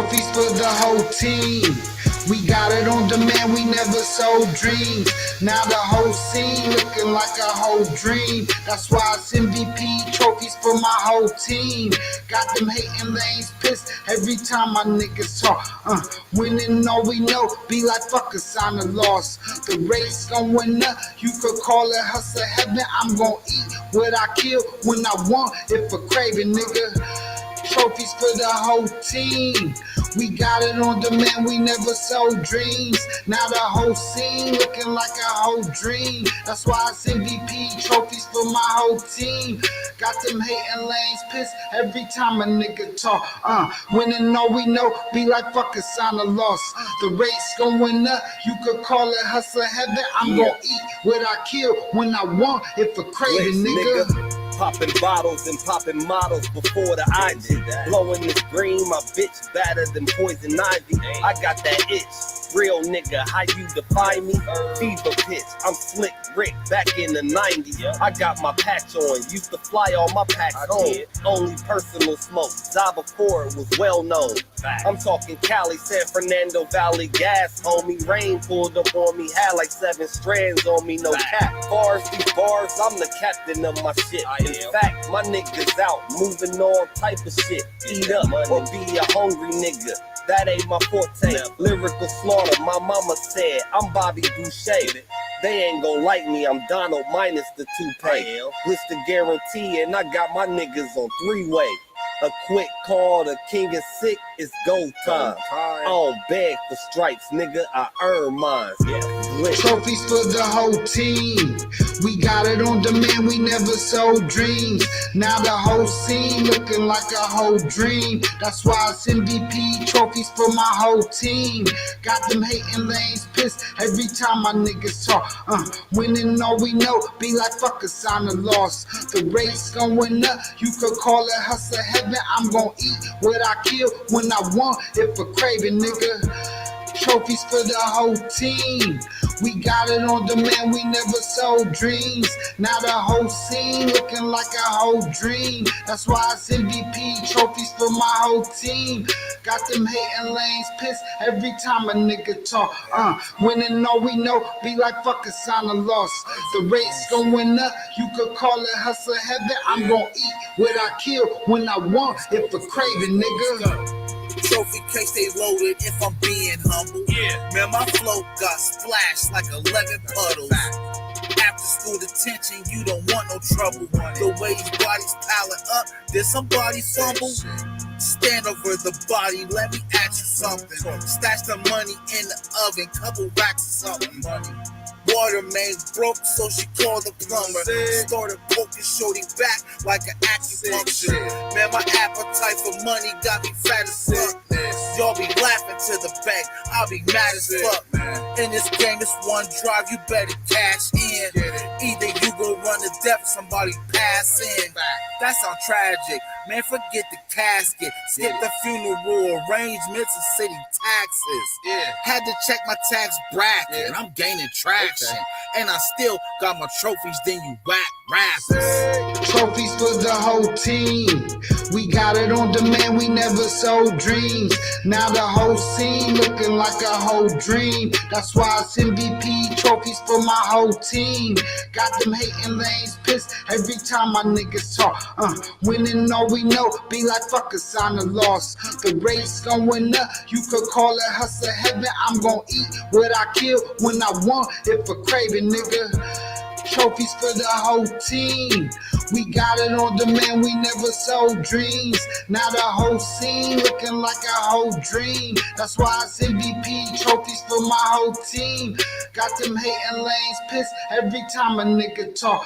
Trophies for the whole team. We got it on demand, we never sold dreams. Now the whole scene looking like a whole dream. That's why it's MVP trophies for my whole team. Got them hating lanes pissed every time my niggas talk. Winning all we know, be like fuck a sign of loss. The race going up, you could call it hustle heaven. I'm gon' eat what I kill when I want, if a craving, nigga. Trophies for the whole team. We got it on demand, we never sold dreams. Now the whole scene looking like a whole dream. That's why it's MVP trophies for my whole team. Got them hating lanes pissed every time a nigga talk. Winning all we know, be like fuck a sign of loss. The race going up, you could call it hustle heaven. I'm gon' eat what I kill when I want, if a craving, nigga. Popping bottles and popping models before the IG. Blowing this green, my bitch better than poison ivy. I got that itch. Real nigga, how you define me? Fever pitch, I'm Slick Rick back in the 90s. I got my patch on, used to fly all my packs home. Only personal smoke, die before it was well known. I'm talking Cali, San Fernando Valley gas, homie. Rain pulled up on me, had like 7 strands on me, no cap. Bars, these bars, I'm the captain of my shit. In fact, my niggas out, moving all type of shit. Eat up or be a hungry nigga. That ain't my forte. Lyrical slaughter, my mama said, I'm Bobby Boucher. They ain't gon' like me, I'm Donald minus the toupee. List the guarantee, and I got my niggas on 3-way. A quick call, the king is sick, it's go time. I don't beg for stripes, nigga, I earn mine. Trophies for the whole team. We got it on demand, we never sold dreams. Now the whole scene looking like a whole dream. That's why it's MVP trophies for my whole team. Got them hating lanes pissed every time my niggas talk. Winning all we know, be like fuck a sign of loss. The race going up, you could call it hustle heaven. I'm gon' eat what I kill when I want, if a craving, nigga. Trophies for the whole team. We got it on demand, we never sold dreams. Now the whole scene looking like a whole dream. That's why it's MVP trophies for my whole team. Got them hating lanes pissed every time a nigga talk. Winning all we know, be like fuck a sign of loss. The race going up, you could call it hustle heaven. I'm gon' eat what I kill when I want, if a craving, nigga. Trophy case they loaded, if I'm being humble. Man, my flow got splashed like 11 puddles. After school detention, you don't want no trouble. The way these bodies piling up, did somebody fumble? Stand over the body, let me ask you something. Stash the money in the oven, couple racks or something. Water main broke, so she called the plumber. Started poking shorty back like an acupuncture. Man, my appetite for money got me fat as fuck. Y'all be laughing to the bank, I'll be mad as fuck. In this game, it's one drive, you better cash in. Either you go run to death or somebody pass in. That sound tragic. Man, forget the casket. Skip the funeral arrangements and city taxes. Had to check my tax bracket. I'm gaining traction. And I still got my trophies than you whack rappers. Trophies for the whole team. We got it on demand, we never sold dreams. Now the whole scene looking like a whole dream. That's why it's MVP trophies for my whole team. Got them hating lanes pissed every time my niggas talk. Winning all we know, be like fuck a sign of loss. The race going up, you could call it hustle heaven. I'm gon' eat what I kill when I want, if a craving, nigga. Trophies for the whole team. We got it on demand, we never sold dreams. Now the whole scene looking like a whole dream. That's why it's MVP trophies for my whole team. Got them hating lanes pissed every time a nigga talk.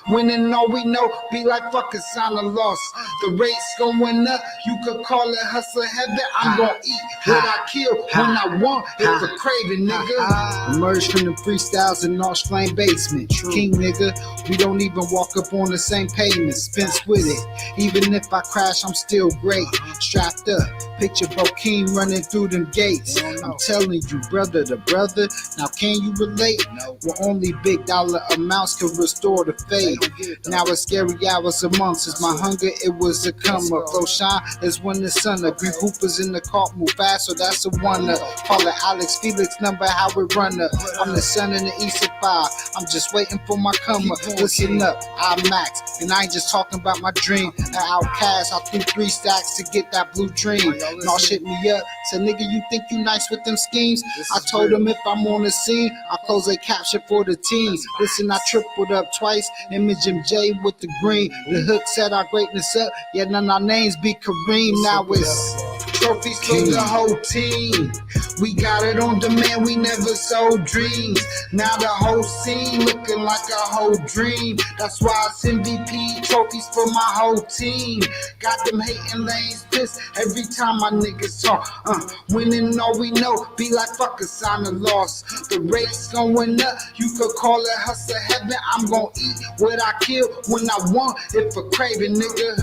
Winning all we know, be like fuck a sign of loss. The race going up, you could call it hustle heaven. I'm gon' eat what I kill when I want, if a craving, nigga. Emerged from the freestyles in North Flame basement. King nigga, we don't even walk up on the same pavement. Spence with it. Even if I crash, I'm still great. Strapped up, Picture Bro King running through them gates. I'm telling you, brother to brother. Now can you relate? Well, only big dollar amounts can restore the faith. Now it's scary hours amongst us. My hunger, it was a come up. Flow shine is when the sun up. Green Hoopers in the cart move fast, so that's a wonder. Call it Alex Felix number, how it run up. I'm the son in the east of 5. I'm just waiting for my come up. Listen up, I'm Max, and I ain't just talking about my dream. An outcast, I threw 3 stacks to get that blue dream. Y'all shit me up. Said, nigga, you think you nice with them schemes? I told them if I'm on the scene, I'll close a caption for the team. Listen, I tripled up twice. Image MJ with the green. The hook set our greatness up. Yet none of our names be Kareem. Now it's trophies for the whole team. We got it on demand, we never sold dreams. Now the whole scene looking like a whole dream. That's why it's MVP trophies for my whole team. Got them hating lanes pissed every time my niggas talk. Winning all we know, be like fuck a sign of loss. The rate's going up, you could call it hustle heaven. I'm gon' eat what I kill when I want, if a craving, nigga.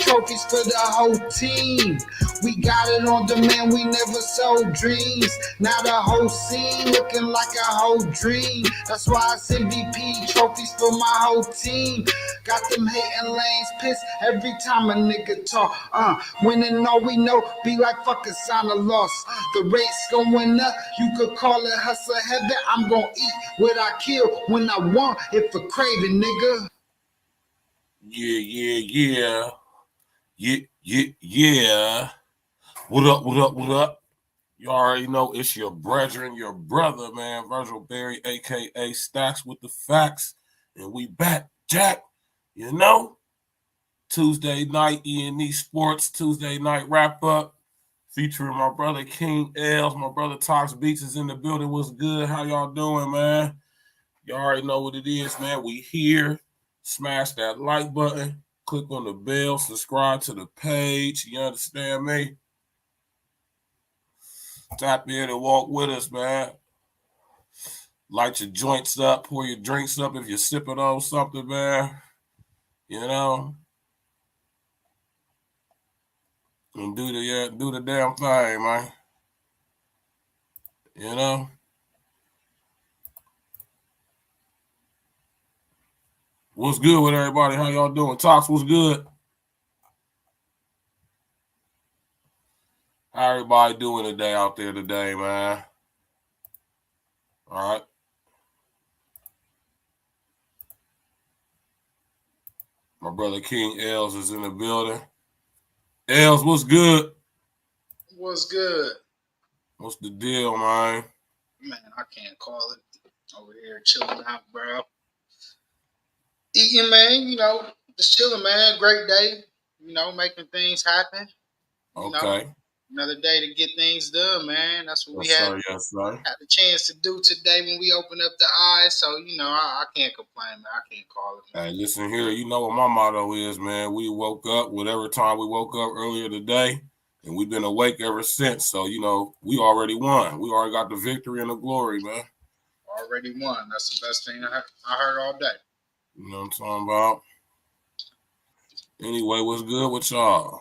Trophies for the whole team. We got it on demand, we never sold dreams. Now the whole scene looking like a whole dream. That's why it's MVP trophies for my whole team. Got them hating lanes pissed every time a nigga talk. Winning all we know, be like fuck a sign of loss. The rate's going up, you could call it hustle heaven. I'm gon' eat what I kill when I want, if a craving, nigga. Yeah. What up? You already know it's your brethren, your brother, man, Virgil Berry, a.k.a. Stacks with the Facts. And we back, Jack, you know? Tuesday night, E.N.E Sports, Tuesday night wrap-up, featuring my brother King Els, my brother Tox Beats is in the building. What's good? How y'all doing, man? You already know what it is, man. We here. Smash that like button. Click on the bell. Subscribe to the page. You understand me? Tap in and walk with us, man. Light your joints up. Pour your drinks up if you're sipping on something, man. You know? And do the damn thing, man. You know? What's good with everybody? How y'all doing? Tox, what's good? How everybody doing today out there today, man? All right. My brother King Els is in the building. Els, what's good? what's good? What's the deal, man? Man, I can't call it. Over here chilling out, bro. Eating, man, you know, just chilling, man. Great day, you know, making things happen. You know, another day to get things done, man. That's what we had the chance to do today when we opened up the eyes. So, you know, I can't complain, man. I can't call it, man. Hey, listen here, you know what my motto is, man. We woke up, whatever time we woke up earlier today, and we've been awake ever since. So, you know, we already won. We already got the victory and the glory, man. Already won. That's the best thing I heard all day. You know what I'm talking about? Anyway, what's good with y'all?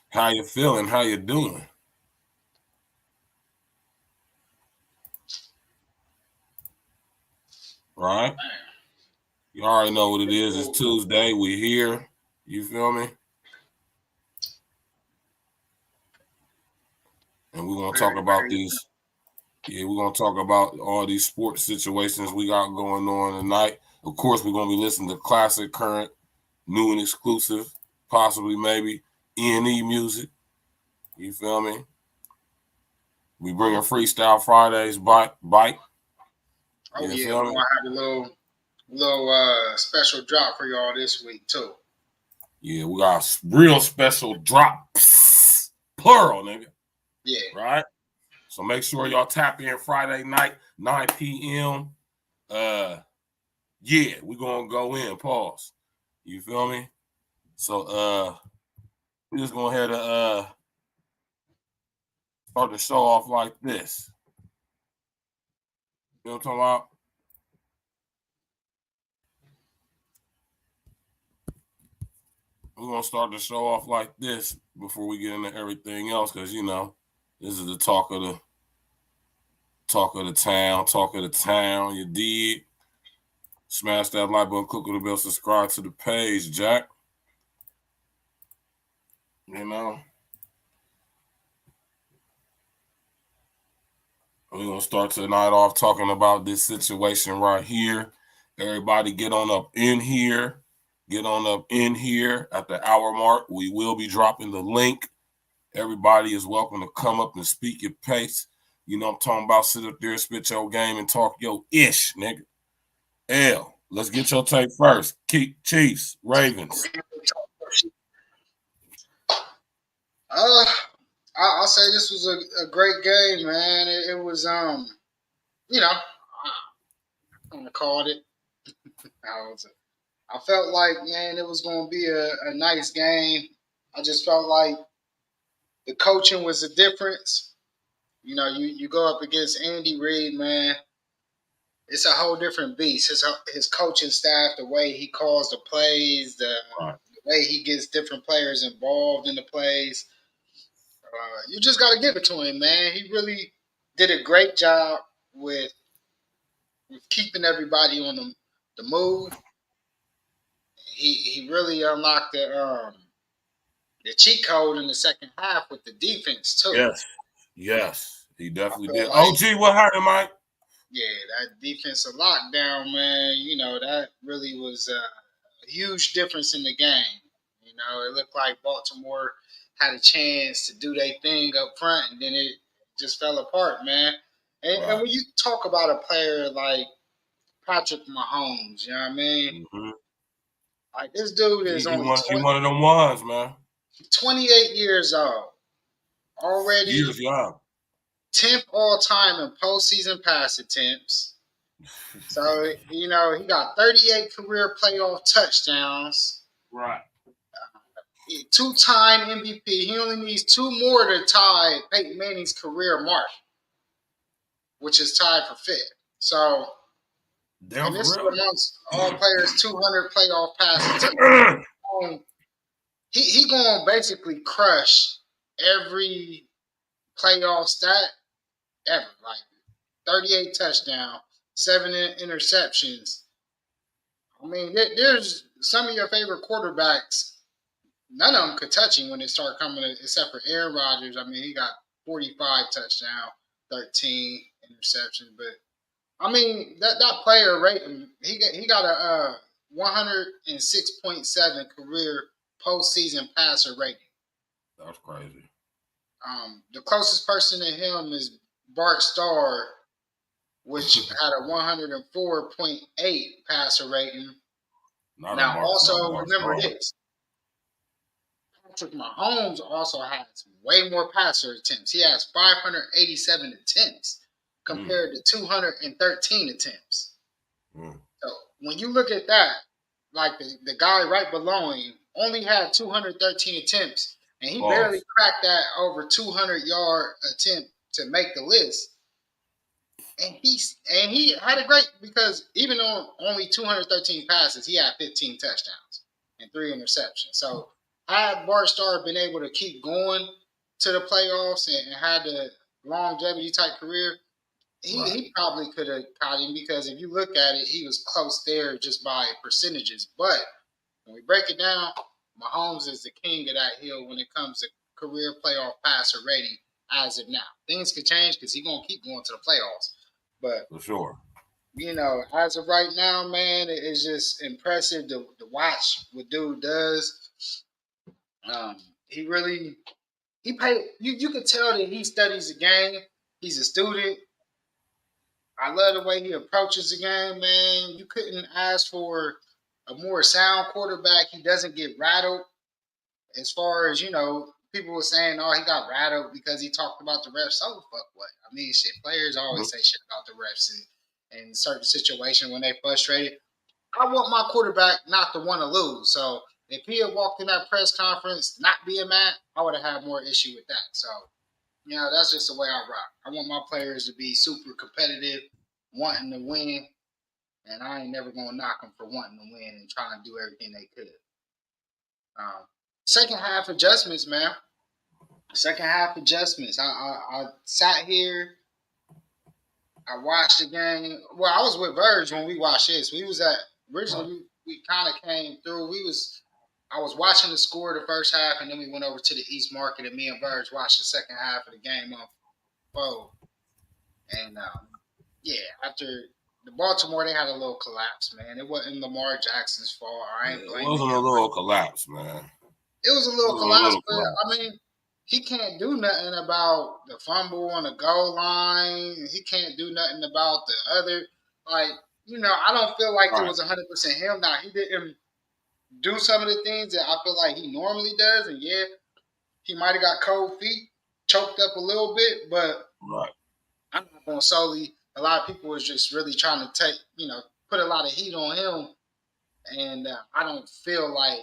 How you feeling? How you doing? Right? You already know what it is. It's Tuesday. We here. You feel me? And we're going to talk about these. Yeah, we're going to talk about all these sports situations we got going on tonight. Of course, we're going to be listening to classic, current, new and exclusive, possibly maybe E.N.E music. You feel me? We bringing Freestyle Fridays bike. Oh, yeah. We're going to have a little special drop for y'all this week, too. Yeah, we got a real special drop. Plural, nigga. Yeah. Right? So make sure y'all tap in Friday night, 9 p.m. Yeah, we're gonna go in. Pause. You feel me? So we're just gonna head to start the show off like this. You know what I'm talking about? we're gonna start the show off like this before we get into everything else, because this is the talk of the town. You did. Smash that like button, click on the bell, subscribe to the page, Jack. We're gonna start tonight off talking about this situation right here. Everybody get on up in here. Get on up in here at the hour mark. We will be dropping the link. Everybody is welcome to come up and speak your pace. You know what I'm talking about? Sit up there, spit your game, and talk your ish, nigga. L, let's get your take first. Chiefs, Ravens. I'll say this was a great game, man. It was I'm gonna call it. I felt like, man, it was gonna be a nice game. I just felt like the coaching was a difference. You go up against Andy Reid, man. It's a whole different beast. His coaching staff, the way he calls the plays, the way he gets different players involved in the plays. You just got to give it to him, man. He really did a great job with keeping everybody on the move. He really unlocked the cheat code in the second half with the defense too. Yes, he definitely did. Like, OG, what happened, Mike? Yeah, that defensive lockdown, man. That really was a huge difference in the game. It looked like Baltimore had a chance to do their thing up front, and then it just fell apart, man. And when you talk about a player like Patrick Mahomes, you know what I mean? Mm-hmm. Like, this dude is He only one of them ones, man. 28 years old. Already years young. 10th all time in postseason pass attempts. So, he got 38 career playoff touchdowns. Right. Two-time MVP. He only needs two more to tie Peyton Manning's career mark, which is tied for fifth. So, and this is amongst all players, 200 playoff pass attempts. He going to basically crush every playoff stat ever. Like 38 touchdowns, 7 interceptions. I mean, there's some of your favorite quarterbacks. None of them could touch him when it started coming, except for Aaron Rodgers. I mean, he got 45 touchdowns, 13 interceptions. But I mean, that player rating, he got a 106.7 career postseason passer rating. That's crazy. The closest person to him is Bart Starr, which had a 104.8 passer rating. Now, also remember this. Patrick Mahomes also has way more passer attempts. He has 587 attempts compared to 213 attempts. So when you look at that, like the guy right below him only had 213 attempts, and he barely cracked that over 200-yard attempt to make the list. And he had a great, because even on only 213 passes, he had 15 touchdowns and 3 interceptions. So had Bart Starr been able to keep going to the playoffs and had the longevity type career, he probably could have caught him, because if you look at it, he was close there just by percentages. But when we break it down, Mahomes is the king of that hill when it comes to career playoff passer rating as of now. Things could change because he's going to keep going to the playoffs. But for sure, as of right now, man, it's just impressive to watch what dude does. He paid. You could tell that he studies the game. He's a student. I love the way he approaches the game, man. You couldn't ask for a more sound quarterback. He doesn't get rattled. As far as, people were saying, oh, he got rattled because he talked about the refs. So fuck what? I mean, shit, players always say shit about the refs in certain situations when they frustrated. I want my quarterback not to want to lose. So if he had walked in that press conference not being mad, I would have had more issue with that. So, that's just the way I rock. I want my players to be super competitive, wanting to win, and I ain't never going to knock them for wanting to win and trying to do everything they could. Second half adjustments, man. Second half adjustments. I sat here. I watched the game. Well, I was with Verge when we watched this. We was at originally. We kind of came through. I was watching the score of the first half, and then we went over to the East Market, and me and Verge watched the second half of the game on phone. And yeah, after the Baltimore, they had a little collapse, man. It wasn't Lamar Jackson's fault. I ain't blaming him. It wasn't a little collapse, man. It was a little collapse, but I mean, he can't do nothing about the fumble on the goal line. He can't do nothing about the other. Like, I don't feel like it was 100% him. Now, he didn't do some of the things that I feel like he normally does. And, yeah, he might have got cold feet, choked up a little bit. But I'm not going to solely – a lot of people was just really trying to put a lot of heat on him. And I don't feel like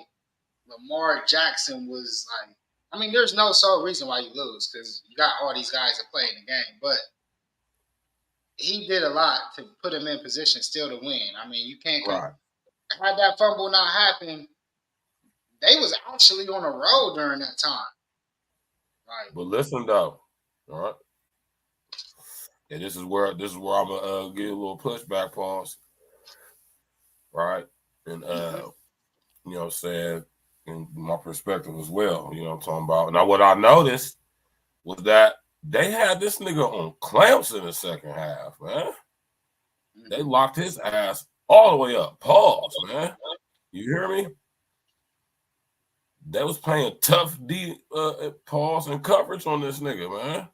Lamar Jackson was like – I mean, there's no sole reason why you lose because you got all these guys that play in the game. But he did a lot to put him in position still to win. I mean, you can't had that fumble not happen, they was actually on a roll during that time. Right. But listen though, all right. And this is where I'm gonna get a little pushback pause. Right. And you know what I'm saying, in my perspective as well, you know what I'm talking about. Now what I noticed was that they had this nigga on clamps in the second half, man. They locked his ass all the way up. Pause, man. You hear me? They was playing tough pause and coverage on this nigga, man.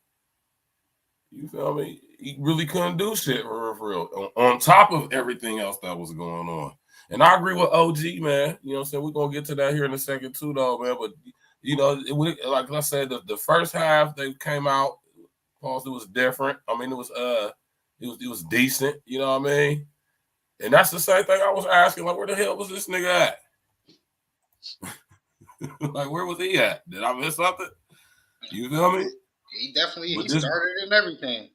You feel me? He really couldn't do shit for real. On top of everything else that was going on. And I agree with OG, man. You know what I'm saying? We're going to get to that here in a second too, though, man. But, like I said, the first half they came out, pause, it was different. I mean, it was decent, you know what I mean? And that's the same thing I was asking, like, where the hell was this nigga at? Like, where was he at? Did I miss something? You feel me? He started in everything.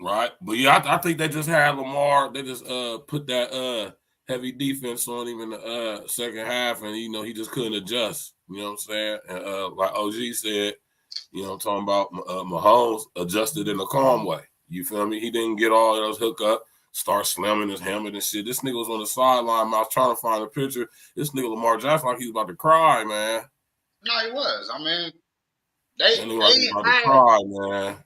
Right. But yeah, I think they just had Lamar. They just put that heavy defense on him in the second half, and he just couldn't adjust. You know what I'm saying? And like OG said, I'm talking about Mahomes adjusted in a calm way. You feel me? He didn't get all those hookup, start slamming his helmet and shit. This nigga was on the sideline. I was trying to find a picture. This nigga Lamar Jackson like he was about to cry, man. No, he was. I mean, man.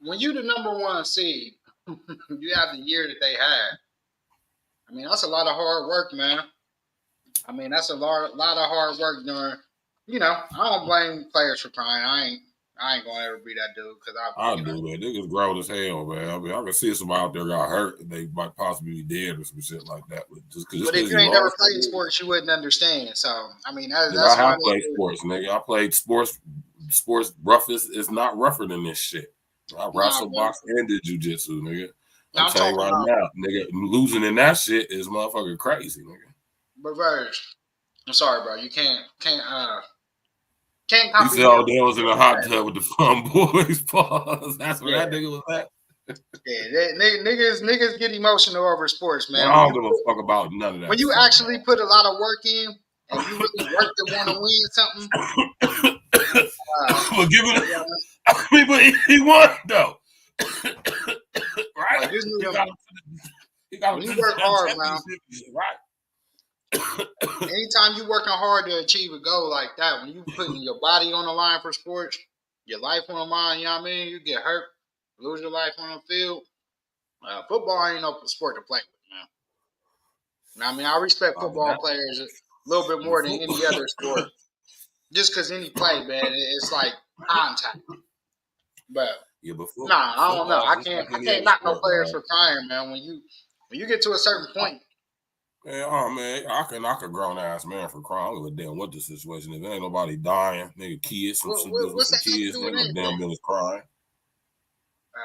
When you the number one seed, you have the year that they had. I mean, that's a lot of hard work, man. I mean, that's a lot of hard work during. I don't blame players for crying. I ain't gonna ever be that dude because I do, man. Niggas grown as hell, man. I mean, I can see somebody out there got hurt. They might possibly be dead or some shit like that. But if you ain't never played sports, you wouldn't understand. So, I mean, that's I have played sports, nigga. I played sports. Sports rough is not rougher than this shit. I wrestle, box, and did jujitsu, nigga. I'm telling you right now, nigga, losing in that shit is motherfucking crazy, nigga. But Verge, I'm sorry, bro. You can't He said, "Oh, they was in a hot tub with the fun boys." Pause. That's where that nigga was at. Yeah, niggas get emotional over sports, man. I don't give a fuck about none of that. When you actually put a lot of work in and you really work to want to win something. But give it. I mean, but he won though. Right? He got when you work hard, man. Right. Anytime you working hard to achieve a goal like that, when you putting your body on the line for sports, your life on the line, you know what I mean? You get hurt, lose your life on the field. Football ain't no sport to play with, man. You know what I mean? I respect football players a little bit more than any other sport. Just because any play, man, it's like contact. But I don't know. I can't knock no players for crying, man. When you get to a certain point. Man, I can knock a grown ass man for crying. I don't give a damn what the situation is. There ain't nobody dying, nigga. Kids, some kids, ain't no damn business crying.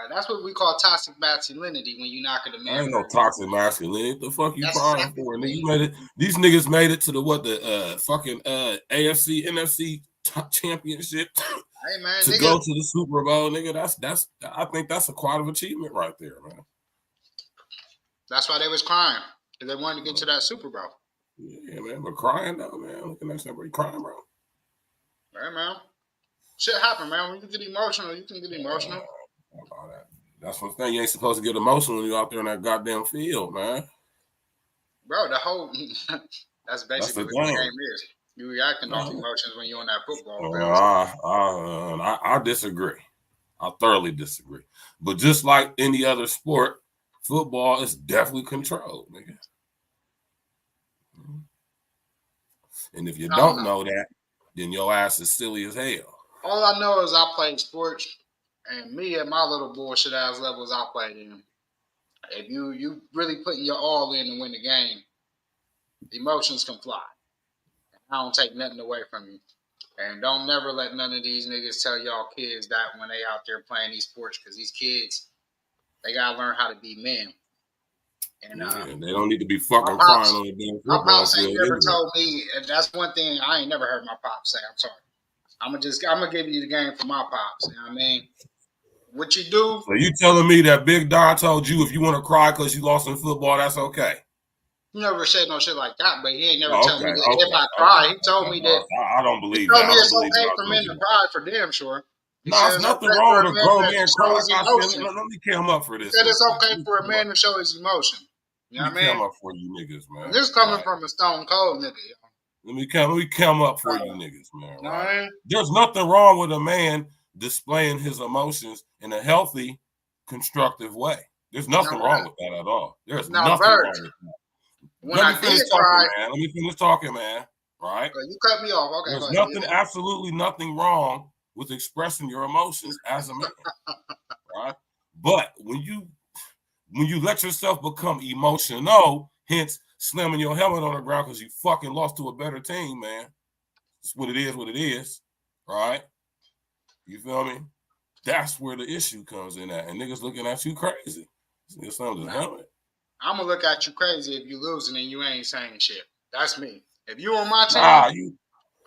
That's what we call toxic masculinity when you knock at a man. Ain't no toxic masculinity. What the fuck you crying for, nigga? You made it. These niggas made it to the fucking AFC, NFC championship. Hey man, to go to the Super Bowl, nigga. That's. I think that's a quite of achievement right there, man. That's why they was crying because they wanted to get to that Super Bowl. Yeah, man, but crying though, man. Looking at somebody crying, bro. Hey, man. Shit happen, man. When you get emotional, you can get emotional. That's one thing. You ain't supposed to get emotional when you're out there in that goddamn field, man. Bro, the whole that's basically the what the thing. game is. You reacting off emotions when you're on that football field. I disagree. I thoroughly disagree. But just like any other sport, football is definitely controlled, nigga. And if you don't know that, then your ass is silly as hell. All I know is I played sports, and me at my little bullshit ass levels I played in. If you really putting your all in to win the game, emotions can fly. I don't take nothing away from you. And don't never let none of these niggas tell y'all kids that when they out there playing these sports, because these kids, they gotta learn how to be men. And they don't need to be fucking crying on the damn football my pops ain't field. never told me, and that's one thing I ain't never heard my pops say. I'm sorry. I'm gonna give you the game for my pops. You know what I mean? What you do? So you telling me that Big Don told you if you want to cry because you lost in football, that's okay? He never said no shit like that, but he ain't never told me that if I cry. He told me that. I don't believe He told that. me I don't it's believe okay that. for men to cry for damn sure. He No, said there's it's nothing okay wrong for with a a man grown to man show crying. his emotion. Let me come up for this. He said it's okay for a man to show his emotion. You know what I mean? Come up for you niggas, man. This coming from a stone cold nigga, y'all. Let me come up for you niggas, man. Right? Right. There's nothing wrong with a man displaying his emotions in a healthy, constructive way. There's nothing wrong with that at all. There's nothing wrong with that. When I did cry, man. Let me finish talking, man. Right? You cut me off. Okay, there's go ahead. Absolutely nothing wrong with expressing your emotions as a man. Right? But when you let yourself become emotional, hence slamming your helmet on the ground because you fucking lost to a better team, man. It's what it is, right? You feel me? That's where the issue comes in at. And niggas looking at you crazy. It's on the helmet. I'm gonna look at you crazy if you losing and you ain't saying shit. That's me. If you on my team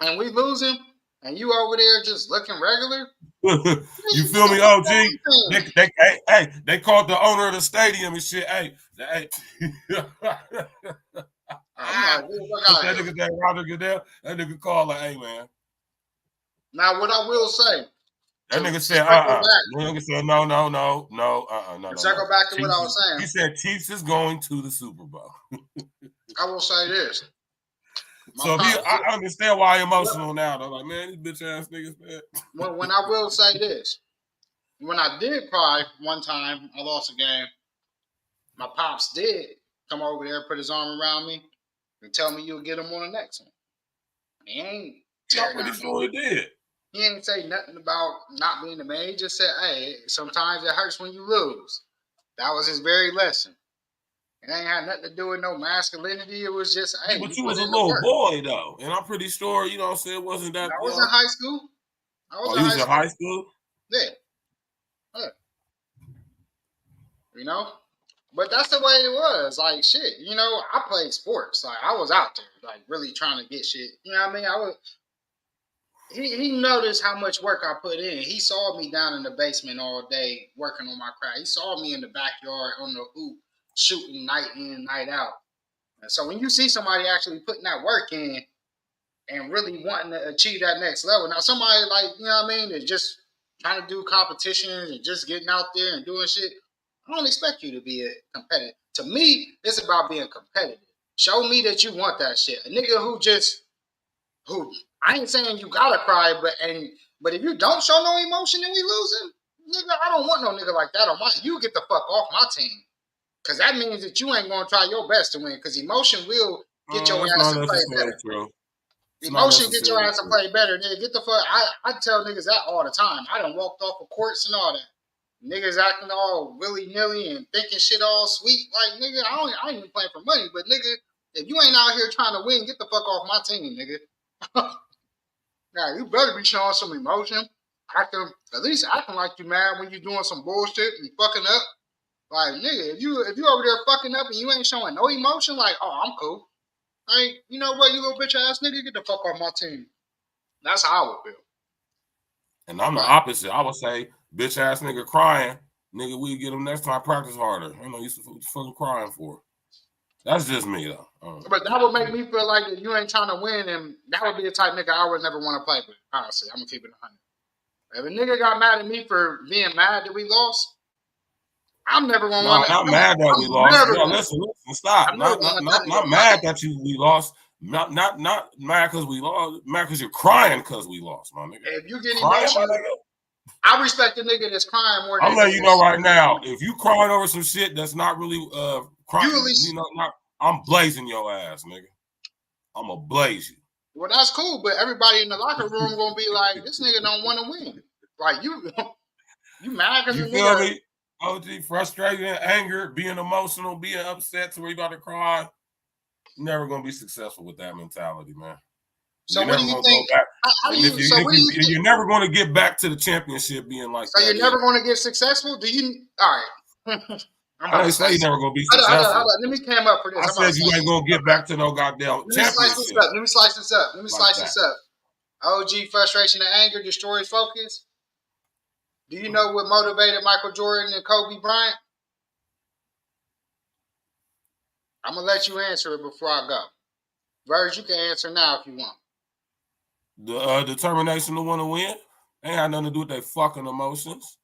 and we losing and you over there just looking regular, you feel me, OG? They called the owner of the stadium and shit. Hey. I'm like, that nigga that Roger Goodell, that nigga called like, hey man. Now what I will say. That nigga said, That nigga said, no. Circle back to what I was saying. He said Chiefs is going to the Super Bowl. I will say this. I understand why emotional now. Though, like, man, these bitch ass niggas, man. When I will say this, when I did cry one time, I lost a game. My pops did come over there, put his arm around me, and tell me you'll get him on the next one. He ain't. I'm pretty sure he did. He ain't say nothing about not being the man. He just said, hey, sometimes it hurts when you lose. That was his very lesson. It ain't had nothing to do with no masculinity. It was just, hey. But you was a little boy, though. And I'm pretty sure, you know what I'm saying, it wasn't that. I was in high school. You was in high school? Yeah. You know? But that's the way it was. Like, shit, you know, I played sports. Like, I was out there, like, really trying to get shit. You know what I mean? He noticed how much work I put in. He saw me down in the basement all day working on my craft. He saw me in the backyard on the hoop shooting night in, night out. And so when you see somebody actually putting that work in and really wanting to achieve that next level, now somebody like, you know what I mean, that's just trying to do competitions and just getting out there and doing shit, I don't expect you to be a competitive. To me, it's about being competitive. Show me that you want that shit. A nigga who I ain't saying you gotta cry, but if you don't show no emotion and we losing, nigga, I don't want no nigga like that on my. You get the fuck off my team, cause that means that you ain't gonna try your best to win. Cause emotion will get your ass to play better. Emotion get your ass to play better, nigga. Get the fuck. I tell niggas that all the time. I done walked off of courts and all that. Niggas acting all willy-nilly and thinking shit all sweet. Like, nigga, I ain't even playing for money, but nigga, if you ain't out here trying to win, get the fuck off my team, nigga. Now, you better be showing some emotion. At least acting like you mad when you doing some bullshit and fucking up. Like, nigga, if you over there fucking up and you ain't showing no emotion, like, oh, I'm cool. Like, you know what, you little bitch ass nigga, get the fuck off my team. That's how I would feel. And I'm the opposite. I would say, bitch ass nigga crying, nigga, we get him next time, practice harder. I know you fucking crying for. That's just me though. But that would make me feel like that you ain't trying to win, and that would be the type of nigga I would never want to play with. Honestly, I'm gonna keep it 100. If a nigga got mad at me for being mad that we lost, I'm never gonna No, want to. not mad that we I'm lost. never Yeah, gonna. listen, stop. I'm never gonna let that Not nigga play. mad that we lost. Not mad because we lost. Mad because you're crying because we lost, my nigga. If you get Crying, emotional, my nigga. I respect the nigga that's crying more than I'm the letting nigga you know that's right now. If you crying over some shit that's not really crying, you at least. I'm blazing your ass, nigga. I'm gonna blaze you. Well, that's cool, but everybody in the locker room gonna be like, this nigga don't want to win. Like you mad because You the feel nigga. me? OG, frustrated, anger, being emotional, being upset to where you about to cry. You're never gonna be successful with that mentality, man. So You're what do never you gonna go think? back. How do And you? So what do you think? you're never gonna get back to the championship being like So that you're either. never going to get successful? Do you? All right. I'm I about to didn't say you're slice. never gonna be Hold successful. on. Let me cam up for this. I I'm about to said you slice ain't this gonna up. get back to no goddamn Let me slice this championship up. Let me slice this up. Let me like slice that. this up. OG frustration and anger destroys focus. Do you know what motivated Michael Jordan and Kobe Bryant? I'm gonna let you answer it before I go. Verge, you can answer now if you want. The determination to want to win ain't had nothing to do with their fucking emotions.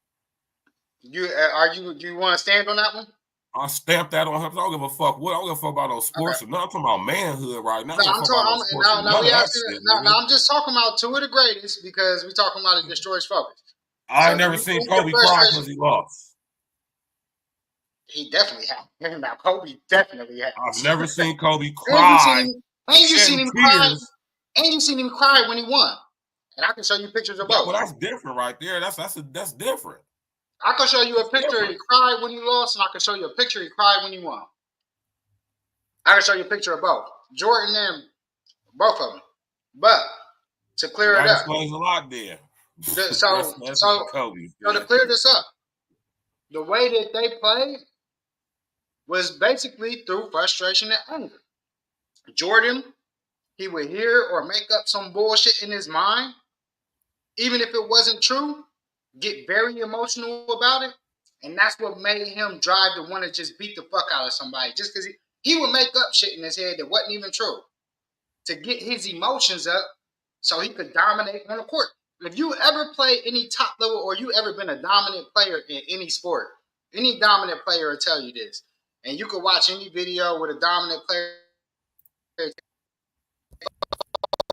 You Do you want to stand on that one? I stamped that on him. I don't give a fuck what. I don't give a fuck about no sports Okay. or nothing. I'm talking about manhood right now. I No, don't give a fuck about no sports or now none we of that asking. shit, nigga. Now I'm just talking about two of the greatest because we talking about it destroys focus. I So ain't do never you seen think the Kobe cry frustration? because he lost. He definitely had. Now Kobe definitely I've has. never seen Kobe And you cry, seen him. And you seen shedding him cry. tears. And you seen him cry when he won. And I can show you pictures of both. Well, that's different right there. That's different. I can show you a That's picture he different. cried when he lost, and I can show you a picture he cried when he won. I can show you a picture of both. Jordan and both of them. But to Well, clear it that up, explains a lot there. so That's so Kobe. so to clear this up, the way that they played was basically through frustration and anger. Jordan, he would hear or make up some bullshit in his mind, even if it wasn't true, get very emotional about it. And that's what made him drive to want to just beat the fuck out of somebody. Just because he would make up shit in his head that wasn't even true to get his emotions up so he could dominate on the court. If you ever play any top level or you ever been a dominant player in any sport, any dominant player will tell you this. And you could watch any video with a dominant player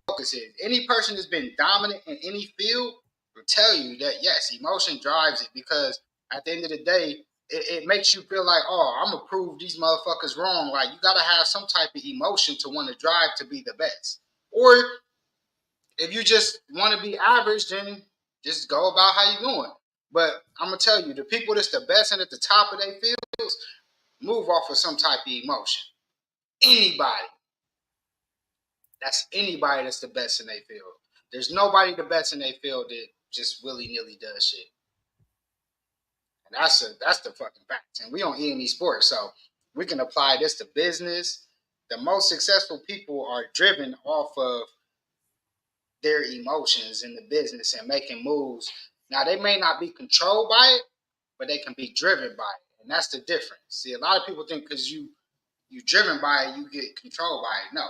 focus is. Any person that's been dominant in any field will tell you that yes, emotion drives it because at the end of the day, it makes you feel like, oh, I'm gonna prove these motherfuckers wrong. Like you gotta have some type of emotion to want to drive to be the best. Or if you just want to be average, then just go about how you doing. But I'm gonna tell you, the people that's the best and at the top of their fields move off of some type of emotion. Anybody. That's anybody that's the best in their field. There's nobody the best in their field that just willy-nilly does shit. And that's the fucking fact. And we on E.N.E Sports, so we can apply this to business. The most successful people are driven off of their emotions in the business and making moves. Now they may not be controlled by it, but they can be driven by it. And that's the difference. See, a lot of people think because you driven by it, you get controlled by it. No.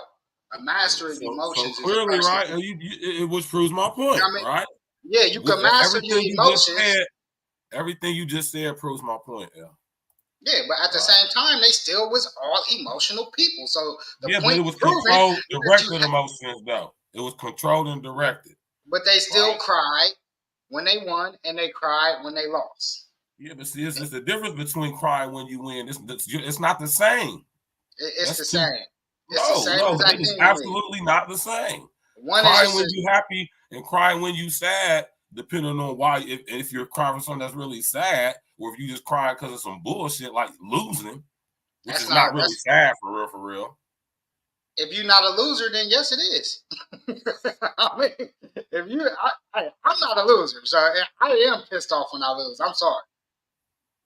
A master of So emotions is a clearly, person. right? Which proves my You know point, what I mean? right? Yeah, you can master your emotions. Everything you just said proves my point. Yeah. Yeah, but at the same time, they still was all emotional people. So the Yeah, but point it is was proving controlled, that you, directed emotions, though. It was controlled and directed. but they still Right? cried when they won, and they cried when they lost. Yeah, but see, it's the difference between crying when you win. It's not the same. It's the That's too. same. It's the same No, exact it is thing to me. absolutely not the same. One is Crying just when you happy and crying when you sad, depending on why. If you're crying for something that's really sad, or if you just crying because of some bullshit like losing, which that's is not not really that's sad for real, for real. if you're not a loser, then yes, it is. I mean, if you, I'm not a loser, so I am pissed off when I lose. I'm sorry.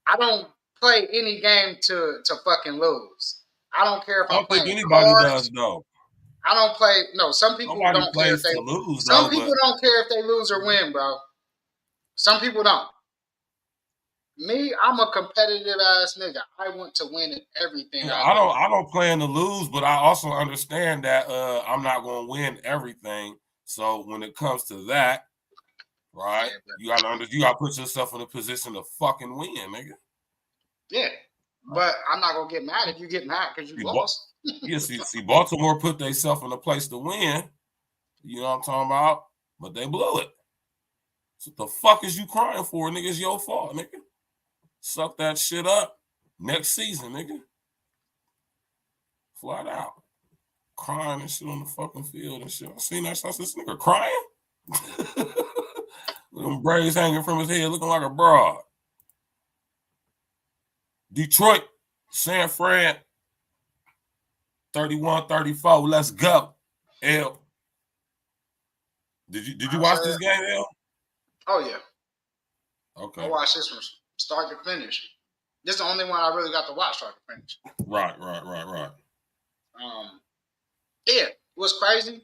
I don't play any game to fucking lose. I don't care if I I'm don't think playing anybody does cards. though. I don't play. No, some people Nobody don't care if plays they. to lose Some though, people but don't care if they lose or win, bro. Some people don't. Me, I'm a competitive ass nigga. I want to win in everything Yeah, I do. I don't plan to lose, but I also understand that I'm not going to win everything. So when it comes to that, right, Yeah, you gotta put yourself in a position to fucking win, nigga. yeah. But I'm not gonna get mad if you get mad because you lost. See, Baltimore put themselves in a place to win. You know what I'm talking about? But they blew it. So what the fuck is you crying for, nigga? It's your fault, nigga. Suck that shit up next season, nigga. Flat out. Crying and shit on the fucking field and shit. I seen that. I said, this nigga crying? With them braids hanging from his head looking like a broad. Detroit, San Fran, 31-34. Let's go. L. Did you watch this game, L? Oh yeah. Okay. I watched this from start to finish. This is the only one I really got to watch start to finish. Right. Yeah, it was crazy.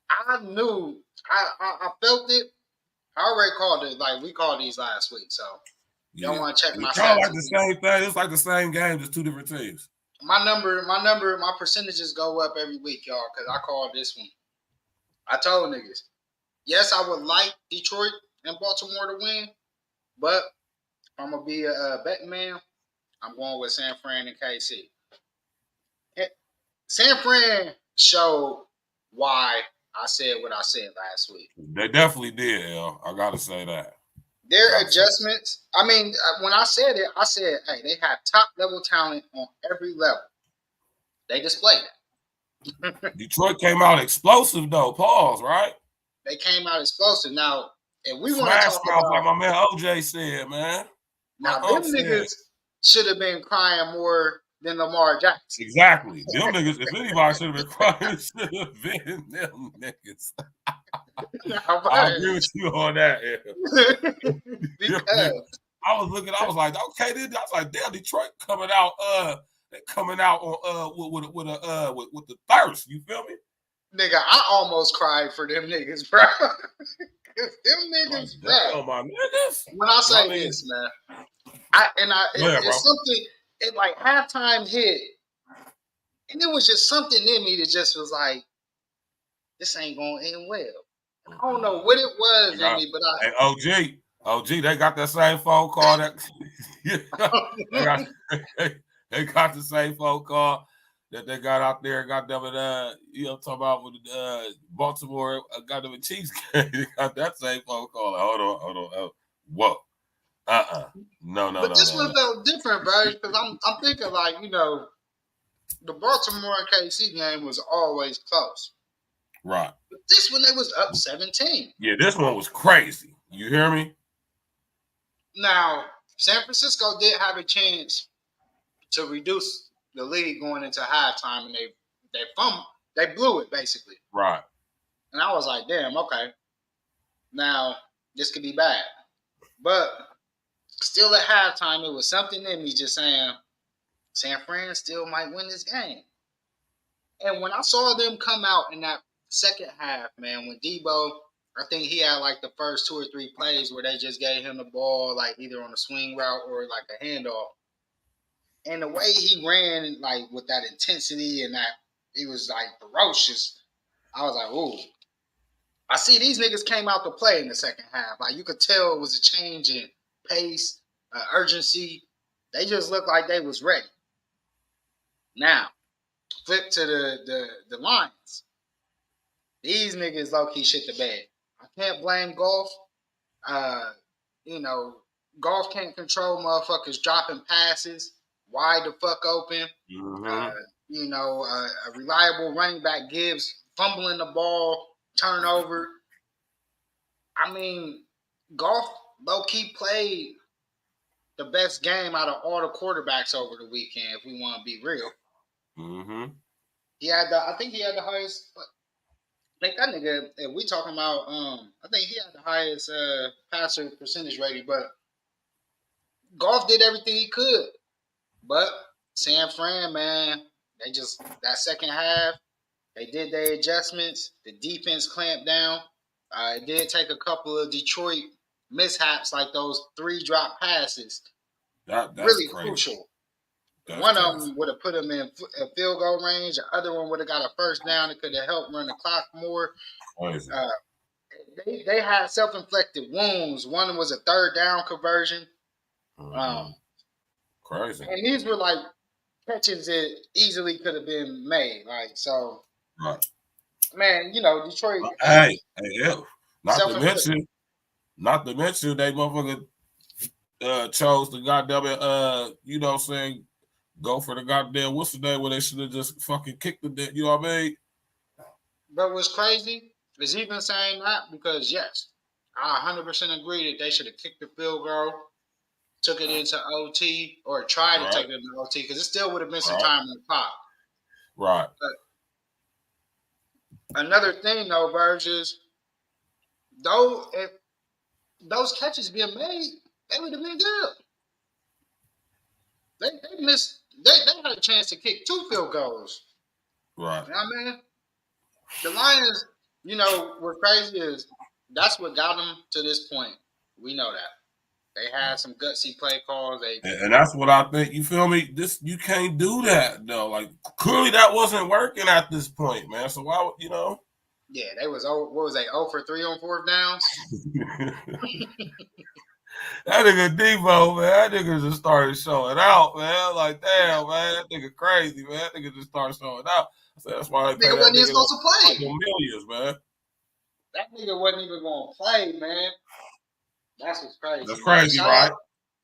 I knew, I felt it. I already called it, like we called these last week, so y'all want to check my It's kind stats. of like the same thing. It's like the same game, just two different teams. My percentages go up every week, y'all, because I called this one. I told niggas, yes, I would like Detroit and Baltimore to win, but if I'm gonna be a betting man, I'm going with San Fran and KC. San Fran showed why I said what I said last week. They definitely did, L. I gotta say that. Their adjustments. I mean, when I said it, I said, "Hey, they have top level talent on every level." They displayed it. Detroit came out explosive though. Pause. Right? They came out explosive. Now, if we want to Smash talk mouth, about, like my man OJ said, man. now them niggas should have been crying more than Lamar Jackson. Exactly. Them niggas, if anybody should have been crying, it should have been them niggas. I agree with you on that. Yeah. Because I was like, okay, I was like, damn, Detroit coming out, they coming out on with the thirst. You feel me? nigga, I almost cried for them niggas, bro. Them niggas, bro. Damn, my niggas. When I say this, man, it's something. It like halftime hit, and it was just something in me that just was like, this ain't gonna end well. I don't know what it was in me, but hey, OG, they got that same phone call that they got the same phone call that they got out there. Got them at talking about with Baltimore. Got them at Chiefs game. They got that same phone call. Like, hold on. Whoa. No. But this one felt different, bro. Because I'm thinking like, the Baltimore and KC game was always close. Right. But this one they was up 17. Yeah, this one was crazy. You hear me? Now, San Francisco did have a chance to reduce the lead going into halftime, and they blew it basically. Right. And I was like, damn, okay. Now this could be bad. But still at halftime, it was something in me just saying San Fran still might win this game. And when I saw them come out in that second half, man, when Debo, I think he had like the first 2 or 3 plays where they just gave him the ball, like either on a swing route or like a handoff. And the way he ran, like with that intensity and that he was like ferocious, I was like, ooh. I see these niggas came out to play in the second half. Like you could tell it was a change in pace, urgency. They just looked like they was ready. Now, flip to the Lions. These niggas low key shit the bed. I can't blame Golf. Golf can't control motherfuckers dropping passes wide the fuck open. Mm-hmm. A reliable running back Gibbs fumbling the ball, turnover. I mean, Golf low key played the best game out of all the quarterbacks over the weekend. If we want to be real, mm-hmm. I think he had the highest. I think that nigga. If we talking about, I think he had the highest passer percentage rating. But Golf did everything he could. But San Fran, man, they just that second half, they did their adjustments. The defense clamped down. It did take a couple of Detroit mishaps like those 3 drop passes That's really crazy. crucial. That's One crazy. of them would have put him in field goal range. The other one would have got a first down. It could have helped run the clock more. Crazy. They had self-inflicted wounds. One was a third down conversion. Crazy. And these were like catches that easily could have been made. Like, so, Right. man, you know, Detroit. Hey, not to mention they motherfucker chose the goddamn you know what I'm saying, go for the goddamn what's the name where they should have just fucking kicked the, you know what I mean? But what's crazy is even saying that because yes, I 100% agree that they should have kicked the field goal, took it into OT, or tried to take it into OT because it still would have been some time on the clock. Right. But another thing though, Verge, is though if those catches being made, they would have been good. They missed. They had a chance to kick 2 field goals. Right. You know what I mean? The Lions, you know, what's crazy is that's what got them to this point. We know that. They had some gutsy play calls. And that's what I think. You feel me? You can't do that though. Like clearly that wasn't working at this point, man. So why, you know? Yeah, they was what was they 0 for 3 on 4th downs? That nigga Devo, man, that nigga just started showing out, man. Like, damn, man, that nigga crazy, man. That nigga just started showing out. I said, that's why they pay that wasn't even nigga supposed to play. millions, man. That nigga wasn't even going to play, man. That's what's crazy. That's crazy, right?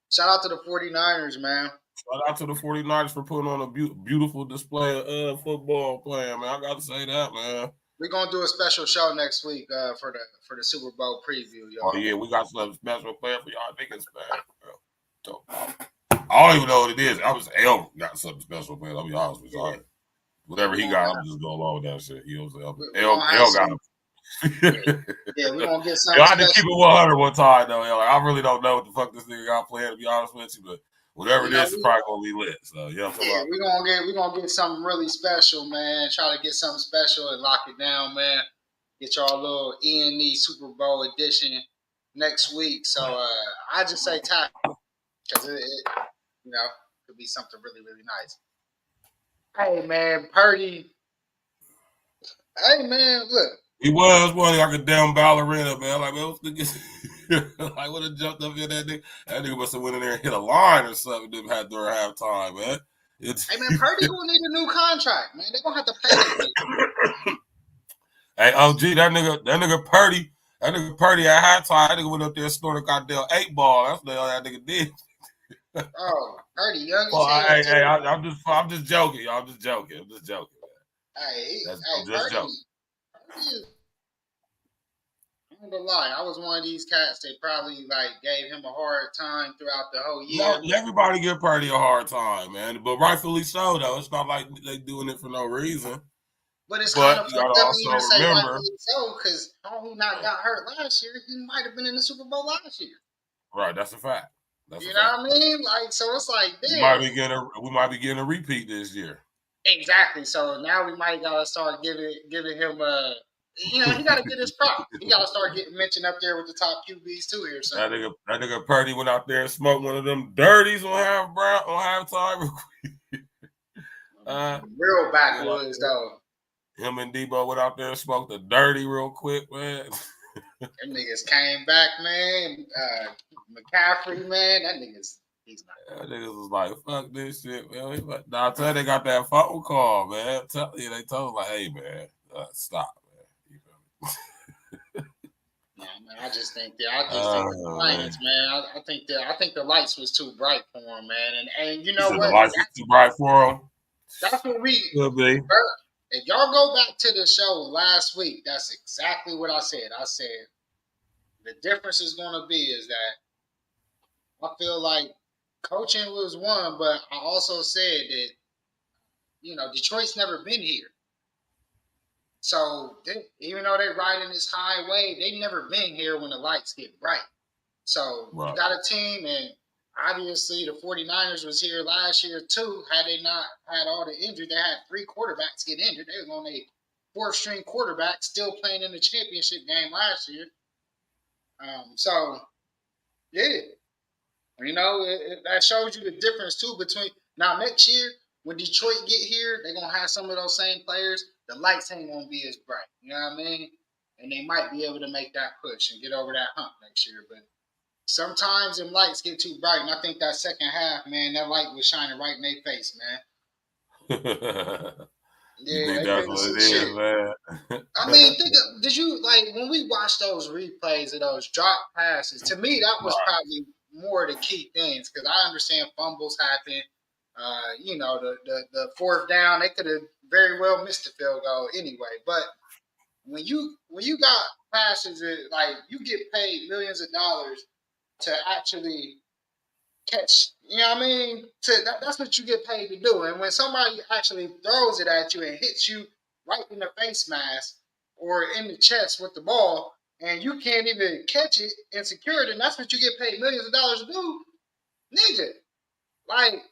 Shout out to the 49ers, man. Shout out to the 49ers for putting on a beautiful display of football playing, man. I got to say that, man. We're gonna do a special show next week for the Super Bowl preview, y'all. Oh yeah, we got something special planned for y'all niggas, man. So, I don't even know what it is. I was L got something special planned. I'll be honest with you. Whatever he got, I'm just going along with that shit. You know what I'm saying? L got him. Yeah, we're gonna get something. I had to keep it 100 one time though. Like, I really don't know what the fuck this nigga got planned, to be honest with you, but whatever it is, it's probably gonna be lit. So yeah, we're gonna get something really special, man. Try to get something special and lock it down, man. Get y'all a little E.N.E Super Bowl edition next week. So I just say tap because it you know could be something really really nice. Hey man, Purdy. Hey man, look. He was like a damn ballerina, man. Like, man, what's the like, would have jumped up in that nigga? That nigga must have went in there and hit a line or something during halftime, man. Hey man, Purdy gonna need a new contract, man. They gonna have to pay that. Hey, OG, that nigga Purdy at halftime, that nigga went up there and scored a goddamn 8-ball. That's what that nigga did. Oh, Purdy, young as hell. I'm just joking, y'all. I'm just joking, man. I'm just joking. I'm gonna lie, I was one of these cats that probably like gave him a hard time throughout the whole year. No, everybody give Purdy a hard time, man, but rightfully so. Though it's not like they doing it for no reason. But it's kind of you gotta also remember, so because how he not got hurt last year, he might have been in the Super Bowl last year. Right, that's a fact. You know what I mean? Like, so it's like we might be getting a repeat this year. Exactly. So now we might gotta start giving him he got to get his props. He got to start getting mentioned up there with the top QBs too here. So that nigga Purdy went out there and smoked one of them dirties on halftime. Real backwoods though. Him and Debo went out there and smoked a dirty real quick, man. Them niggas came back, man. McCaffrey, man, he's not. That niggas was like, fuck this shit, man. Nah, I tell you, they got that phone call, man. They told him like, hey, man, stop. Nah, man, I just think the Lions, man. I think the lights was too bright for him, man. And you know what? The lights was too bright for him. That's what we could be. If y'all go back to the show last week, that's exactly what I said. I said the difference is going to be is that I feel like coaching was one, but I also said that Detroit's never been here. So even though they're riding this high wave, they've never been here when the lights get bright. So You got a team, and obviously the 49ers was here last year too. Had they not had all the injuries, they had 3 quarterbacks get injured. They was on a 4th-string quarterback still playing in the championship game last year. So Yeah. You know, that shows you the difference too between now next year when Detroit get here, they're gonna have some of those same players. The lights ain't gonna be as bright. You know what I mean? And they might be able to make that push and get over that hump next year. But sometimes them lights get too bright, and I think that second half, man, that light was shining right in their face, man. You Yeah, think they that's couldn't what see it is, shit. man? I mean, did you like when we watched those replays of those drop passes? To me, that was probably more the key things because I understand fumbles happen. You know, the fourth down, they could have very well missed the field goal anyway. But when you got passes that like you get paid millions of dollars to actually catch. You know what I mean? That's what you get paid to do. And when somebody actually throws it at you and hits you right in the face mask or in the chest with the ball, and you can't even catch it and secure it, and that's what you get paid millions of dollars to do, nigga. Like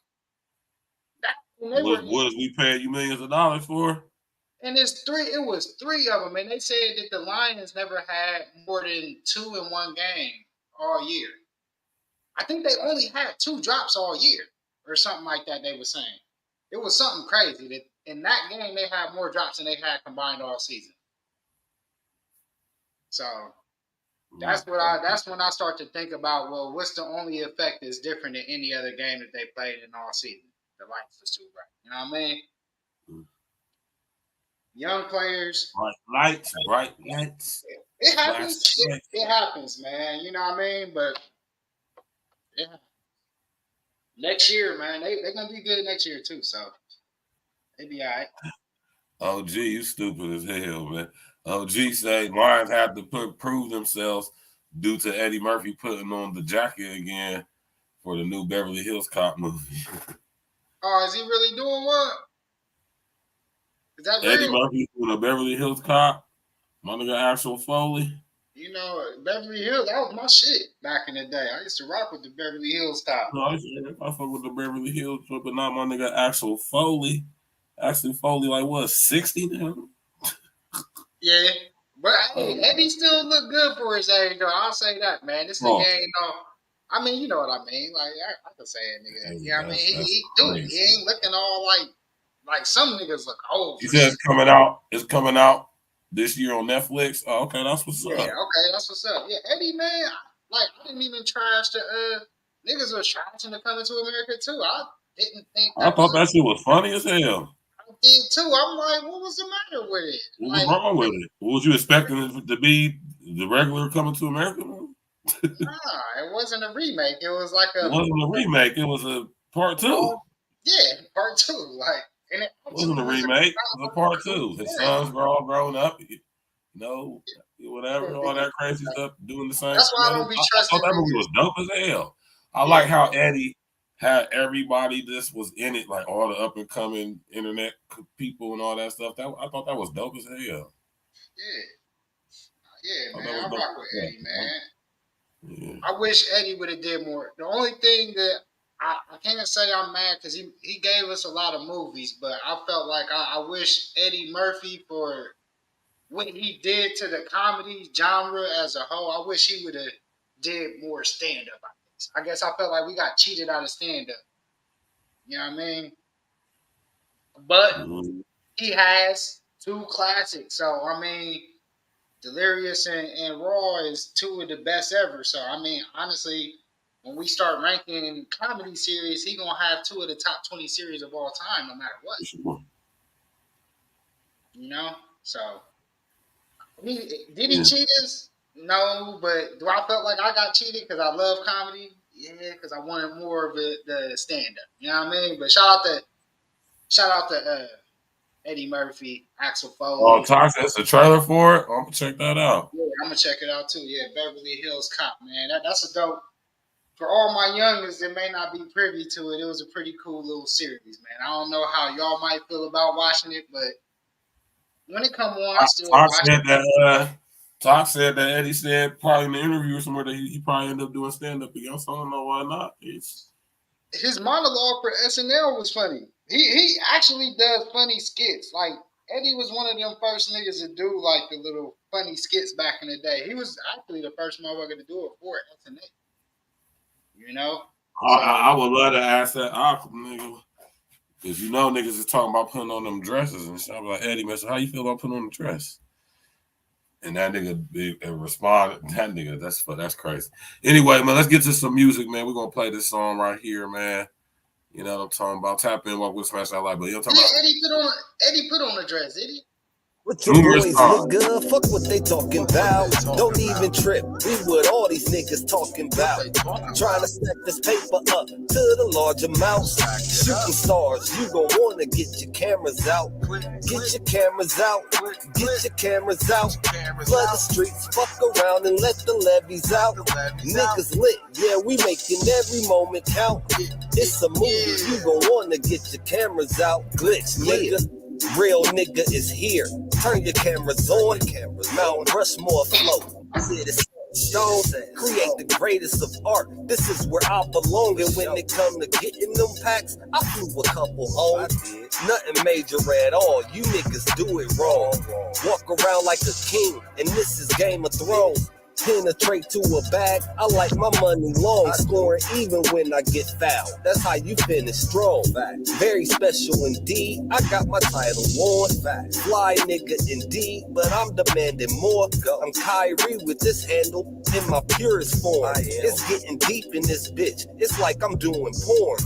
that when they were What is we paying you millions of dollars for? and it was three of them, and they said that the Lions never had more than two in one game all year. I think they only had two drops all year, or something like that. They were saying it was something crazy that in that game they had more drops than they had combined all season. So that's when I start to think about well, what's the only effect that's different than any other game that they played in all season? The lights was too bright. You know what I mean? Young players. Bright lights, It flashing happens. lights. It happens, man. You know what I mean? But yeah, next year, man, they're gonna be good next year too. So they be all right. Oh, gee, you stupid as hell, man. Oh, gee, say Lions have to prove themselves due to Eddie Murphy putting on the jacket again for the new Beverly Hills Cop movie. Oh, is he really doing what? Is that Eddie real? Murphy doing a Beverly Hills Cop. My nigga Axel Foley. You know, Beverly Hills, that was my shit back in the day. I used to rock with the Beverly Hills Cop. No, I fuck with the Beverly Hills, but not my nigga Axel Foley. Axel Foley, like what, 60 now? Yeah. But hey, Oh, Eddie still look good for his age, though. I'll say that, man. This nigga oh, ain't no. I mean, you know what I mean. Like, I can say it, nigga. hey, You know what I mean? that's He do it. He crazy. ain't looking all like some niggas look old He for said 60. it's coming out. It's coming out this year on Netflix. Oh, okay, that's what's Yeah, up. okay, that's what's up. Yeah, Eddie, man, I didn't even trash the niggas was trashing the Coming to America too. I didn't think I that was thought a that shit was funny as hell. I did too. I'm like, what was the matter with it? What was Like, wrong with it? What was you expecting it to be the regular Coming to America movie? nah, it wasn't a remake. It was like It wasn't a remake. It was a part two. yeah, part two. Like, and it It wasn't a actually was remake. It was a part cool two. His film. sons were all grown up. You know, whatever, all that crazy Like, stuff, doing the same. that's why I Man, don't be I thought trusting that movie niggas. was dope as hell. I Yeah, like how Eddie had everybody this was in it, like all the up and coming internet people and all that stuff. That I thought that was dope as hell. yeah, yeah, I thought man. that was I dope rock with as hell, Eddie, man. man. Yeah. I wish Eddie would have did more. The only thing that I can't say I'm mad because he gave us a lot of movies, but I felt like I wish Eddie Murphy for what he did to the comedy genre as a whole. I wish he would have did more stand up. I guess I felt like we got cheated out of stand up. You know what I mean? But Mhm. he has two classics. So I mean, Delirious and Raw is two of the best ever. So I mean, honestly, when we start ranking comedy series, he gonna have two of the top 20 series of all time, no matter what. For sure. You know? So did he Yeah. cheat us? No, but do I felt like I got cheated because I love comedy? Yeah, because I wanted more of the stand up. You know what I mean? But shout out to Eddie Murphy, Axel Oh, Foley. Toxic, it's a trailer for it. I'm gonna check that out. Yeah, I'm gonna check it out too. Yeah, Beverly Hills Cop, man. That's a dope. For all my youngins that may not be privy to it, it was a pretty cool little series, man. I don't know how y'all might feel about watching it, but when it come on, I still Tox watch said it. that. Tox said that Eddie said probably in the interview or somewhere that he probably ended up doing stand up again. So I don't know why not. It's His monologue for SNL was funny. He actually does funny skits. Like Eddie was one of them first niggas to do like the little funny skits back in the day. He was actually the first motherfucker to do it for SNL. You know? I would love to ask that Aqua nigga. Because you know niggas is talking about putting on them dresses and shit. I'm like, Eddie, man, so how you feel about putting on the dress? And that nigga responded, that nigga, that's crazy. Anyway, man, let's get to some music, man. We're gonna play this song right here, man. You know what I'm talking about? Tap in, walk with Smash That Like, but you know what I'm talking about? Eddie put on the dress, Eddie. With your boys, nigga, fuck what they talking about. Don't even trip. We what all these niggas talking about. Trying to stack this paper up to the large amounts. Shooting stars, you gon' wanna get your cameras out. Get your cameras out. Get your cameras out. Flood the streets, fuck around and let the levies out. Niggas lit, yeah, we making every moment count. It's a movie, you gon' wanna get your cameras out. Glitch, nigga. Real nigga is here. Turn your cameras on. Mount Rushmore flow. Stone, create the greatest of art. This is where I belong. And when it come to getting them packs, I flew a couple home. Nothing major at all. You niggas do it wrong. Walk around like a king, and this is Game of Thrones. Penetrate to a bag, I like my money long, scoring even when I get fouled. That's how you finish strong. Very special indeed, I got my title on. Fly nigga indeed, but I'm demanding more. I'm Kyrie with this handle in my purest form. It's getting deep in this bitch, it's like I'm doing porn.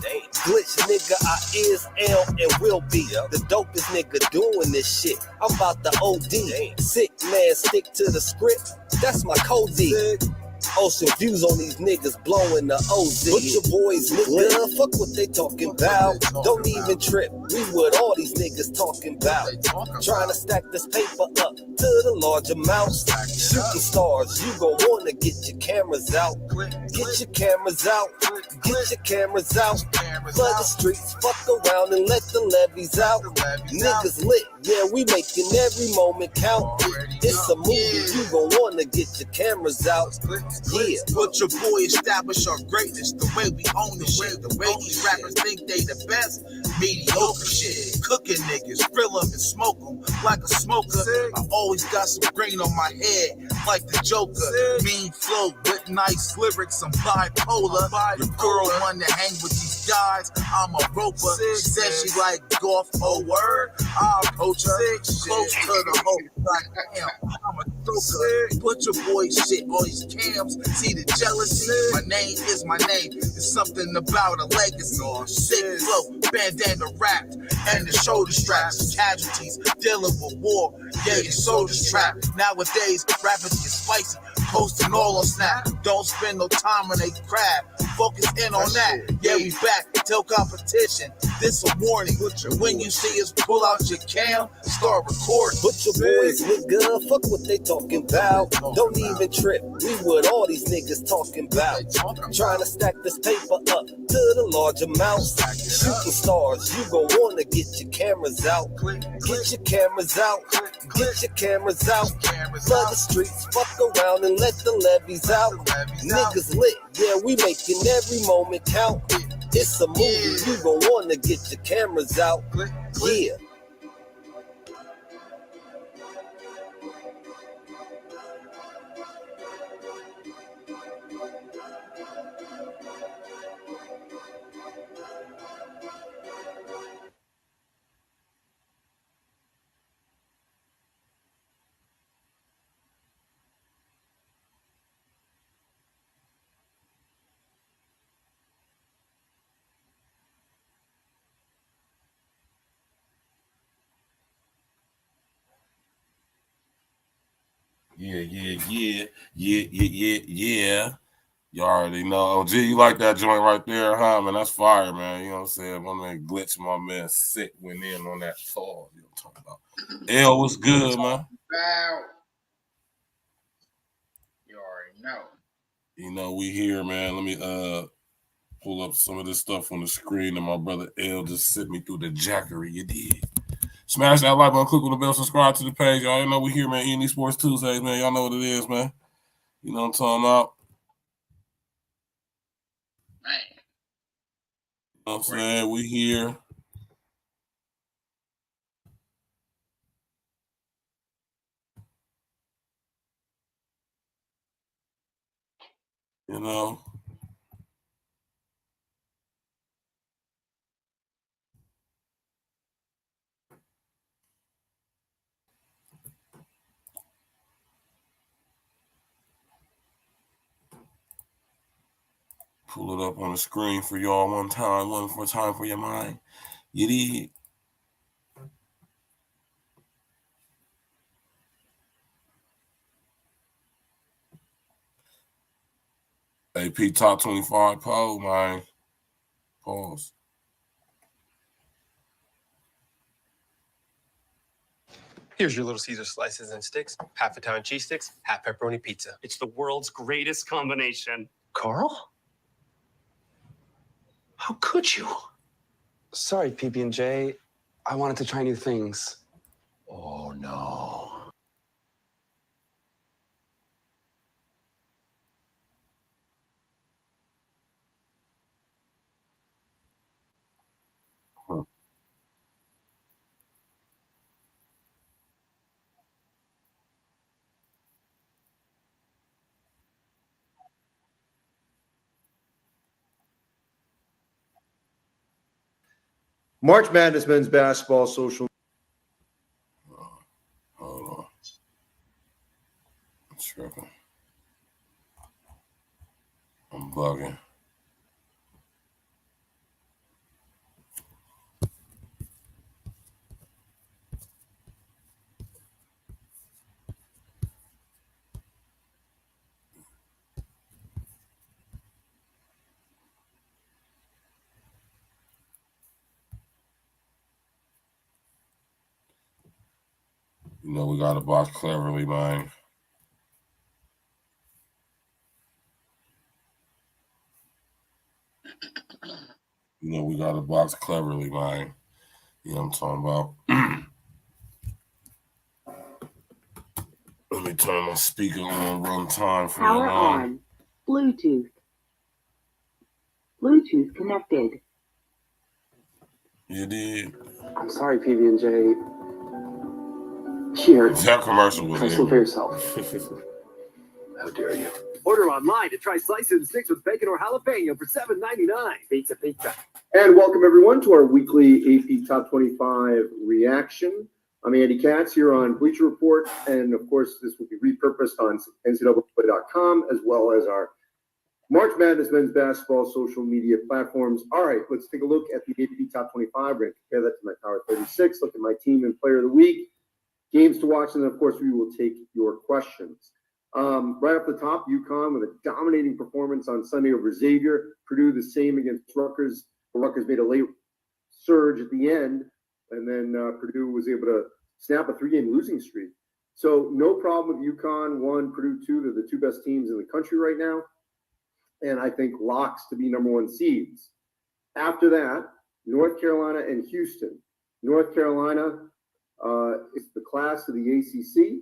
Glitch nigga, I is, am, and will be the dopest nigga doing this shit. I'm about to OD. Sick man, stick to the script. That's my code. Ocean views on these niggas blowing the OZ. Put your boys, nigga, fuck what they talking about. Don't even trip, we what all these niggas talking about. Trying to stack this paper up to the large amounts. Shooting stars, you gon' wanna get your cameras out. Get your cameras out. Get your cameras out. Flood the streets, fuck around and let the levies out. Niggas lit, yeah, we making every moment count. It's a movie, you gon' wanna get your cameras out. Yeah, but your boy establish our greatness. The way we own the shit, the way these rappers think they the best. Mediocre shit, cooking niggas, grill them and smoke them like a smoker. I always got some green on my head, like the Joker. Mean flow with nice lyrics, I'm bipolar. Your girl wanna hang with these guys, I'm a roper. She said she like golf, oh word. I'll approach her, close to the hole. Like, damn, I'm a joker. Put your boy shit on these cams. See the jealousy? My name is my name. It's something about a legacy. Sick flow, bandana wrapped, and the shoulder straps. Casualties dealing with war. Yeah, your soldiers trapped. Nowadays, rappers get spicy. Posting all on Snap. Don't spend no time on they crab. Focus in on that. Yeah, we back. Tell competition. This a warning. When you see us pull out your cam, start recording. Put your boys, nigga, fuck what they talking about. Don't even trip. We what all these niggas talking about. Trying to stack this paper up to the large amounts. Shooting stars, you gon' wanna get your cameras out. Get your cameras out. Get your cameras out. Flood the streets, fuck around and let the levies out. Niggas lit, yeah, we making every moment count. It's a movie, you gon' wanna get your cameras out. Yeah. Yeah. You already know. OG, you like that joint right there, huh, man? That's fire, man. You know what I'm saying? My man Glitch, my man Sick went in on that tour. You know what I'm talking about? L, what's good, man? You already know. You know, we here, man. Let me pull up some of this stuff on the screen, and my brother L just sent me through the jackery. You did. Smash that like button, click on the bell, subscribe to the page. Y'all know we here, man. E.N.E Sports Tuesdays, man. Y'all know what it is, man. You know what I'm talking about? Man. You know what I'm saying? We here. You know. Pull it up on the screen for y'all one more time for your mind. You did. AP top 25 poll, man. Pause. Here's your Little Caesar slices and sticks, half Italian cheese sticks, half pepperoni pizza. It's the world's greatest combination. Carl? How could you? Sorry, PB&J. I wanted to try new things. Oh, no. March Madness men's basketball social. Hold on. I'm tripping. I'm bugging. You know, we got to box cleverly, man. You know, we got to box cleverly, man. You know what I'm talking about? Let me turn my speaker on run time for Power you, man. on. Bluetooth. Bluetooth connected. You did. I'm sorry, PB&J. Here, That commercial was try some for yourself. How dare you? Order online to try slices and sticks with bacon or jalapeno for $7.99. Pizza, pizza. And welcome everyone to our weekly AP Top 25 reaction. I'm Andy Katz here on Bleacher Report, and of course this will be repurposed on NCAA.com as well as our March Madness men's basketball social media platforms. All right, let's take a look at the AP Top 25. We're going to compare that to my Power 36, look at my team and player of the week, games to watch, and then of course we will take your questions. Right off the top, UConn with a dominating performance on Sunday over Xavier. Purdue the same against Rutgers. Rutgers made a late surge at the end, and then Purdue was able to snap a 3-game losing streak. So no problem with UConn 1, Purdue 2. They're the two best teams in the country right now, and I think locks to be number 1 seeds. After that, North Carolina and Houston. North Carolina is the class of the ACC.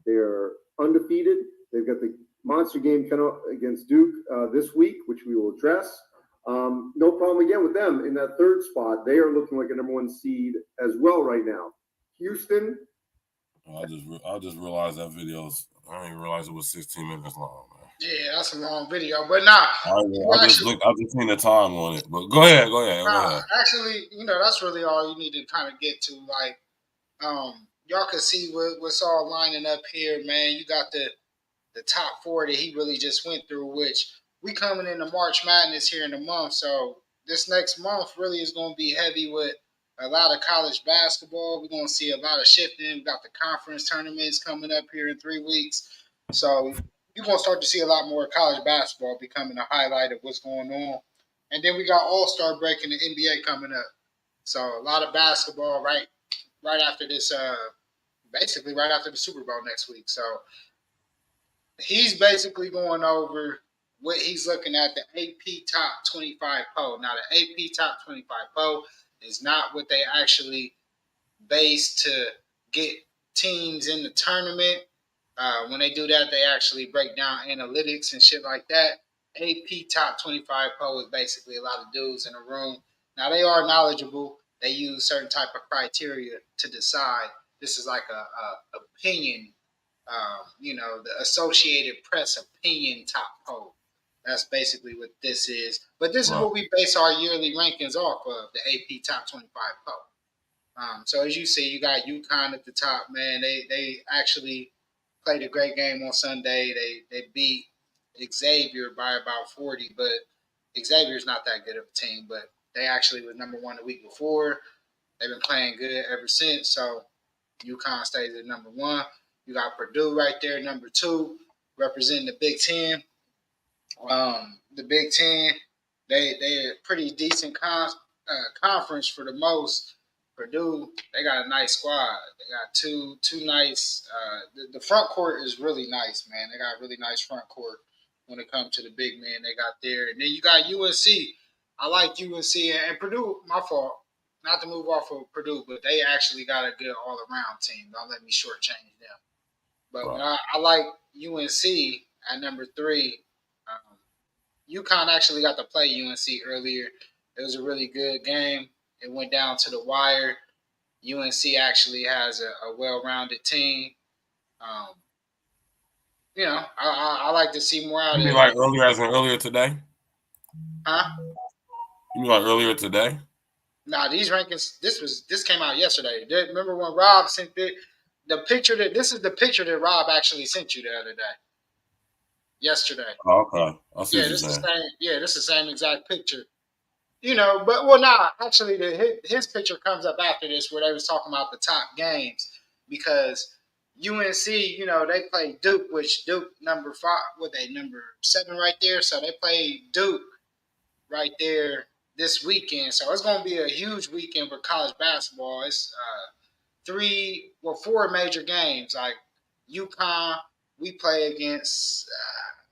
They're undefeated. They've got the monster game against Duke this week, which we will address. No problem again with them in that 3rd spot. They are looking like a number 1 seed as well right now. Houston. I just realized that video's. I didn't even realize it was 16 minutes long, man. Yeah, that's a long video, but nah. I just seen the time on it. But go ahead. Actually, that's really all you need to kind of get to. Like, y'all can see what's all lining up here, man. You got the top 4 that he really just went through, which we coming into March Madness here in a month. So this next month really is going to be heavy with a lot of college basketball. We're going to see a lot of shifting. We got the conference tournaments coming up here in 3 weeks. So you're going to start to see a lot more college basketball becoming a highlight of what's going on. And then we got All-Star break in the NBA coming up. So a lot of basketball right after this, basically right after the Super Bowl next week. So he's basically going over what he's looking at, the AP Top 25 poll. Now, the AP Top 25 poll is not what they actually base to get teams in the tournament. When they do that, they actually break down analytics and shit like that. AP Top 25 poll is basically a lot of dudes in a room. Now, they are knowledgeable. They use certain type of criteria to decide. This is like a opinion, the Associated Press opinion top poll. That's basically what this is. But this is what we base our yearly rankings off of, the AP Top 25 poll. So as you see, you got UConn at the top, man. They actually played a great game on Sunday. They beat Xavier by about 40, but Xavier's not that good of a team, but they actually was number one the week before. They've been playing good ever since. So UConn stays at number one. You got Purdue right there, number two, representing the Big Ten. The Big Ten, they a pretty decent conference for the most. Purdue, they got a nice squad. They got two nice. The front court is really nice, man. They got a really nice front court when it comes to the big men they got there. And then you got UNC. I like UNC and Purdue. My fault, not to move off of Purdue, but they actually got a good all around team. Don't let me shortchange them. But when I like UNC at number three. UConn actually got to play UNC earlier. It was a really good game. It went down to the wire. UNC actually has a well-rounded team. Um, I like to see more out You of mean it. like earlier, as in earlier today? Huh? You mean like earlier today? Nah, these rankings. This came out yesterday. Remember when Rob sent the picture this is the picture that Rob actually sent you the other day. Yesterday. Oh, okay. I see Yeah, what you're this is saying. the same. Yeah, this is the same exact picture. Actually, his picture comes up after this where they was talking about the top games because UNC, they played Duke, which Duke number 5, number 7 right there, so they played Duke right there this weekend. So it's going to be a huge weekend for college basketball. It's 4 major games like UConn. We play against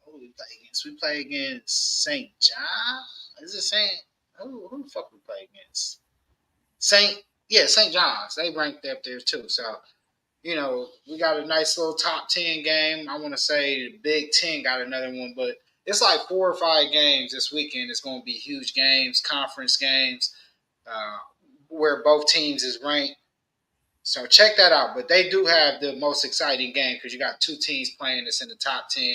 who we play against? We play against St. John. Is it St. Who the fuck we play against? St. John's. They ranked up there too. So, we got a nice little top 10 game. I want to say the Big Ten got another one, but it's like 4 or 5 games this weekend. It's going to be huge games, conference games, where both teams is ranked. So check that out. But they do have the most exciting game because you got 2 teams playing that's in the top 10.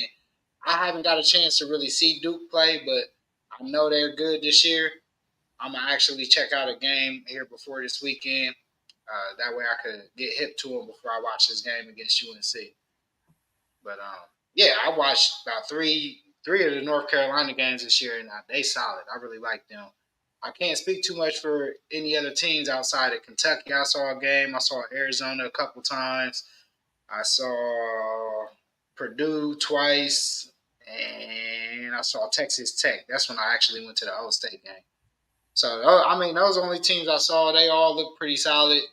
I haven't got a chance to really see Duke play, but I know they're good this year. I'm gonna actually check out a game here before this weekend. That way I could get hip to them before I watch this game against UNC. But I watched about three of the North Carolina games this year, and they solid. I really like them. I can't speak too much for any other teams outside of Kentucky. I saw a game. I saw Arizona a couple times. I saw Purdue twice, and I saw Texas Tech. That's when I actually went to the O State game. So, those only teams I saw, they all look pretty solid.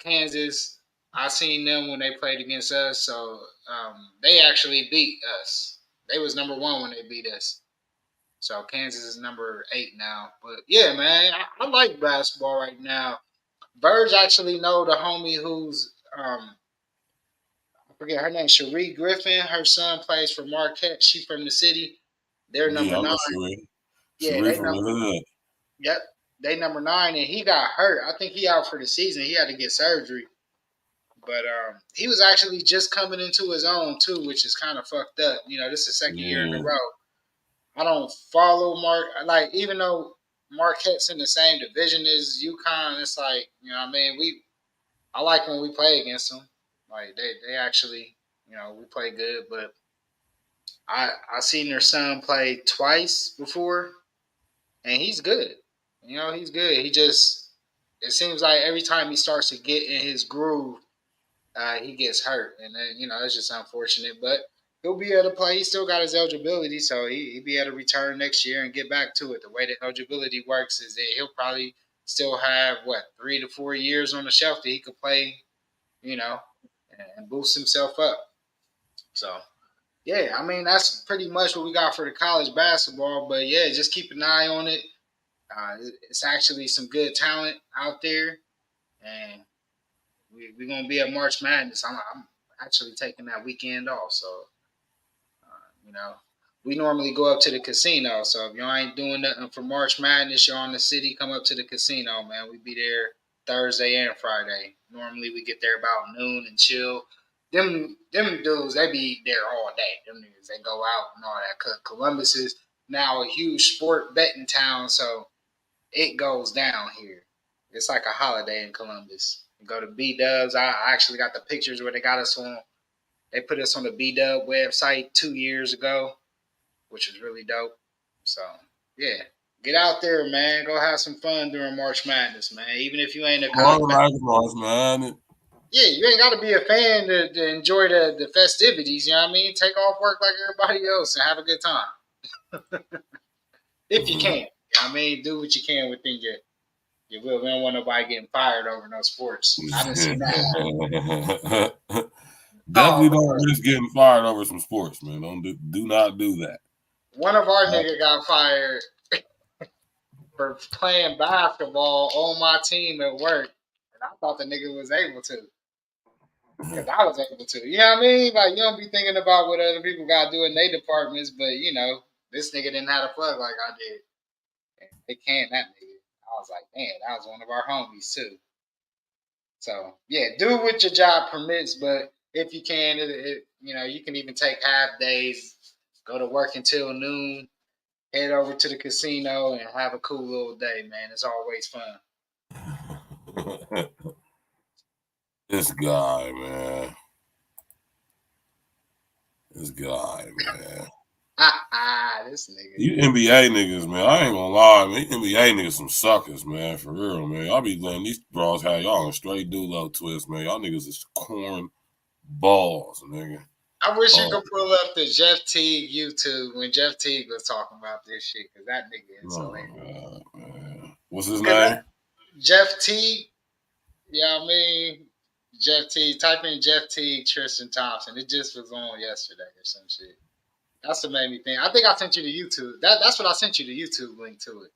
Kansas, I seen them when they played against us, so they actually beat us. They was number 1 when they beat us. So Kansas is number 8 now. But yeah, man, I like basketball right now. Birds actually know the homie who's I forget her name, Cherie Griffin. Her son plays for Marquette. She from the city. They're number Yeah, I 9. know Sheree. Yeah, Sheree from the hood. Yep. They number 9, and he got hurt. I think he out for the season. He had to get surgery. But he was actually just coming into his own too, which is kind of fucked up. This is the second year in a row. I don't follow even though Marquette's in the same division as UConn, it's like, I like when we play against them. Like they actually, we play good, but I seen their son play twice before, and he's good. He's good. It seems like every time he starts to get in his groove, he gets hurt, and then that's just unfortunate. But he'll be able to play. He still got his eligibility, so he'll be able to return next year and get back to it. The way that eligibility works is that he'll probably still have 3 to 4 years on the shelf that he could play, and boost himself up. So yeah, that's pretty much what we got for the college basketball. But yeah, just keep an eye on it. It's actually some good talent out there, and we're gonna be at March Madness. I'm actually taking that weekend off, so we normally go up to the casino. So if y'all ain't doing nothing for March Madness, y'all in the city, come up to the casino, man. We be there Thursday and Friday. Normally we get there about noon and chill. Them dudes, they be there all day. Them niggas, they go out and all that. Columbus is now a huge sport betting town, so it goes down here. It's like a holiday in Columbus. You go to B Dubs. I actually got the pictures where they got us on. They put us on the B Dub website 2 years ago, which was really dope. So Yeah. Get out there, man. Go have some fun during March Madness, man. Even if you ain't a March, man. Yeah, you ain't got to be a fan to enjoy the festivities. You know what I mean? Take off work like everybody else and have a good time. If you can. You know what I mean? Do what you can within your will. We don't want nobody getting fired over no sports. I didn't see that. Definitely don't risk getting fired over some sports, man. Do not do that. One of our niggas got fired for playing basketball on my team at work. And I thought the nigga was able to. Because I was able to. You know what I mean? Like, you don't be thinking about what other people got to do in their departments, but, you know, this nigga didn't have a plug like I did. And they canned that nigga. I was like, man, that was one of our homies, too. So, yeah, do what your job permits, but if you can, you know, you can even take half days, go to work until noon, head over to the casino, and have a cool little day, man. It's always fun. This guy, man. This guy, man. This nigga. You NBA niggas, man. I ain't gonna lie, man. NBA niggas some suckers, man. For real, man. Y'all be letting these bros have y'all on straight dulo twist, man. Y'all niggas is corn balls, nigga. I wish you could pull up the Jeff Teague YouTube when Jeff Teague was talking about this shit, because that nigga is hilarious. God, man. What's his name? Jeff Teague. You know what I mean? Jeff Teague. Type in Jeff Teague, Tristan Thompson. It just was on yesterday or some shit. That's what made me think. I think I sent you the YouTube. That's what I sent you the YouTube link to it.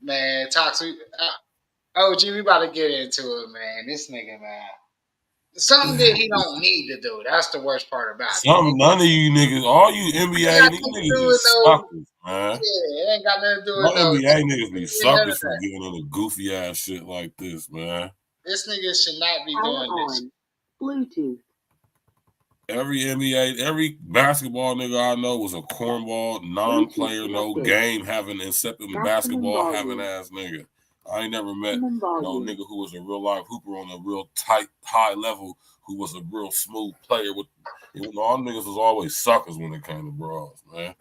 Man, Toxic. OG, we about to get into it, man. This nigga, man. Something that he don't need to do. That's the worst part about it. None of you niggas, all you NBA niggas is suckers, man. Yeah, it ain't got nothing to do with all NBA niggas be suckers for getting into goofy ass shit like this, man. This nigga should not be doing this. Bluetooth. Every basketball nigga I know was a cornball, non-player, no game having, except in basketball having ass nigga. I ain't never met no nigga who was a real life hooper on a real tight, high level who was a real smooth player. With, all niggas was always suckers when it came to bras, man.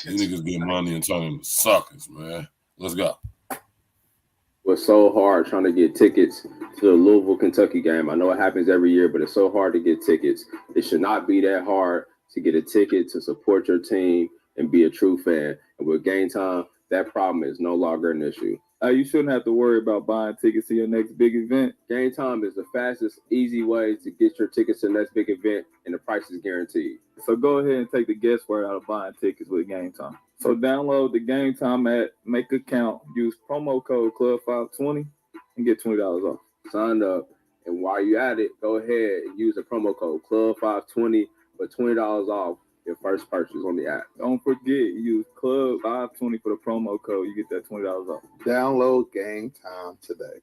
These niggas get money and turn into suckers, man. Let's go. Was so hard trying to get tickets to the Louisville, Kentucky game. I know it happens every year, but it's so hard to get tickets. It should not be that hard to get a ticket to support your team and be a true fan. And with Game Time, that problem is no longer an issue. You shouldn't have to worry about buying tickets to your next big event. Game Time is the fastest, easy way to get your tickets to the next big event, and the price is guaranteed. So go ahead and take the guesswork out of buying tickets with Game Time. So download the Game Time app, make an account, use promo code Club520, and get $20 off. Sign up, and while you're at it, go ahead and use the promo code Club520 for $20 off your first purchase on the app. Don't forget, use Club520 for the promo code. You get that $20 off. Download Game Time today.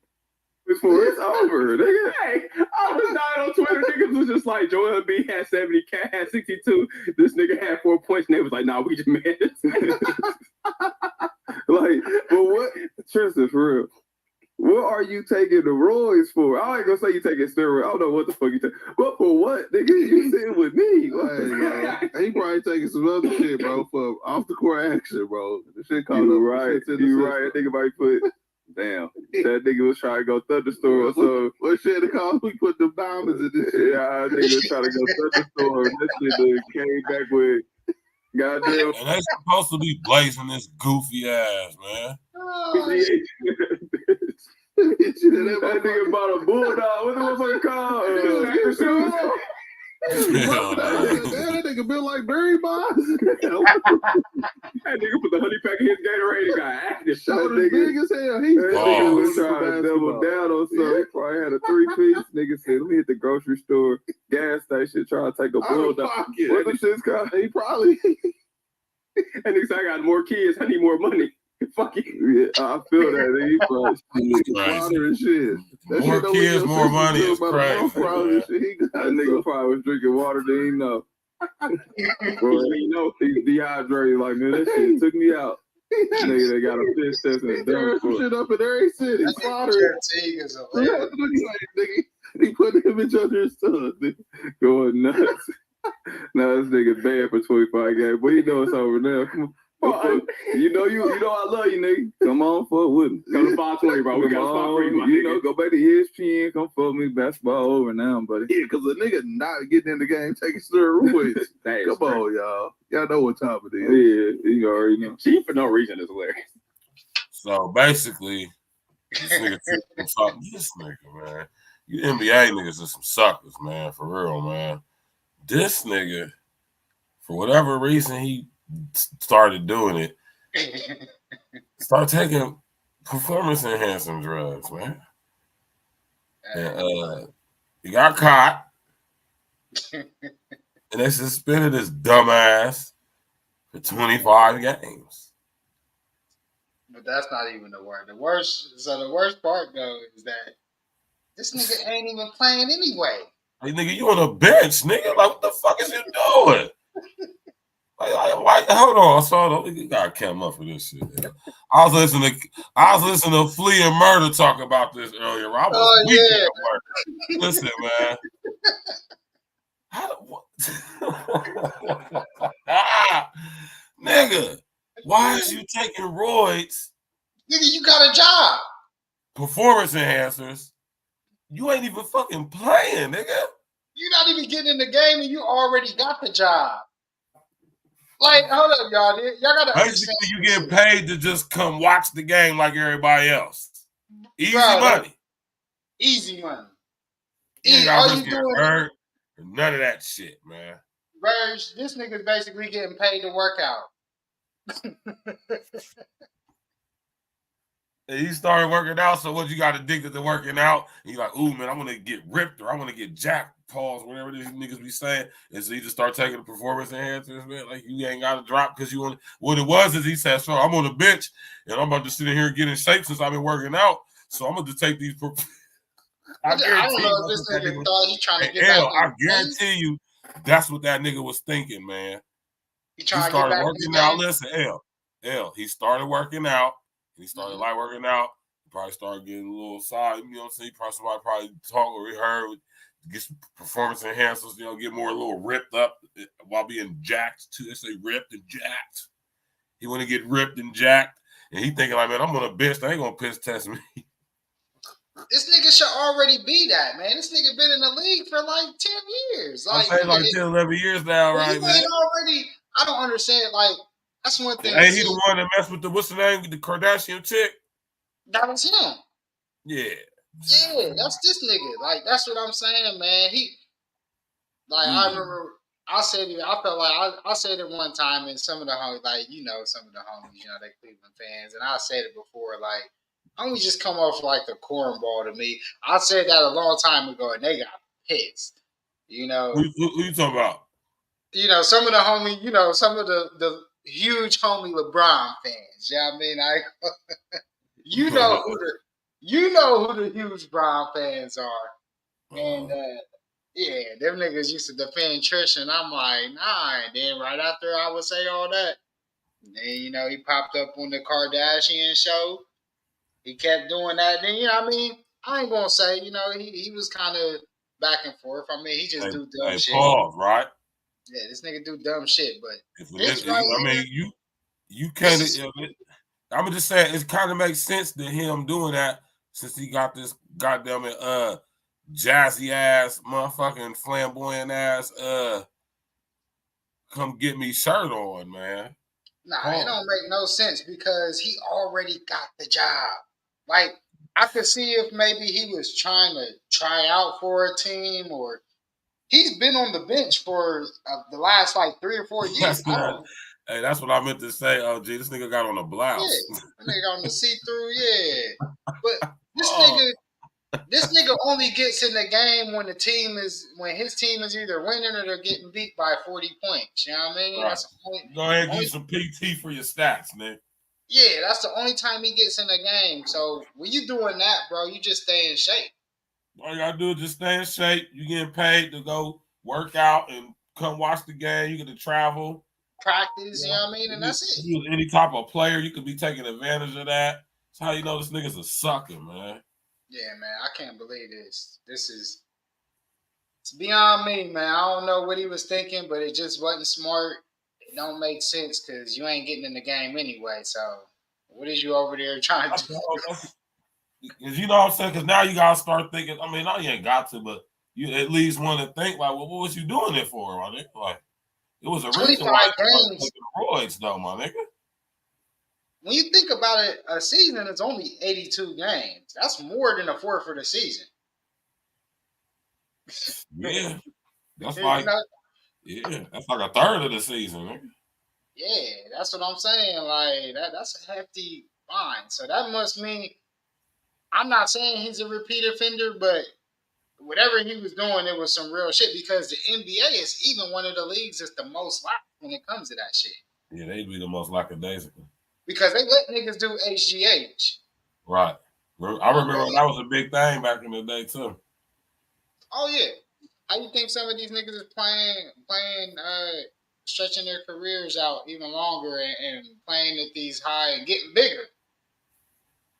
It's over, nigga. Hey, I was dying on Twitter. Niggas was just like, Joel B had 70, Cat had 62. This nigga had 4 points, and they was like, nah, we just mad. Like, but what? Tristan, for real. What are you taking the roids for? I ain't gonna say you taking steroids. I don't know what the fuck you take. But for what? Nigga, you sitting with me. He probably taking some other shit, bro, for off the court action, bro. The shit called you right. You right. That nigga might put, damn. That nigga was trying to go thunderstorm or something. What shit it called? We put the diamonds in this shit. Yeah, nigga was trying to go thunderstorm. That shit came back with goddamn. And they supposed to be blazing this goofy ass, man. That nigga bought a bulldog. What the motherfucker called? That nigga built like Barry Bonds. That nigga put the honey pack in his Gatorade and got active. Shoulders big as hell. That nigga was trying to double down on something. He probably had a 3-piece. Nigga said, let me hit the grocery store, gas station, try to take a bulldog. What the shit's called? He probably. And nigga said, I got more kids. I need more money. Fuck it. Yeah, I feel that. He probably and shit. That more shit kids, more money is crazy. That nigga probably was drinking water, didn't even know. Bro, you know, he's dehydrated. Like, man, that shit took me out. Nigga, they got a fish test and a some shit up in every city. Slaughtering. He put him in his son. Going nuts. Now this nigga bad for 25 games. But he know it's over now. Come on. You know I love you, nigga. Come on, fuck with me. Come to 520, bro. We got a spot for you, my nigga. Go back to ESPN. Come fuck me. Basketball over now, buddy. Yeah, because a nigga not getting in the game taking steroids. Come on, y'all. Y'all know what time it is. Yeah, you already know. She for no reason is hilarious. So basically, this nigga, man. You NBA niggas are some suckers, man. For real, man. This nigga, for whatever reason, he started doing it. Start taking performance enhancing drugs, man. And he got caught. And they suspended his dumb ass for 25 games. But that's not even the worst. The worst part though is that this nigga ain't even playing anyway. Like, nigga, you on a bench, nigga. Like, what the fuck is you doing? Hold on, I saw you gotta come up for this shit. Man. I was listening to Flea and Murder talk about this earlier. I was weak at work. Listen, man. Nigga, why is you taking roids? Nigga, you got a job. Performance enhancers. You ain't even fucking playing, nigga. You're not even getting in the game and you already got the job. Like, hold up, y'all. Y'all gotta basically understand. You getting paid to just come watch the game like everybody else. Easy money. Easy money. All you doing hurt, none of that shit, man. Verge, this nigga's basically getting paid to work out. And he started working out, so what you got addicted to working out? And you're like, ooh, man, I want to get ripped or I want to get jacked, pause, whatever these niggas be saying. And so you just start taking the performance enhancers, man. Like, you ain't got to drop because you want. What it was is he said, so I'm on the bench and I'm about to sit in here and get in shape since I've been working out. So I'm going to take these. I don't know if this nigga thought he trying to get back. I guarantee you that's what that nigga was thinking, man. He started working out. Listen, L, he started working out. He started like working out. He probably started getting a little side, you know what I'm saying? Somebody probably talk or he heard, get some performance enhancers, get more a little ripped up while being jacked too. They say ripped and jacked. He want to get ripped and jacked. And he thinking like, man, I'm on a bench. They ain't going to piss test me. This nigga should already be that, man. This nigga been in the league for like 10 years. Like, I'm saying like 10, 11 years now, right, man? Already, I don't understand. Like, that's one thing. Ain't he the one that messed with what's the name? The Kardashian chick? That was him. Yeah. Yeah, that's this nigga. Like, that's what I'm saying, man. I remember I said it, I felt like I said it one time and some of the homies, like, some of the homies, they Cleveland fans, and I said it before, like, homies just come off like a cornball to me. I said that a long time ago and they got pissed. Who you talking about? Some of the homie, some of the huge homie LeBron fans. You know what I mean? You know who the huge Brown fans are. And yeah, them niggas used to defend Trish, and I'm like, nah. And then right after I would say all that, then he popped up on the Kardashian show. He kept doing that. Then what I mean, I ain't gonna say, he was kind of back and forth. I mean, he just do dumb shit. Pause, right? Yeah, this nigga do dumb shit, but you can't. I'm just saying it kind of makes sense to him doing that since he got this goddamn jazzy ass, motherfucking flamboyant ass come get me shirt on, man. Nah, it don't make no sense because he already got the job. Like, I could see if maybe he was trying to try out for a team, or he's been on the bench for the last like 3 or 4 years. Hey, that's what I meant to say. Oh, gee, this nigga got on a blouse. Yeah, that nigga on the see-through, yeah. But this nigga only gets in the game when his team is either winning or they're getting beat by 40 points. You know what I mean? Right. That's the only, go ahead and give some PT for your stats, man. Yeah, that's the only time he gets in the game. So when you doing that, bro, you just stay in shape. All you gotta do is just stay in shape. You getting paid to go work out and come watch the game. You get to travel. Practice, you know what I mean? And that's it. You any type of player, you could be taking advantage of that. That's how you know this nigga's a sucker, man. Yeah, man, I can't believe this. It's beyond me, man. I don't know what he was thinking, but it just wasn't smart. it don't make sense because you ain't getting in the game anyway. So what is you over there trying to do? Because you know what I'm saying? Because now you gotta start thinking. I mean, now you ain't got to, but you at least want to think like, well, what was you doing it for, my nigga? Like, it was a reason 25 why you started games. taking roids, though, my nigga. When you think about it, a season is only 82 games. That's more than a fourth of the season. Yeah, that's You like, know? yeah, that's like a third of the season, nigga. Yeah, that's what I'm saying. Like that's a hefty fine. So that must mean I'm not saying he's a repeat offender, but whatever he was doing, it was some real shit because the NBA is even one of the leagues that's the most lax when it comes to that shit. Yeah, they'd be the most lackadaisical. Because they let niggas do HGH. Right. I remember that was a big thing back in the day, too. Oh, yeah. How you think some of these niggas is playing, stretching their careers out even longer and playing at these high and getting bigger?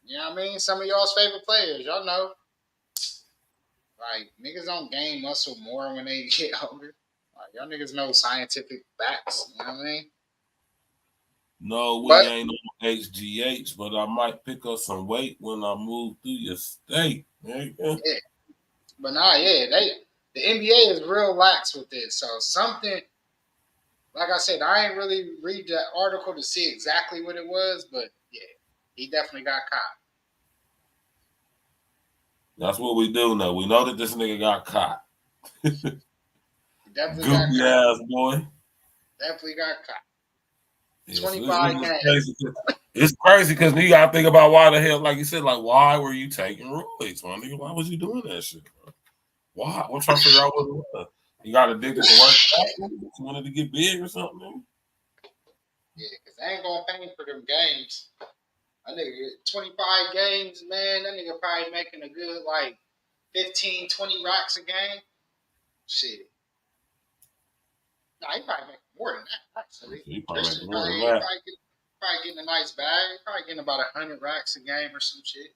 You know what I mean? Some of y'all's favorite players, y'all know. Like, niggas don't gain muscle more when they get older. Like, y'all niggas know scientific facts. You know what I mean? No, we ain't on HGH, but I might pick up some weight when I move through your state. Yeah. But nah, yeah, the NBA is real lax with this. So something, like I said, I ain't really read that article to see exactly what it was, but yeah, he definitely got caught. That's what we do know. We know that this nigga got caught. Definitely Goofy got caught. ass boy. Definitely got caught. Yeah, 25 games. It's crazy because you gotta think about why the hell, like you said, like why were you taking roids, my nigga? Why was you doing that shit? Bro? Why? I'm trying to figure out what it was. You got addicted to work out? You wanted to get big or something, nigga? Yeah, because they ain't gonna pay for them games. That nigga 25 games, man. That nigga probably making a good like 15, 20 racks a game. Shit. Nah, he probably making more than that, actually. He probably Tristan making more than that. Probably getting a nice bag. Probably getting about 100 racks a game or some shit.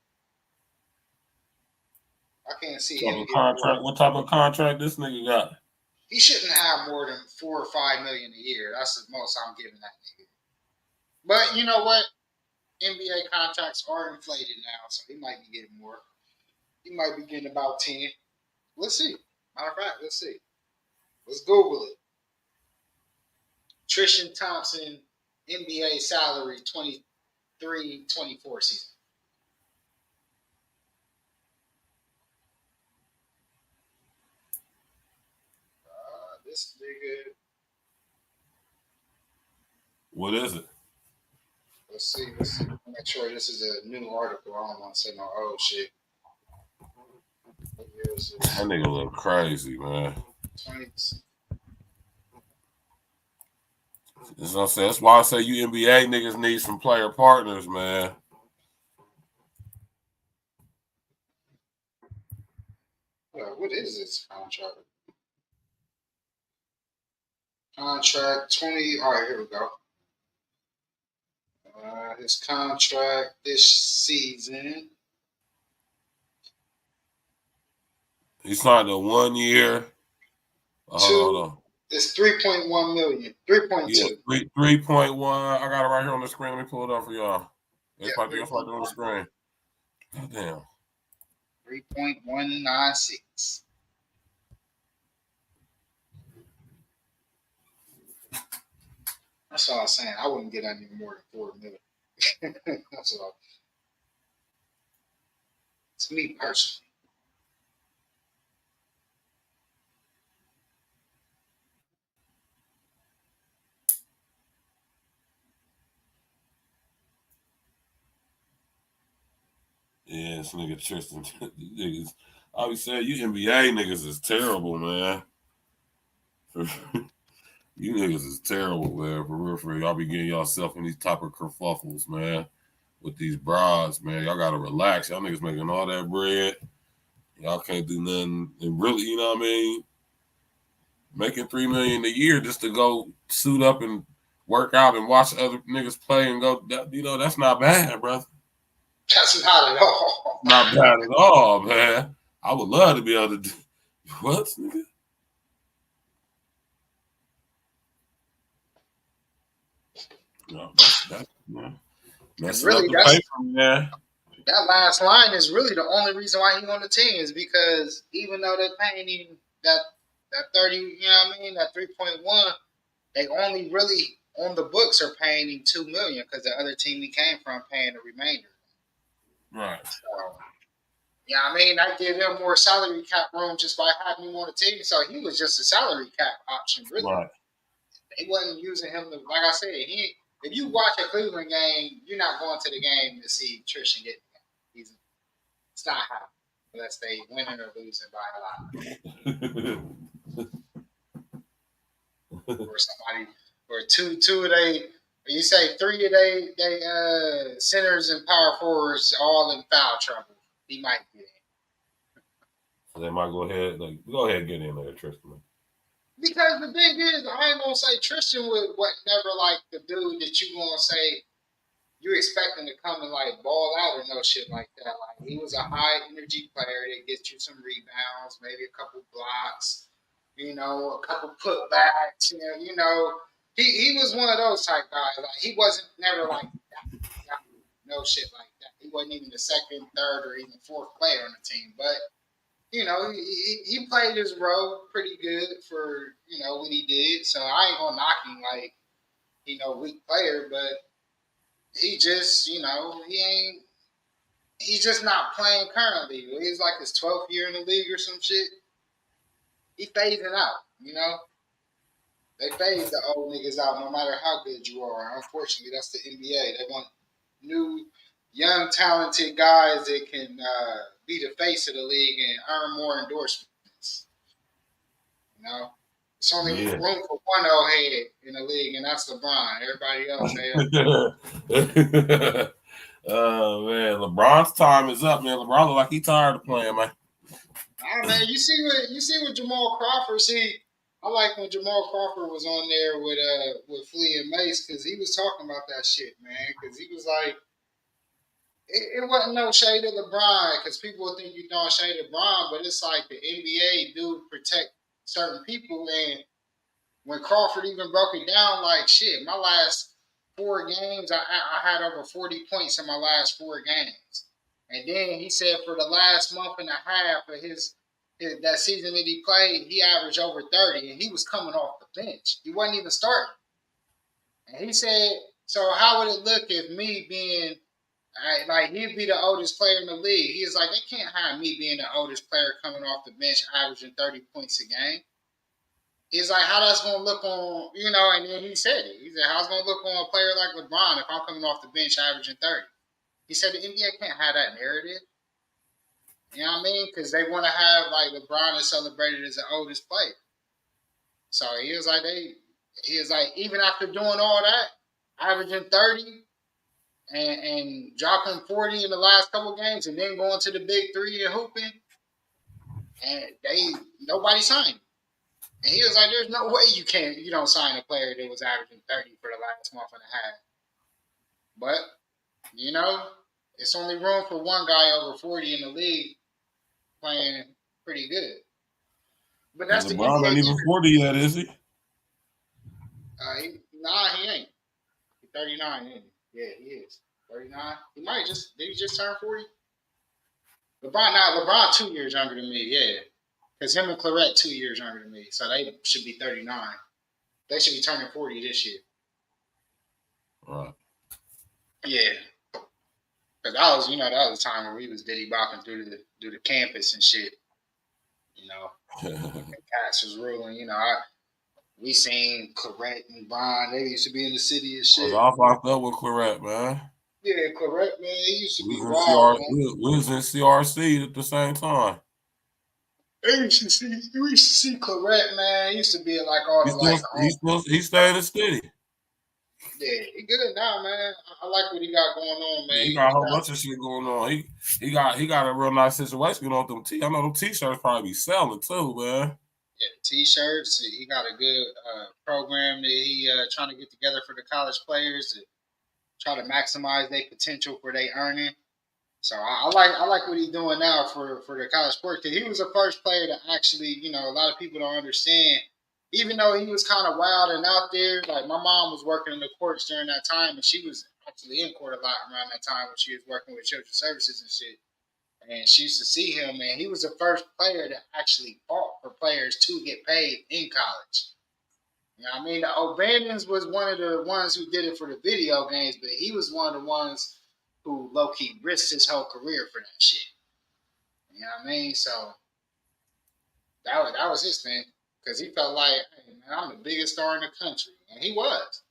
I can't see him getting contract. What type of contract this nigga got? He shouldn't have more than $4 or $5 million a year. That's the most I'm giving that nigga. But you know what? NBA contracts are inflated now, so he might be getting more. He might be getting about 10. Let's see. Matter of fact, let's see. Let's Google it. Tristan Thompson, NBA salary 23-24 season. This nigga. What is it? Let's see. Make sure this is a new article. I don't want to say no old shit. That nigga look crazy, man. 20. That's why I say you NBA niggas need some player partners, man. What is this contract? Contract 20. All right, here we go. His contract this season. He signed a 1 year. Hold on. It's 3.1 million. 3.2. Yeah, 3.1. I got it right here on the screen. Let me pull it up for y'all. It's right there on the screen. God damn. 3.196. That's all I'm saying. I wouldn't get any more than 4 million. That's all. It's me personally. Yeah, this nigga Tristan. Niggas, I be saying you NBA niggas is terrible, man. You niggas is terrible, man. For real. Y'all be getting yourself in these type of kerfuffles, man. With these bras, man. Y'all gotta relax. Y'all niggas making all that bread. Y'all can't do nothing. And really, you know what I mean? Making $3 million a year just to go suit up and work out and watch other niggas play and go, that's not bad, brother. That's not at all. Not bad at all, man. I would love to be able to do what, nigga? No, that's messing Really, up the paper, man. that last line is really the only reason why he on the team is because even though they're paying him that 30, you know what I mean, that 3.1, they only really on the books are paying him $2 million because the other team he came from paying the remainder. Right. So, yeah, I mean, I give him more salary cap room just by having him on the team. So he was just a salary cap option, really. Right. They wasn't using him to, like I said, if you watch a Cleveland game, you're not going to the game to see Tristan get the game. It's not happening unless they winning or losing by a lot. Or somebody, or two of they, you say three of they centers and power forwards all in foul trouble. He might get in. So they might go ahead and get in there, Tristan. Because the thing is, I ain't gonna say Tristan was never like the dude that you gonna say you expect him to come and like ball out or no shit like that. Like he was a high energy player that gets you some rebounds, maybe a couple blocks, a couple putbacks. He was one of those type guys. Like he wasn't never like that, no shit like that. He wasn't even the second, third, or even fourth player on the team. But he played his role pretty good for what he did. So I ain't gonna knock him like weak player, but he just he's just not playing currently. He's like his 12th year in the league or some shit. He phasing out, They phase the old niggas out no matter how good you are. Unfortunately, that's the NBA. They want new, young, talented guys that can be the face of the league and earn more endorsements. It's only room for one old head in the league, and that's LeBron. Everybody else, Oh man, LeBron's time is up, man. LeBron look like he tired of playing, man. Nah, man, you see what Jamal Crawford see. I like when Jamal Crawford was on there with Flea and Mace because he was talking about that shit, man. Because he was like, it wasn't no shade of LeBron because people would think you don't shade of LeBron, but it's like the NBA do protect certain people. And when Crawford even broke it down, like shit, my last 4 games, I had over 40 points in my last 4 games. And then he said for the last month and a half of his that season that he played, he averaged over 30, and he was coming off the bench. He wasn't even starting. And he said, so how would it look if me being like he'd be the oldest player in the league? He was like, they can't have me being the oldest player coming off the bench averaging 30 points a game. He's like, how that's going to look on, and then he said it. He said, how's going to look on a player like LeBron if I'm coming off the bench averaging 30? He said the NBA can't have that narrative. You know what I mean? Because they want to have, like, LeBron is celebrated as the oldest player. So he was like, even after doing all that, averaging 30 and dropping 40 in the last couple games and then going to the big 3 and hooping, and nobody signed him. And he was like, there's no way you don't sign a player that was averaging 30 for the last month and a half. But, it's only room for one guy over 40 in the league playing pretty good. But that's the LeBron NBA. ain't even 40 yet, is he? He ain't. He's 39, isn't he? Yeah, he is. 39. Did he just turn 40? LeBron 2 years younger than me, yeah. Because him and Claret 2 years younger than me. So they should be 39. They should be turning 40 this year. Right. Yeah. Because that was a time where we was diddy bopping through the campus and shit. And Cats was ruling, we seen Claret and Bron. They used to be in the city and shit. I was locked up with Claret, man. Yeah, Claret, man. He used to be wild, man. We was in CRC at the same time. We used to see Claret, man. He used to be like all He stayed in the city. Yeah, he good now, man. I like what he got going on, man. He got a whole bunch of shit going on. He got a real nice situation going on with them. I know them t-shirts probably be selling too, man. Yeah, t-shirts. He got a good program that he trying to get together for the college players to try to maximize their potential for their earning. So I like what he's doing now for the college sport because he was the first player to actually, a lot of people don't understand. even though he was kind of wild and out there, like my mom was working in the courts during that time, and she was actually in court a lot around that time when she was working with children's services and shit. And she used to see him, man. He was the first player that actually fought for players to get paid in college. You know what I mean? The O'Bannons was one of the ones who did it for the video games, but he was one of the ones who low-key risked his whole career for that shit. You know what I mean? So that was his thing. Because he felt like, hey, man, I'm the biggest star in the country. And he was.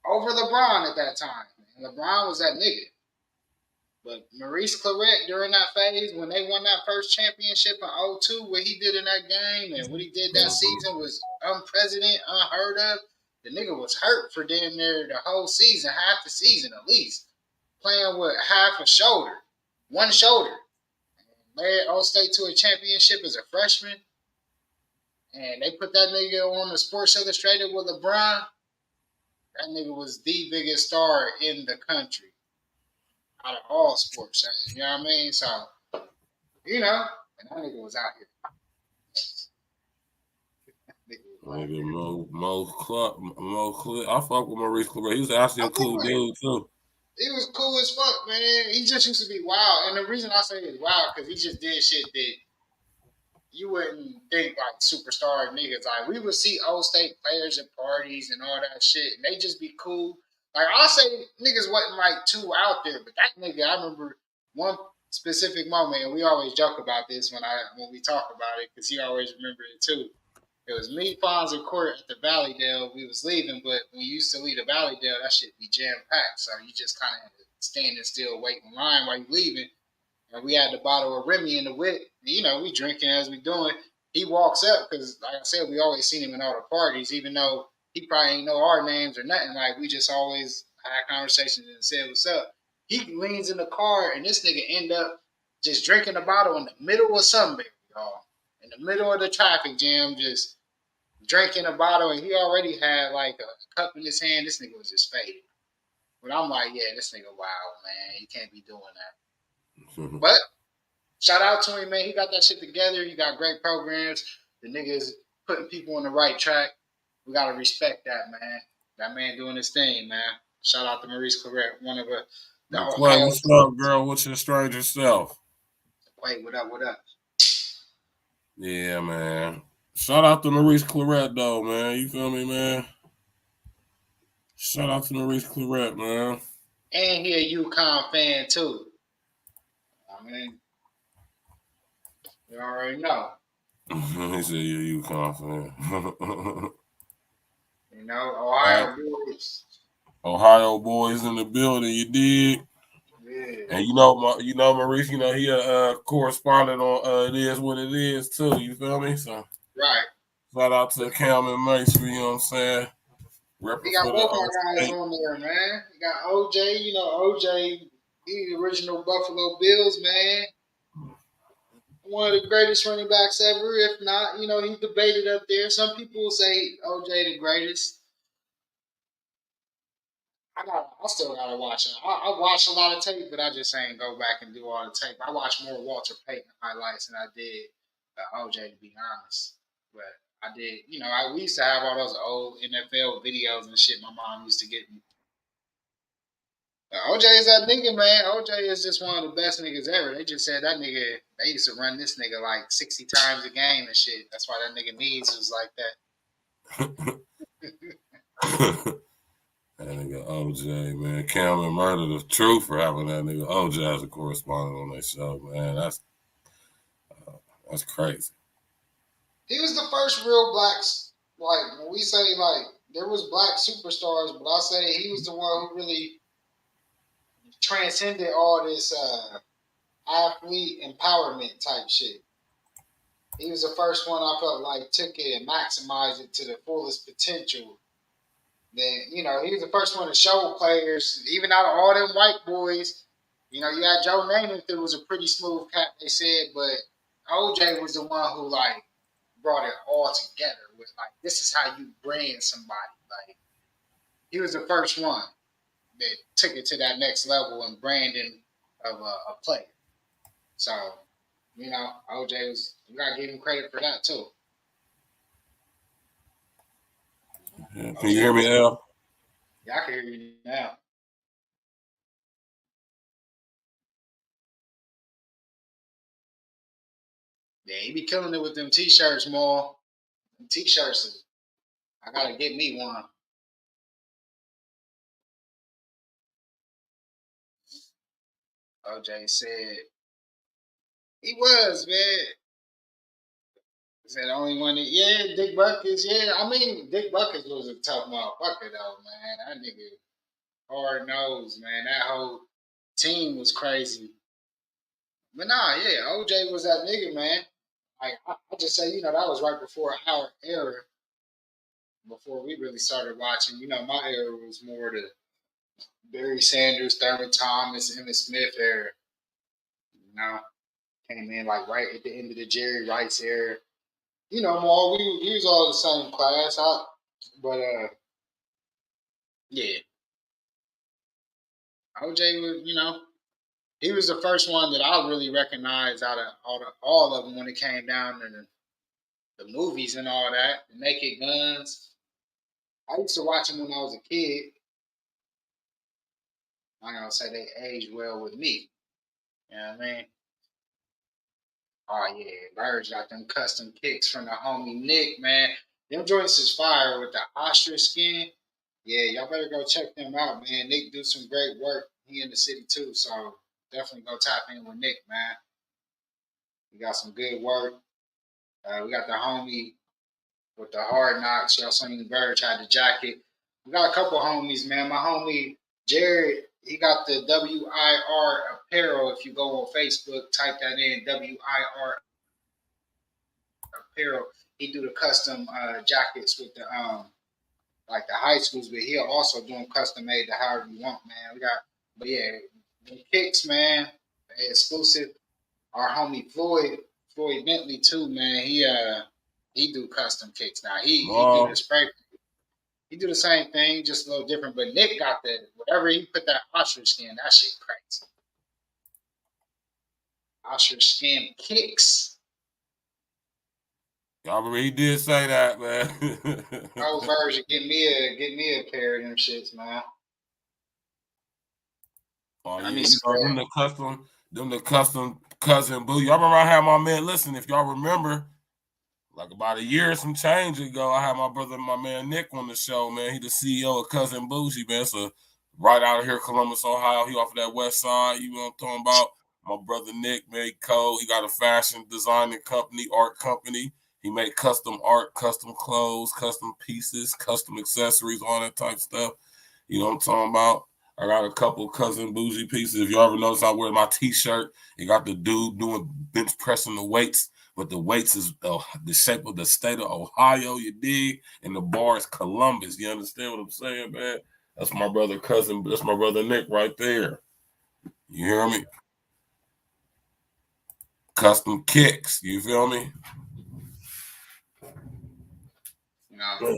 Over LeBron at that time. And LeBron was that nigga. But Maurice Claret, during that phase, when they won that first championship in 2002, what he did in that game and what he did that season was unprecedented, unheard of. The nigga was hurt for damn near the whole season, half the season at least, playing with half a shoulder, one shoulder. Led Old State to a championship as a freshman. And they put that nigga on the Sports Illustrated with LeBron. That nigga was the biggest star in the country out of all sports. You know what I mean? So, you know, and that nigga was out here. Mo Clark. I fuck with Maurice Claret. He was actually a cool dude, too. He was cool as fuck, man. He just used to be wild. And the reason I say he's wild, because he just did shit that you wouldn't think like superstar niggas. Like, we would see Old State players at parties and all that shit, and they just be cool. Like, I'll say niggas wasn't like too out there, but that nigga, I remember one specific moment, and we always joke about this when we talk about it, because he always remembered it too. It was me, Fonz, and Court at the Valleydale. We was leaving, but when you used to leave the Valleydale, that shit be jam-packed, so you just kind of standing still, waiting in line while you leaving. And we had the bottle of Remy in the whip. You know, we drinking as we doing. He walks up because, like I said, we always seen him in all the parties, even though he probably ain't know our names or nothing. Like, we just always had conversations and said, what's up? He leans in the car, and this nigga end up just drinking the bottle in the middle of Sunbury, y'all. In the middle of the traffic jam, just drinking a bottle, and he already had, like, a cup in his hand. This nigga was just faded. But I'm like, yeah, this nigga wild, man. He can't be doing that. But shout out to him, man. He got that shit together. He got great programs. The niggas putting people on the right track. We got to respect that, man. That man doing his thing, man. Shout out to Maurice Claret, one of the Ohio. What's up, girl? What's your stranger self? Wait, what up, what up? Yeah, man. Shout out to Maurice Claret, though, man. You feel me, man? Shout out to Maurice Claret, man. And he a UConn fan, too. I mean, you already know. He said you're a UConn fan. You know, Ohio boys. Ohio boys in the building, you dig? Yeah. And you know, Maurice, you know, he a correspondent on It Is What It Is, too. You feel me? So, right. Shout out to Cam and Mace, you know what I'm saying? We got both our guys on there, man. We got OJ, you know, OJ, he the original Buffalo Bills, man. One of the greatest running backs ever. If not, you know, he's debated up there. Some people will say OJ the greatest. I still gotta watch it. I watch a lot of tape, but I just ain't go back and do all the tape. I watch more Walter Payton highlights than I did OJ, to be honest. But I did, you know, we used to have all those old NFL videos and shit my mom used to get me. OJ is that nigga, man. OJ is just one of the best niggas ever. They just said that nigga, they used to run this nigga like 60 times a game and shit. That's why that nigga knees was like that. That nigga OJ, man. Cameron Murder the truth for having that nigga OJ as a correspondent on that show, man. That's crazy. He was the first real blacks. Like, when we say, like, there was black superstars, but I say he was the one who really transcended all this athlete empowerment type shit. He was the first one I felt like took it and maximized it to the fullest potential. Then, you know, he was the first one to show players, even out of all them white boys, you know, you had Joe Namath, that was a pretty smooth cat, they said, but OJ was the one who, like, brought it all together with, like, this is how you brand somebody. Like, he was the first one that took it to that next level in branding of a player. So, you know, OJ was, you got to give him credit for that, too. Yeah. Can you hear me, L? Yeah, I can hear you now. Yeah, he be killing it with them t-shirts, more. T-shirts, I gotta get me one. OJ said he was, man. He said the only one that, yeah, Dick Buckets, yeah. I mean, Dick Buckets was a tough motherfucker though, man. That nigga hard nose, man. That whole team was crazy. But nah, yeah, OJ was that nigga, man. Like I just say, that was right before our era, before we really started watching. My era was more the Barry Sanders, Thurman Thomas, Emmitt Smith era. You know, came in like right at the end of the Jerry Rice era. More we was all the same class. But yeah, OJ was, he was the first one that I really recognized out of all of them when it came down to the movies and all that, the Naked Guns. I used to watch them when I was a kid. I'm gonna say they aged well with me. You know what I mean? Oh yeah, Birds got them custom kicks from the homie Nick, man. Them joints is fire with the ostrich skin. Yeah, y'all better go check them out, man. Nick do some great work. He in the city too, so definitely go tap in with Nick, man. He got some good work. We got the homie with the hard knocks. Y'all seen the Birds had the jacket. We got a couple homies, man. My homie Jared, he got the WIR apparel. If you go on Facebook, type that in, WIR apparel. He do the custom jackets with the like the high schools, but he'll also do them custom made to however you want, man. But yeah, the kicks, man, they exclusive. Our homie Floyd Bentley too, man. He do custom kicks now. He do the spray. He do the same thing, just a little different. But Nick got that whatever he put that ostrich skin. That shit crazy. Ostrich skin kicks. Y'all remember he did say that, man. Those version get me a pair of them shits, man. Oh yeah, them the custom cousin boo. Y'all remember I had my man. Listen, if y'all remember, like about a year or some change ago, I had my brother, my man Nick, on the show. Man, he the CEO of Cousin Bougie, man. So right out of here, Columbus, Ohio. He off of that West Side. You know what I'm talking about? My brother Nick, man, he got a fashion designing company, art company. He make custom art, custom clothes, custom pieces, custom accessories, all that type of stuff. You know what I'm talking about? I got a couple Cousin Bougie pieces. If you ever notice, I wear my T-shirt. It got the dude doing bench pressing the weights, but the weights is the shape of the state of Ohio, you dig? And the bar is Columbus. You understand what I'm saying, man? That's my brother That's my brother Nick right there. You hear me? Custom kicks. You feel me?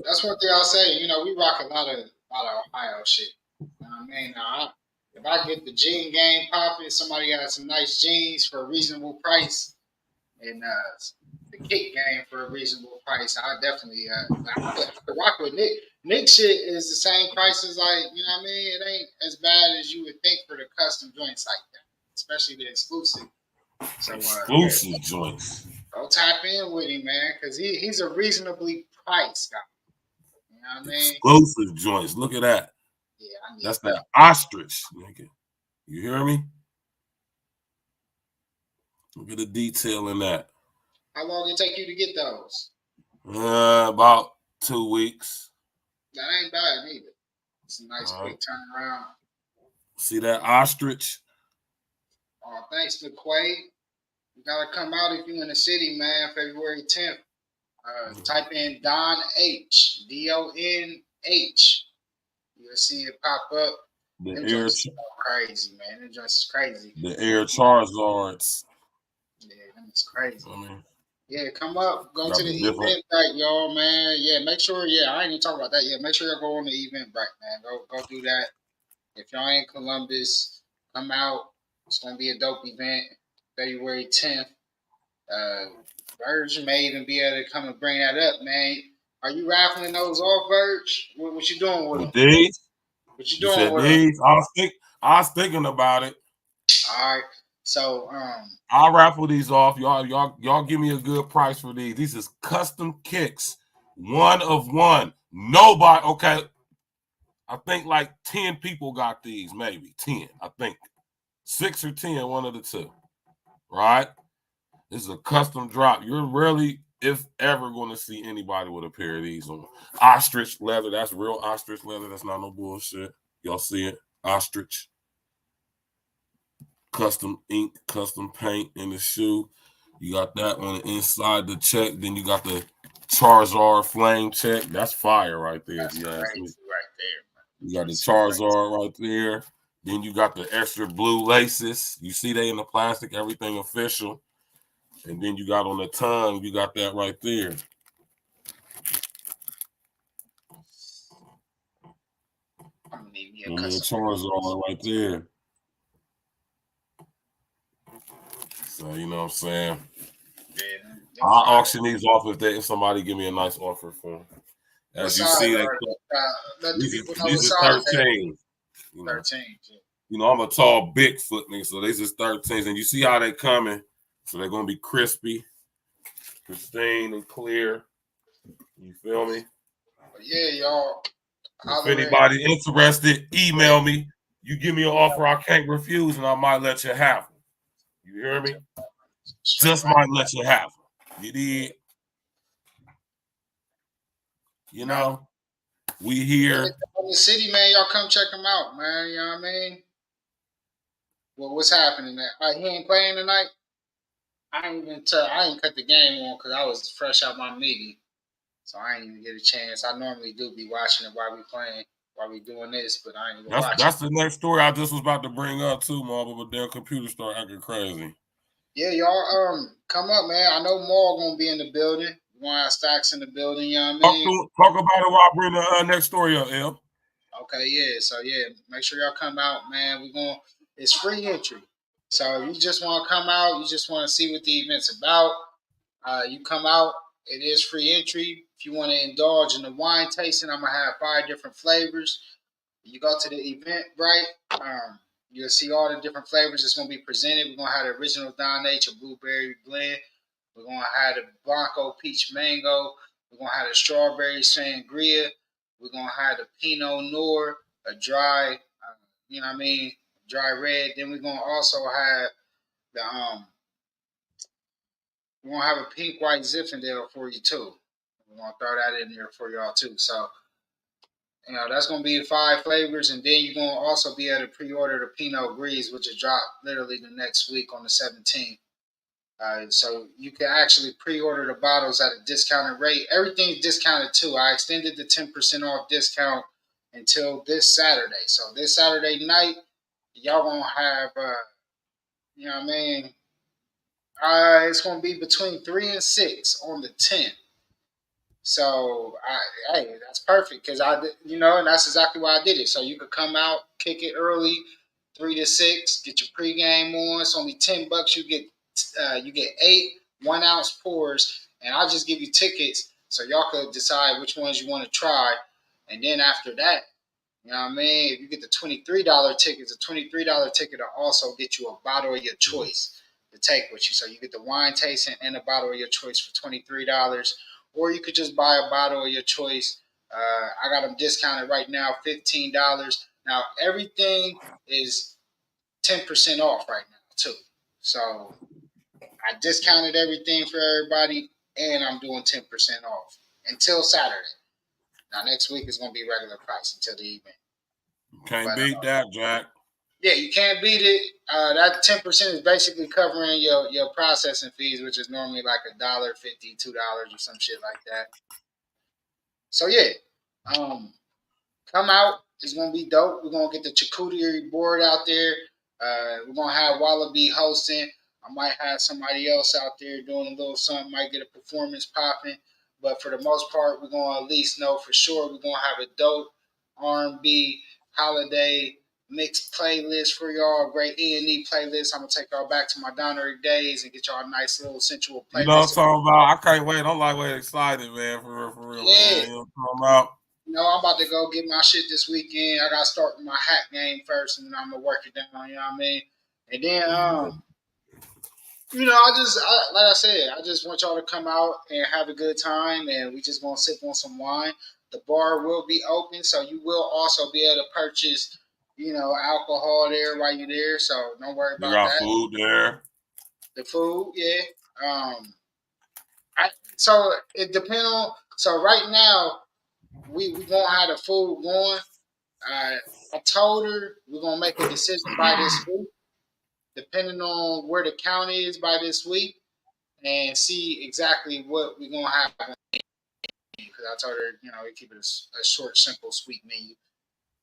That's one thing I'll say. We rock a lot of Ohio shit. You know what I mean? Now, if I get the jean game popping, somebody got some nice jeans for a reasonable price, and the kick game for a reasonable price, I definitely I could rock with Nick. Nick shit is the same price as you know what I mean? It ain't as bad as you would think for the custom joints like that, especially the exclusive. So exclusive joints. Go tap in with him, man, because he's a reasonably priced guy. You know what I mean? Exclusive joints. Look at that. Yeah, that's that ostrich. Nigga. You hear me? Look at the detail in that. How long did it take you to get those? About 2 weeks. That ain't bad either. It's a nice quick turnaround. See that ostrich? Oh, thanks to Quay. You gotta come out if you're in the city, man. February 10th. Type in Don H. DONH. You'll see it pop up. The Them air joints crazy, man. Them joints is crazy. The air Charizards. Yeah, them is crazy. Yeah, come up, go to the Eventbrite, y'all, man. Yeah, make sure. Yeah, I ain't even talking about that yet. Make sure y'all go on the Eventbrite, man. Go do that. If y'all in Columbus, come out. It's gonna be a dope event. February 10th. Birds may even be able to come and bring that up, man. Are you raffling those off, Verge? What you doing with them? These? What you You doing said with these? I was thinking about it. them? All right. So I'll raffle these off. Y'all give me a good price for these. These is custom kicks. 1 of 1. Nobody, okay. I think like 10 people got these, maybe 10. I think 6 or 10, one of the two. Right? This is a custom drop. You're rarely, if ever, going to see anybody with a pair of these on. Ostrich leather. That's real ostrich leather. That's not no bullshit. Y'all see it? Ostrich. Custom ink, custom paint in the shoe. You got that on the inside the check. Then you got the Charizard flame check. That's fire right there. that's crazy right there. You got the Charizard right there. Then you got the extra blue laces. You see they in the plastic, everything official. And then you got on the tongue, you got that right there. I'm gonna need me a And then custom. Charizard right there. So you know what I'm saying? Yeah, I'll auction these off if somebody give me a nice offer for them. As you see, let the people know what these size are they 13. 13. You know, I'm a tall Bigfoot nigga, so these is 13s. And you see how they coming. So they're gonna be crispy, pristine, and clear. You feel me? Yeah, y'all. If anybody interested, email me. You give me an offer I can't refuse, and I might let you have them. You hear me? Just might let you have them. You did? You know, we here. In the city, man, y'all come check them out, man. You know what I mean? Well, what's happening there? He ain't playing tonight? I ain't cut the game on because I was fresh out my meeting. So I ain't even get a chance. I normally do be watching it while we playing, while we doing this, but I ain't even watching. That's the next story I just was about to bring up too, Marvel, but their computer started acting crazy. Yeah, y'all come up, man. I know Maul gonna be in the building. We're gonna have Stacks in the building, you know what I mean? Talk about it while I bring the next story up, L. Okay, yeah. So yeah, make sure y'all come out, man. It's free entry. So if you just want to come out, you just want to see what the event's about. You come out. It is free entry. If you want to indulge in the wine tasting, I'm gonna have 5 different flavors. You go to the event, right? You'll see all the different flavors that's gonna be presented. We're gonna have the original Don H, a blueberry blend. We're gonna have the Blanco peach mango. We're gonna have the strawberry sangria. We're gonna have the Pinot Noir, a dry, you know what I mean, dry red. Then we're gonna also have the we're gonna have a pink white Zinfandel for you too. We're gonna throw that in there for y'all too. So you know that's gonna be the 5 flavors, and then you're gonna also be able to pre-order the Pinot Gris, which will drop literally the next week on the 17th. So you can actually pre-order the bottles at a discounted rate. Everything's discounted too. I extended the 10% off discount until this Saturday. So this Saturday night, y'all gonna have, you know what I mean? It's gonna be between 3 and 6 on the 10th. So hey, that's perfect because and that's exactly why I did it. So you could come out, kick it early, 3 to 6, get your pregame on. It's only $10. You get 8 1-ounce pours, and I'll just give you tickets so y'all could decide which ones you want to try. And then after that, you know what I mean? If you get the $23 tickets, the $23 ticket will also get you a bottle of your choice to take with you. So you get the wine tasting and a bottle of your choice for $23. Or you could just buy a bottle of your choice. I got them discounted right now, $15. Now, everything is 10% off right now, too. So I discounted everything for everybody, and I'm doing 10% off until Saturday. Now, next week is going to be regular price until the event. Can't beat that, Jack. Yeah, you can't beat it. That 10% is basically covering your processing fees, which is normally like $1.50, $2 or some shit like that. So yeah, come out. It's gonna be dope. We're gonna get the charcuterie board out there. We're gonna have Wallaby hosting. I might have somebody else out there doing a little something. Might get a performance popping. But for the most part, we're gonna at least know for sure we're gonna have a dope R&B holiday mixed playlist for y'all. Great E.N.E playlist. I'm gonna take y'all back to my Donnery days and get y'all a nice little sensual playlist. You know what I'm talking about? I can't wait. I'm like, wait, excited, man, for real, Yeah. man. You know what I'm talking about? No, I'm about to go get my shit this weekend. I gotta start with my hat game first, and then I'm gonna work it down. You know what I mean? And then, you know, like I said, I just want y'all to come out and have a good time, and we just gonna sip on some wine. The bar will be open, so you will also be able to purchase, you know, alcohol there while you're there. So don't worry They about got that. food there. The food, yeah. So it depends on. So right now, we gonna have the food going. I told her we're gonna make a decision by this week, depending on where the count is by this week, and see exactly what we're gonna have. Because I told her, you know, we keep it a short, simple, sweet menu.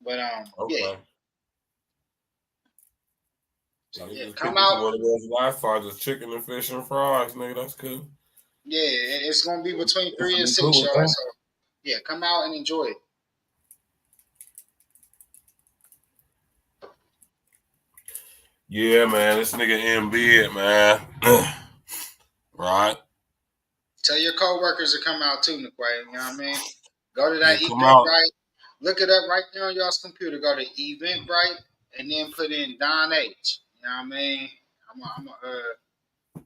But Okay. yeah. So Yeah, just come keep it to out. what it was last time, just chicken and fish and fries, nigga. That's cool. Yeah, it's gonna be between 3 and It's 6, cool, y'all. man. So yeah, come out and enjoy it. Yeah, man. This nigga in bed, man. Right. Tell your coworkers to come out too, Niquay. You know what I mean? Go to that Yeah, come out. Eventbrite. Look it up right there on y'all's computer. Go to Eventbrite and then put in Don H. You know what I mean? I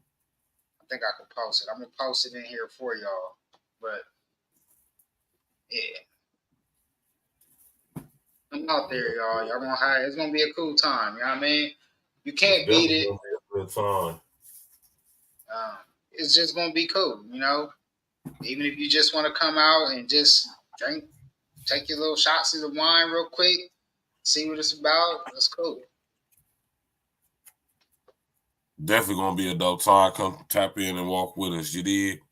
think I can post it. I'm gonna post it in here for y'all. But yeah, come out there, y'all. Y'all gonna have. It's gonna be a cool time. You know what I mean? You can't beat Definitely it. gonna be a good time. It's just gonna be cool. You know, even if you just want to come out and just drink, take your little shots of the wine real quick, see what it's about. That's cool. Definitely gonna be a dope time. Come tap in and walk with us. You did.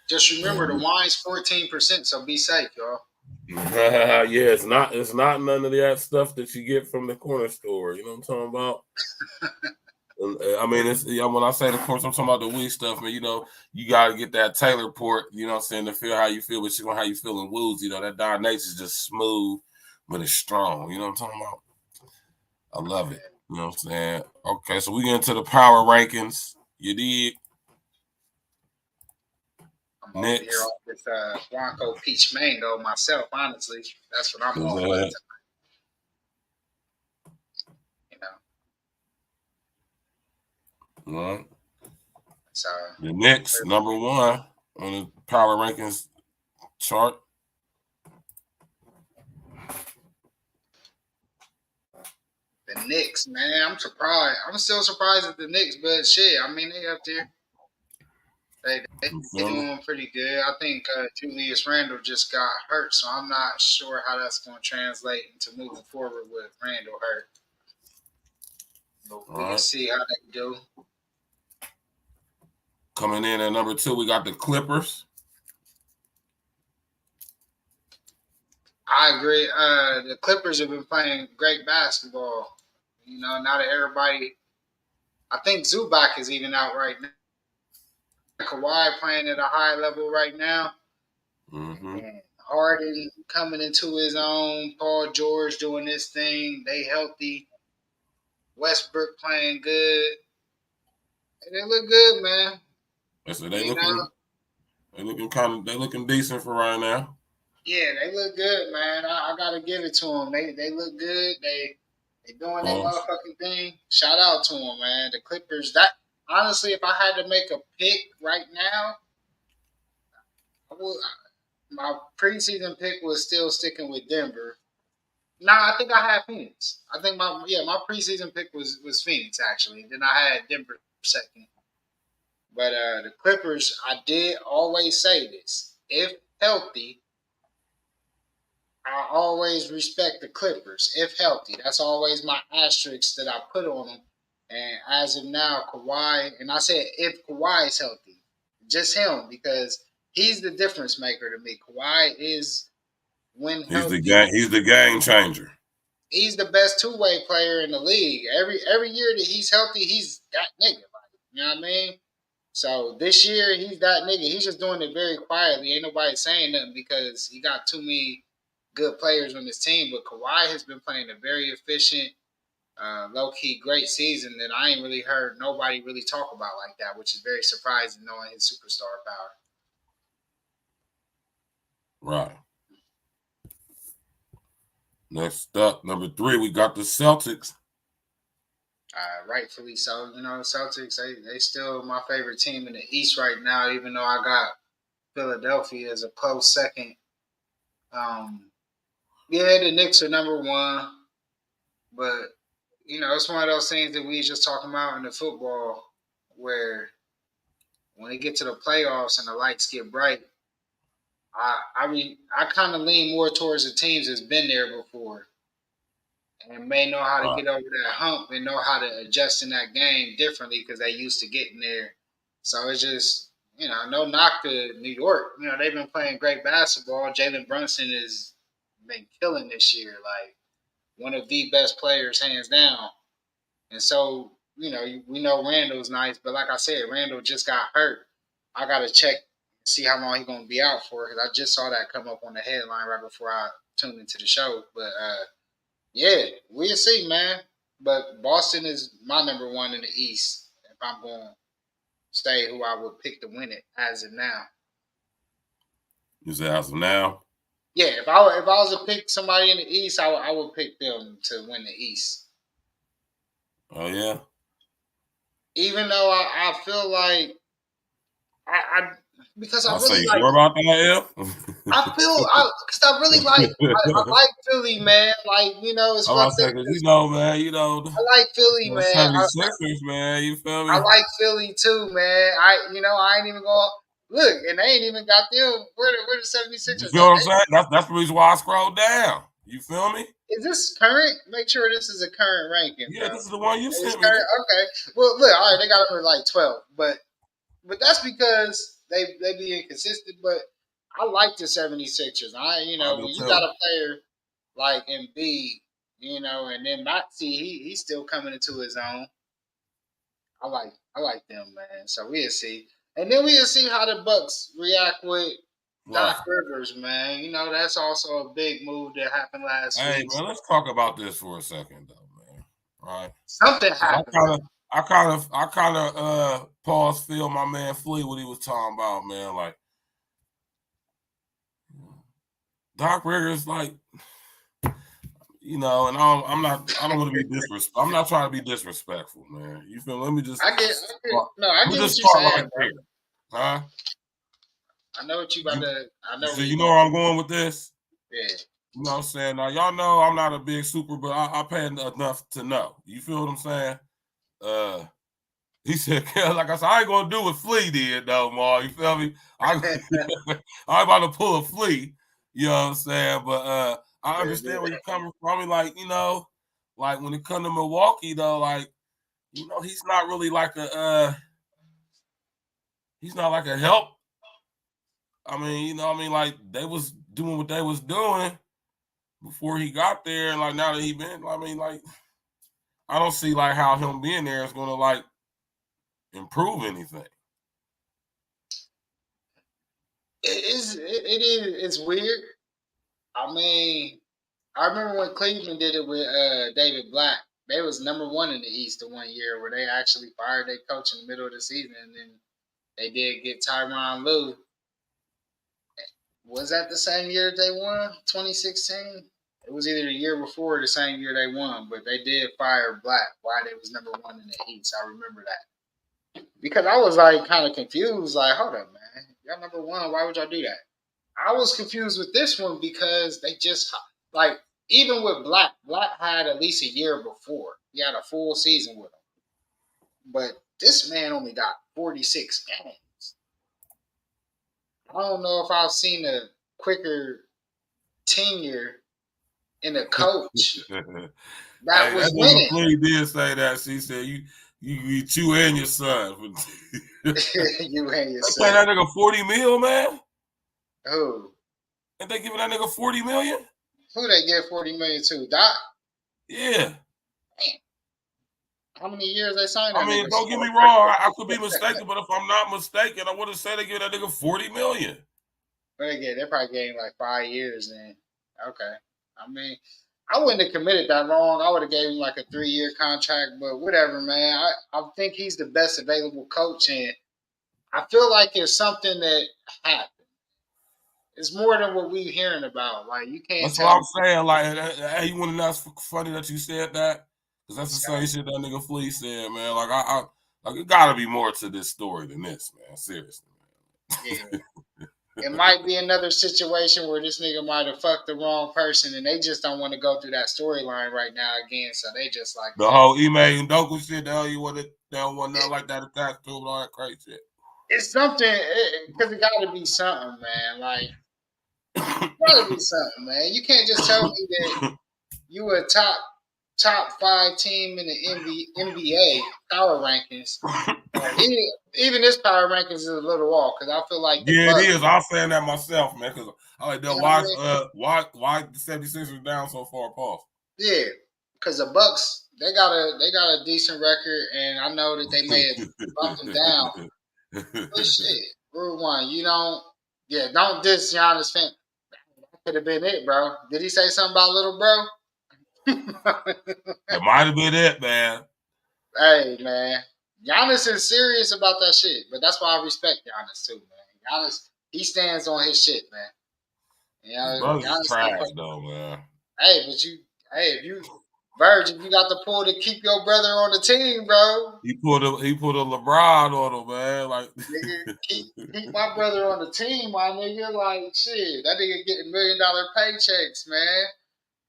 Just remember the wine's 14%, so be safe, y'all. Yeah, it's not none of that stuff that you get from the corner store. You know what I'm talking about? I mean, it's when I say the course, I'm talking about the weed stuff, man. You know, you gotta get that Taylor port, you know what I'm saying, to feel how you feel, but you know how you feeling woozy. You know, that Don Nature is just smooth, but it's strong. You know what I'm talking about? I love it. You know what I'm saying? Okay, so we get into the power rankings. You did. I'm over here off with Blanco Peach Mango myself, honestly. That's what I'm off with tonight. You know. All right. So the Knicks, number one on the power rankings chart. The Knicks, man, I'm surprised. I'm still surprised at the Knicks, but shit, I mean, they up there. They doing pretty good. I think Julius Randle just got hurt, so I'm not sure how that's going to translate into moving forward with Randle hurt. But we can see how they do. Coming in at number two, we got the Clippers. I agree. The Clippers have been playing great basketball. You know, now that everybody, I think Zubac is even out right now. Kawhi playing at a high level right now. Mm-hmm. And Harden coming into his own. Paul George doing this thing. They healthy. Westbrook playing good. And they look good, man. So they looking decent for right now. Yeah, they look good, man. I gotta give it to them. They look good. They doing their motherfucking thing. Shout out to them, man. The Clippers. That honestly, if I had to make a pick right now, my preseason pick was still sticking with Denver. Nah, I think I had Phoenix. I think my preseason pick was Phoenix actually. Then I had Denver second. But the Clippers, I did always say this: if healthy, I always respect the Clippers if healthy. That's always my asterisk that I put on them. And as of now, Kawhi, and I said if Kawhi is healthy, just him, because he's the difference maker to me. Kawhi is when healthy. He's the game changer. He's the best two-way player in the league. Every year that he's healthy, he's that nigga. Like, you know what I mean? So this year he's that nigga. He's just doing it very quietly. Ain't nobody saying nothing because he got too many good players on his team. But Kawhi has been playing a very efficient low-key great season that I ain't really heard nobody really talk about like that, which is very surprising knowing his superstar power. Right. Next up, number 3, we got the Celtics. Rightfully so. Celtics, they still my favorite team in the East right now, even though I got Philadelphia as a close second. Yeah, the Knicks are number 1, but it's one of those things that we just talking about in the football where when they get to the playoffs and the lights get bright, I kind of lean more towards the teams that's been there before and may know how to get over that hump and know how to adjust in that game differently because they used to getting there. So it's just, no knock to New York. They've been playing great basketball. Jalen Brunson has been killing this year, like one of the best players, hands down. And so, we know Randall's nice, but like I said, Randall just got hurt. I got to check, see how long he's going to be out for because I just saw that come up on the headline right before I tuned into the show. But, yeah, we'll see, man. But Boston is my number 1 in the East if I'm going to say who I would pick to win it as of now. You say as of now? Yeah, if I was to pick somebody in the East, I would pick them to win the East. Oh, yeah? Even though I feel like because I really like. Sure about that, because I really like. I like Philly, man. Like it's fucked up. Man, I like Philly, man. 76ers, man. You feel me? I like Philly too, man. I ain't even going. Look, and they ain't even got them. Where the 76ers? You feel what I'm saying? That's the reason why I scrolled down. You feel me? Is this current? Make sure this is a current ranking. Yeah, bro. This is the one you sent me. Okay. Well, look, all right, they got them at like 12, but that's because they be inconsistent. But I like the 76ers. When you got a player like Embiid, and then Maxey, he's still coming into his own. I like them, man. So we'll see. And then we'll see how the Bucks react with Doc Rivers, man. That's also a big move that happened last week. Hey, man, let's talk about this for a second, though, man. All right. Something happened. I kind of paused, feel my man Flea what he was talking about, man. Like Doc Rivers, like, and I don't want to be disrespectful. I'm not trying to be disrespectful, man. You feel? Let me just. I get what you're saying, bro. Huh? I know what you about to. I know. So you know where I'm going with this? Yeah. You know what I'm saying? Now y'all know I'm not a big super, but I pay enough to know. You feel what I'm saying? He said, like I said, I ain't gonna do what Flea did though, Ma. You feel me? I'm about to pull a Flea. You know what I'm saying? But I understand where you're coming from. I mean, like, like when it comes to Milwaukee, though, like, he's not really like he's not like a help. I mean, like they was doing what they was doing before he got there, and like now that he been, I mean, like, I don't see like how him being there is gonna like improve anything. It's weird. I mean, I remember when Cleveland did it with David Black. They was number 1 in the East the one year where they actually fired their coach in the middle of the season, and then they did get Tyronn Lue. Was that the same year they won, 2016? It was either the year before or the same year they won, but they did fire Black while they was number 1 in the East. I remember that. Because I was like kind of confused, like, hold up, man. Y'all number 1, why would y'all do that? I was confused with this one because they just, like, even with Black had at least a year before. He had a full season with him. But this man only got 46 games. I don't know if I've seen a quicker tenure in a coach that was winning. Flea did say that. She said, you and your son. You and your son. They pay that nigga $40 million, man. Who? And they giving that nigga $40 million? Who they give $40 million to? Doc? Yeah. Man. How many years they signed? I mean, don't get me wrong. I could be mistaken, but if I'm not mistaken, I would have said they give that nigga $40 million. They probably gave like 5 years then. Okay. I mean, I wouldn't have committed that long. I would have gave him like a 3-year contract, but whatever, man. I think he's the best available coach, and I feel like it's something that happened. It's more than what we're hearing about. Like, you can't That's tell what I'm me. saying. Like, hey, you want to know? It's funny that you said that, because that's the same shit that nigga Flea said, man. Like, like, it gotta be more to this story than this, man. Seriously, man. Yeah. It might be another situation where this nigga might have fucked the wrong person, and they just don't want to go through that storyline right now again. So they just like, The whole Ime and Doku shit, the hell you want it? They don't want nothing like that attached to him, all that crazy shit. it's something, because it got to be something, man. Like, it got to be something, man. You can't just tell me that you a top 5 team in the NBA power rankings. Even this power rankings is a little off, because I feel like the Yeah, it Bucks. is. I'm saying that myself, man, because I like that. You know what Why the 76ers down so far, Paul? Yeah, because the Bucks, they got a decent record, and I know that they may have bumped them down. But shit, Rule One, don't diss Giannis fan. That could have been it, bro. Did he say something about little bro? That might have been it, man. Hey, man, Giannis is serious about that shit, but that's why I respect Giannis too, man. Giannis, he stands on his shit, man. You His know, brother's Giannis don't trash play. though, man. Hey, if you Virgin, you got the pull to keep your brother on the team, bro. He put a LeBron on him, man. Like, Nigga, keep my brother on the team, my nigga. Like, shit, that nigga getting $1 million paychecks, man.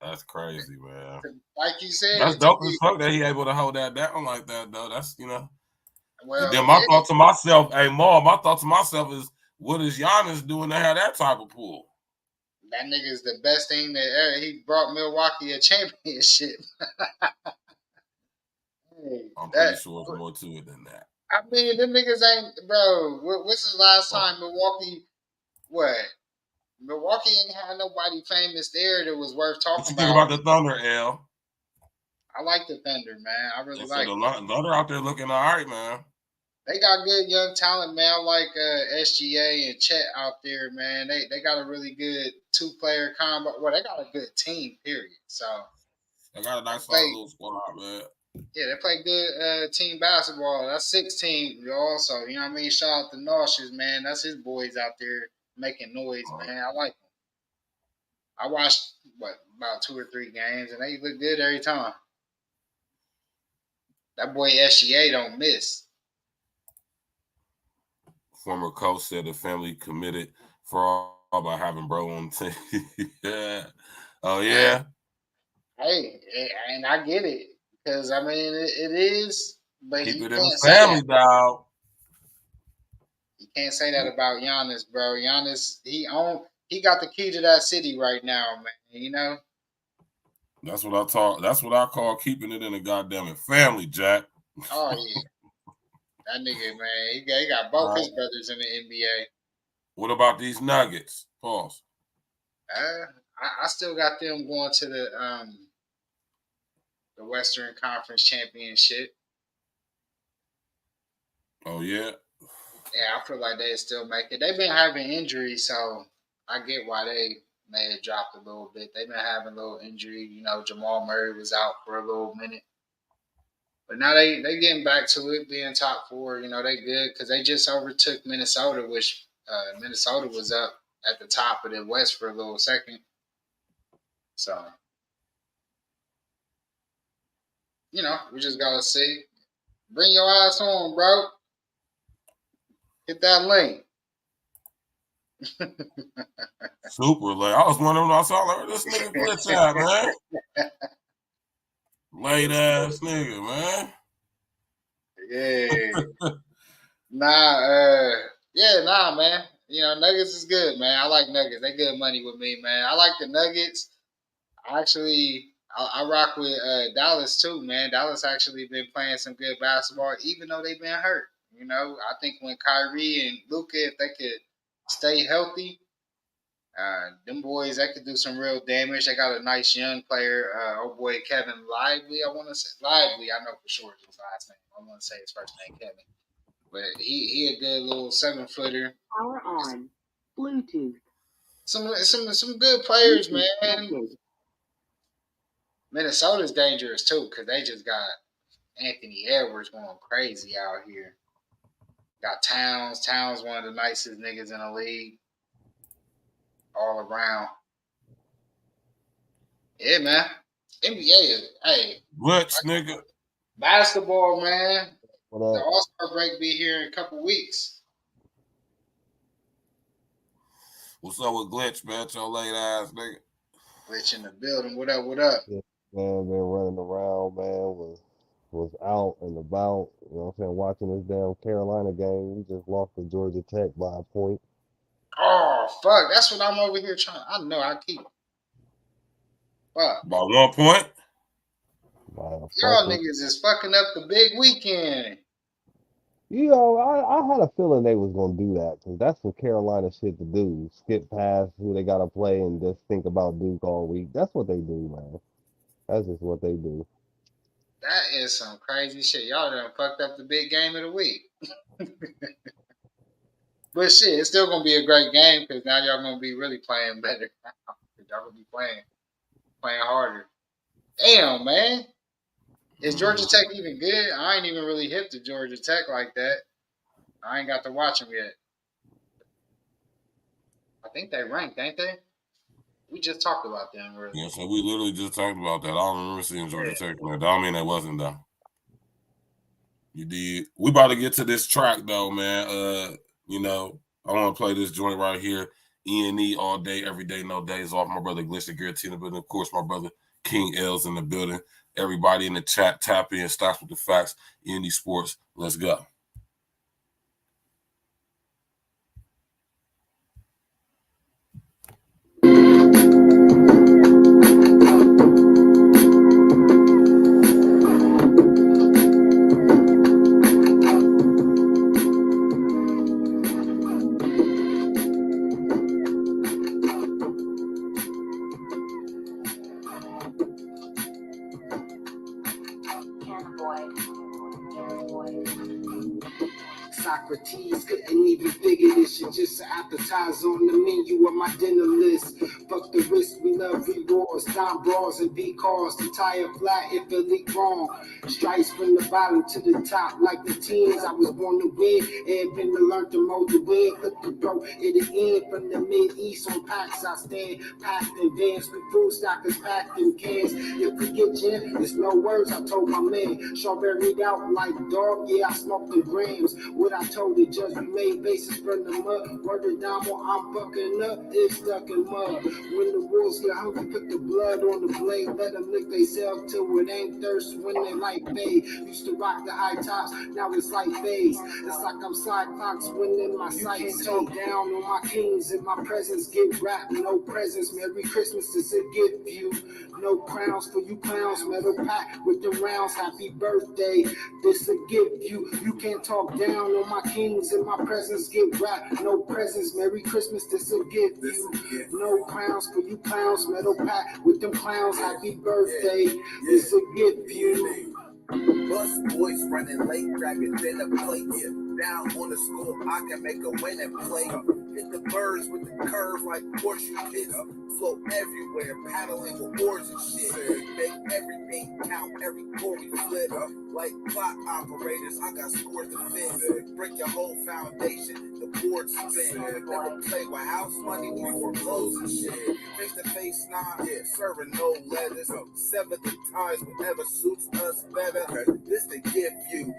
that's crazy, man. Like you said, That's dope as fuck that he able to hold that down like that, though. That's And then my thought to myself, hey, my thought to myself is, what is Giannis doing to have that type of pool? That nigga is the best thing that ever. He brought Milwaukee a championship. I'm pretty sure it's more to it than that. I mean, them niggas ain't, bro. What's his last time Milwaukee? What? Milwaukee ain't had nobody famous there that was worth talking What you about. think about the Thunder, L? I like the Thunder, man. I really like the Thunder out there looking all right, man. They got good young talent, man. I like SGA and Chet out there, man. They got a really good 2-player combo. Well, they got a good team, period. So they got a nice little squad, man. Yeah, they play good team basketball. That's 16 also. You know what I mean? Shout out to Nauseous, man. That's his boys out there making noise, man. I like them. I watched about 2 or 3 games, and they look good every time. That boy SGA don't miss. Former coach said the family committed fraud by having bro on the team. Yeah. Oh, yeah? Hey, and I get it. Because, I mean, it is, but Keep you it in can't the say family, that. dog. You can't say that about Giannis, bro. Giannis, he got the key to that city right now, man. You know? That's what I call keeping it in the goddamn family, Jack. Oh, yeah. That nigga, man, he got both his brothers in the NBA. What about these Nuggets? Pause. I still got them going to the Western Conference Championship. Oh, yeah? Yeah, I feel like they still make it. They've been having injuries, so I get why they may have dropped a little bit. They've been having a little injury. You know, Jamal Murray was out for a little minute. But now they getting back to it, being top 4. You know, they good because they just overtook Minnesota, which Minnesota was up at the top of the West for a little second. So, you know, we just got to see. Bring your ass on, bro. Hit that link. Super late. I was wondering when I saw like, this nigga glitch out, man. Late ass nigga, man. Yeah. Nah, man. You know, Nuggets is good, man. I like Nuggets. They good money with me, man. I like the Nuggets. I rock with Dallas too, man. Dallas actually been playing some good basketball, even though they've been hurt. You know, I think when Kyrie and Luka, if they could stay healthy, them boys, they could do some real damage. They got a nice young player, old boy Kevin Lively. I want to say Lively. I know for sure his last name. I want to say his first name Kevin, but he a good little 7-footer. Power on. Bluetooth. Some good players, man. Minnesota's dangerous too because they just got Anthony Edwards going crazy out here. Got Towns. Towns one of the nicest niggas in the league. All around. Yeah, man. NBA is, hey. Let's, nigga. Basketball, man. What The up? All-Star break be here in a couple weeks. What's up with Glitch, man? Your late ass, nigga. Glitch in the building. What up, what up? Yeah, man, been running around, man. Was out and about, you know what I'm saying, watching this damn Carolina game. We just lost to Georgia Tech by a point. Oh, fuck. That's what I'm over here trying. I know I keep. Fuck. By 1 point? Y'all niggas is fucking up the big weekend. You know, I had a feeling they was going to do that because that's some Carolina shit to do. Skip past who they got to play and just think about Duke all week. That's what they do, man. That's just what they do. That is some crazy shit. Y'all done fucked up the big game of the week. But shit, it's still gonna be a great game because now y'all gonna be really playing better. Y'all gonna be playing harder. Damn, man. Is Georgia Tech even good? I ain't even really hip to Georgia Tech like that. I ain't got to watch them yet. I think they ranked, ain't they? We just talked about them earlier. Yeah, so we literally just talked about that. I don't remember seeing Georgia Tech. That don't mean it wasn't though. You did. We about to get to this track though, man. You know, I want to play this joint right here. E.N.E all day, every day, no days off. My brother Glitch the Guillotine, but of course my brother King L's in the building. Everybody in the chat, tap in, starts with the facts. E.N.E Sports, let's go. Socrates couldn't even figure this shit. Just an appetizer on the menu of my dinner list. Fuck the risk, we love rewards. Dime bras and V-cars. The tire flat if it leak wrong. Stripes from the bottom to the top like the teens. I was born to win. Had been to learn to mold the wind. Put the bro at the end from the mid-east on packs. I stand packed in vans. We food stockers packed in cans. If we get jam, there's no words. I told my man. Strawberry out like dog. Yeah, I smoked the grams. What I told the judge, we made bases from the mud. Word it down while I'm fucking up, it's stuck in mud. When the wolves get hungry, put the blood on the blade. Let them lick they self till it ain't thirst when they like fade. Used to rock the high tops, now it's like phase. It's like I'm Cyclops when in my sights. Talk down on my kings in my presence. Get rap, no presents. Merry Christmas is a gift you. No crowns for you clowns. Metal pack with the rounds. Happy birthday, this a gift you. You can't talk down on my kings in my presence. Get rap, no presents. Merry Christmas, this a gift you. No crowns for you clowns. Metal pack with them clowns. Happy birthday, this a gift you. Bus boys running late, grabbing dinner plate. Down on the score, I can make a winning play. Hit the birds with the curve like horseshoe kids. Float everywhere, paddling with oars and shit. Make everything count, every core we flip. Like clock operators, I got scores to fit. Break your whole foundation, the board spin. Never play with house money, we foreclose and shit. Face to face, nah, serving no letters. Sever the ties, whatever suits us better. This the gift you,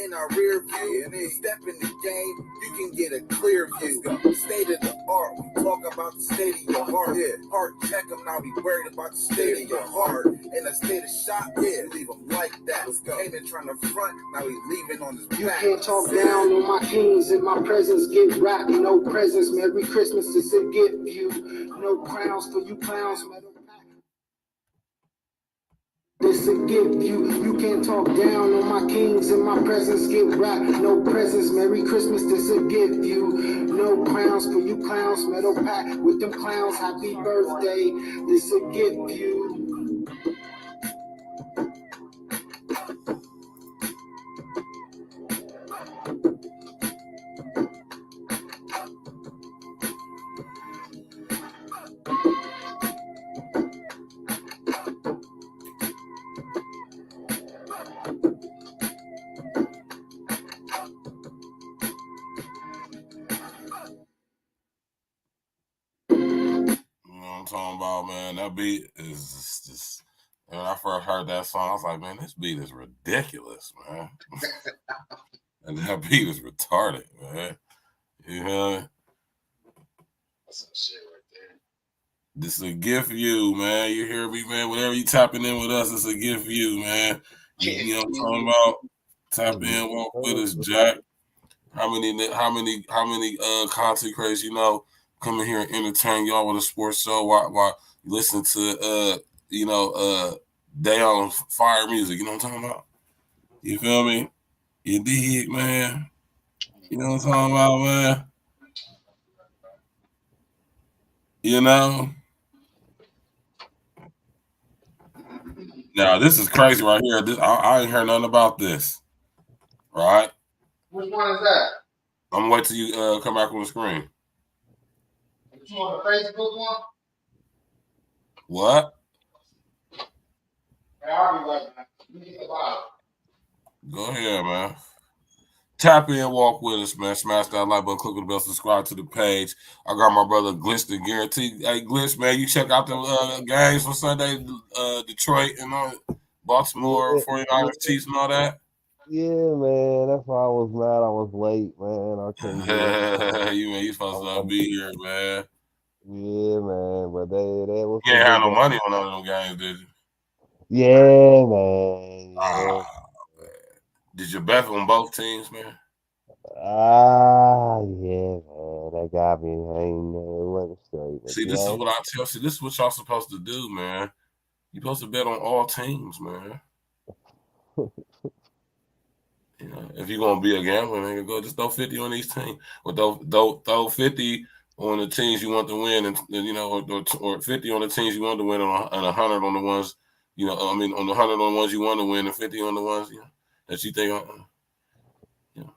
in our rear view. Step in the game, you can get a clear view. State of the art, we talk about the state of your heart. Heart check them, now we worried about the state of your heart. In a state of shock, leave them like that. Came in trying to front, now we leaving on his back. You can't talk down on my kings in my presence. Get rap, no presents. Merry Christmas, it's a gift you. No crowns for you clowns. This a gift you. You can't talk down on my kings in my presence. Get rap, no presents. Merry Christmas, this a gift you. No crowns for you clowns. Metal pack with them clowns. Happy birthday, this a gift you. Oh man, that beat is just. When I first heard that song, I was like, man, this beat is ridiculous, man. And that beat is retarded, man. You know? That's some shit right there. This is a gift for you, man. You hear me, man? Whatever you tapping in with us, it's a gift for you, man. You know what I'm talking about? Tap in, walk with us, Jack. How many content creators you know come in here and entertain y'all with a sports show while you listen to they on fire music, you know what I'm talking about? You feel me? You dig, man? You know what I'm talking about, man? You know? Now this is crazy right here. I ain't heard nothing about this. Right? Which one is that? I'm gonna wait till you come back on the screen. You on the Facebook one? What? I'll be right back. Go ahead, man. Tap in, walk with us, man. Smash that like button, click on the bell, subscribe to the page. I got my brother Glitch the guarantee. Hey, Glitch, man, you check out the games for Sunday, Detroit and Baltimore, 49ers, Chiefs, and all that. Yeah, man. That's why I was mad. I was late, man. I couldn't get you supposed to be here, man. Yeah, man. But they was. You ain't had no money on none of them games, did you? Yeah, man. Yeah. Man. Did you bet on both teams, man? Yeah, man. That got me. I ain't went straight. See, this is what I tell you. See, this is what y'all supposed to do, man. You supposed to bet on all teams, man. You know, if you're gonna be a gambler, man, go just throw 50 on each team, or throw 50 on the teams you want to win, and you know, or 50 on the teams you want to win, and 100 on the ones, you know, I mean, on the 100 on the ones you want to win, and 50 on the ones, you know, that you think, you know,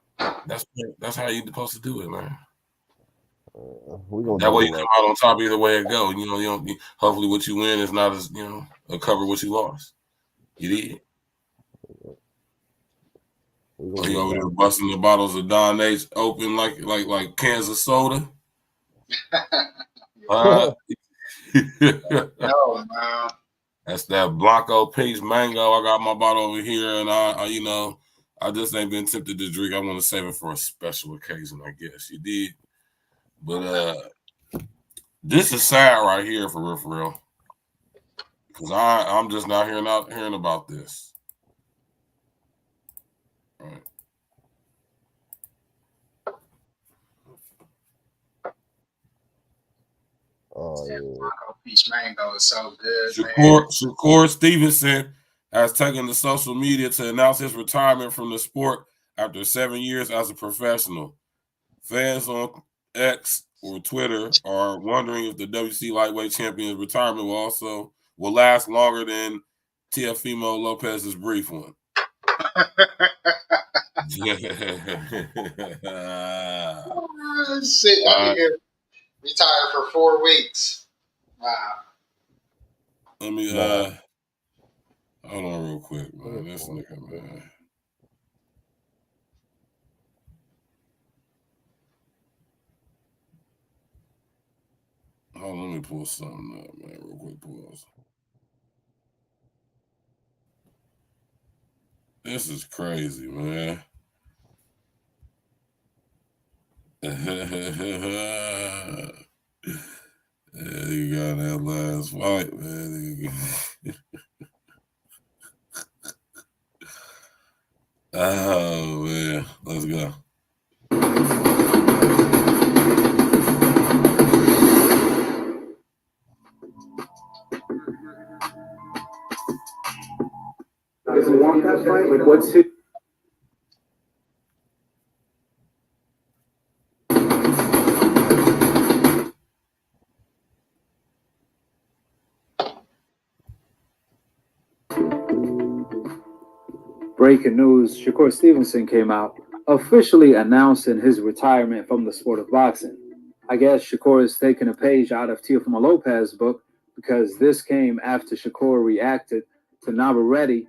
that's how you're supposed to do it, man. That way you come out on top either way it go. You know, hopefully what you win is not as, you know, cover what you lost. You did. Oh, you over there busting the bottles of Don H open like cans of soda? No, man. That's that Blanco Peach Mango. I got my bottle over here, and I just ain't been tempted to drink. I want to save it for a special occasion, I guess. You did. But this is sad right here for real. Because I'm just not hearing about this. All right. Oh, yeah. Blanco Peach Mango is so good. Shakur Stevenson has taken to social media to announce his retirement from the sport after 7 years as a professional. Fans on X or Twitter are wondering if the WC lightweight champion's retirement will last longer than Teofimo Lopez's brief one. Shit, I think retired for 4 weeks. Wow. Let me hold on real quick, man. This nigga, man. Hold on, let me pull something up, man. Real quick, pause. This is crazy, man. Yeah, you got that last fight, man. Oh, man. Let's go. Doesn't want that fight? Like, what's his... Breaking news, Shakur Stevenson came out, officially announcing his retirement from the sport of boxing. I guess Shakur is taking a page out of Teofimo Lopez's book, because this came after Shakur reacted to Navarrete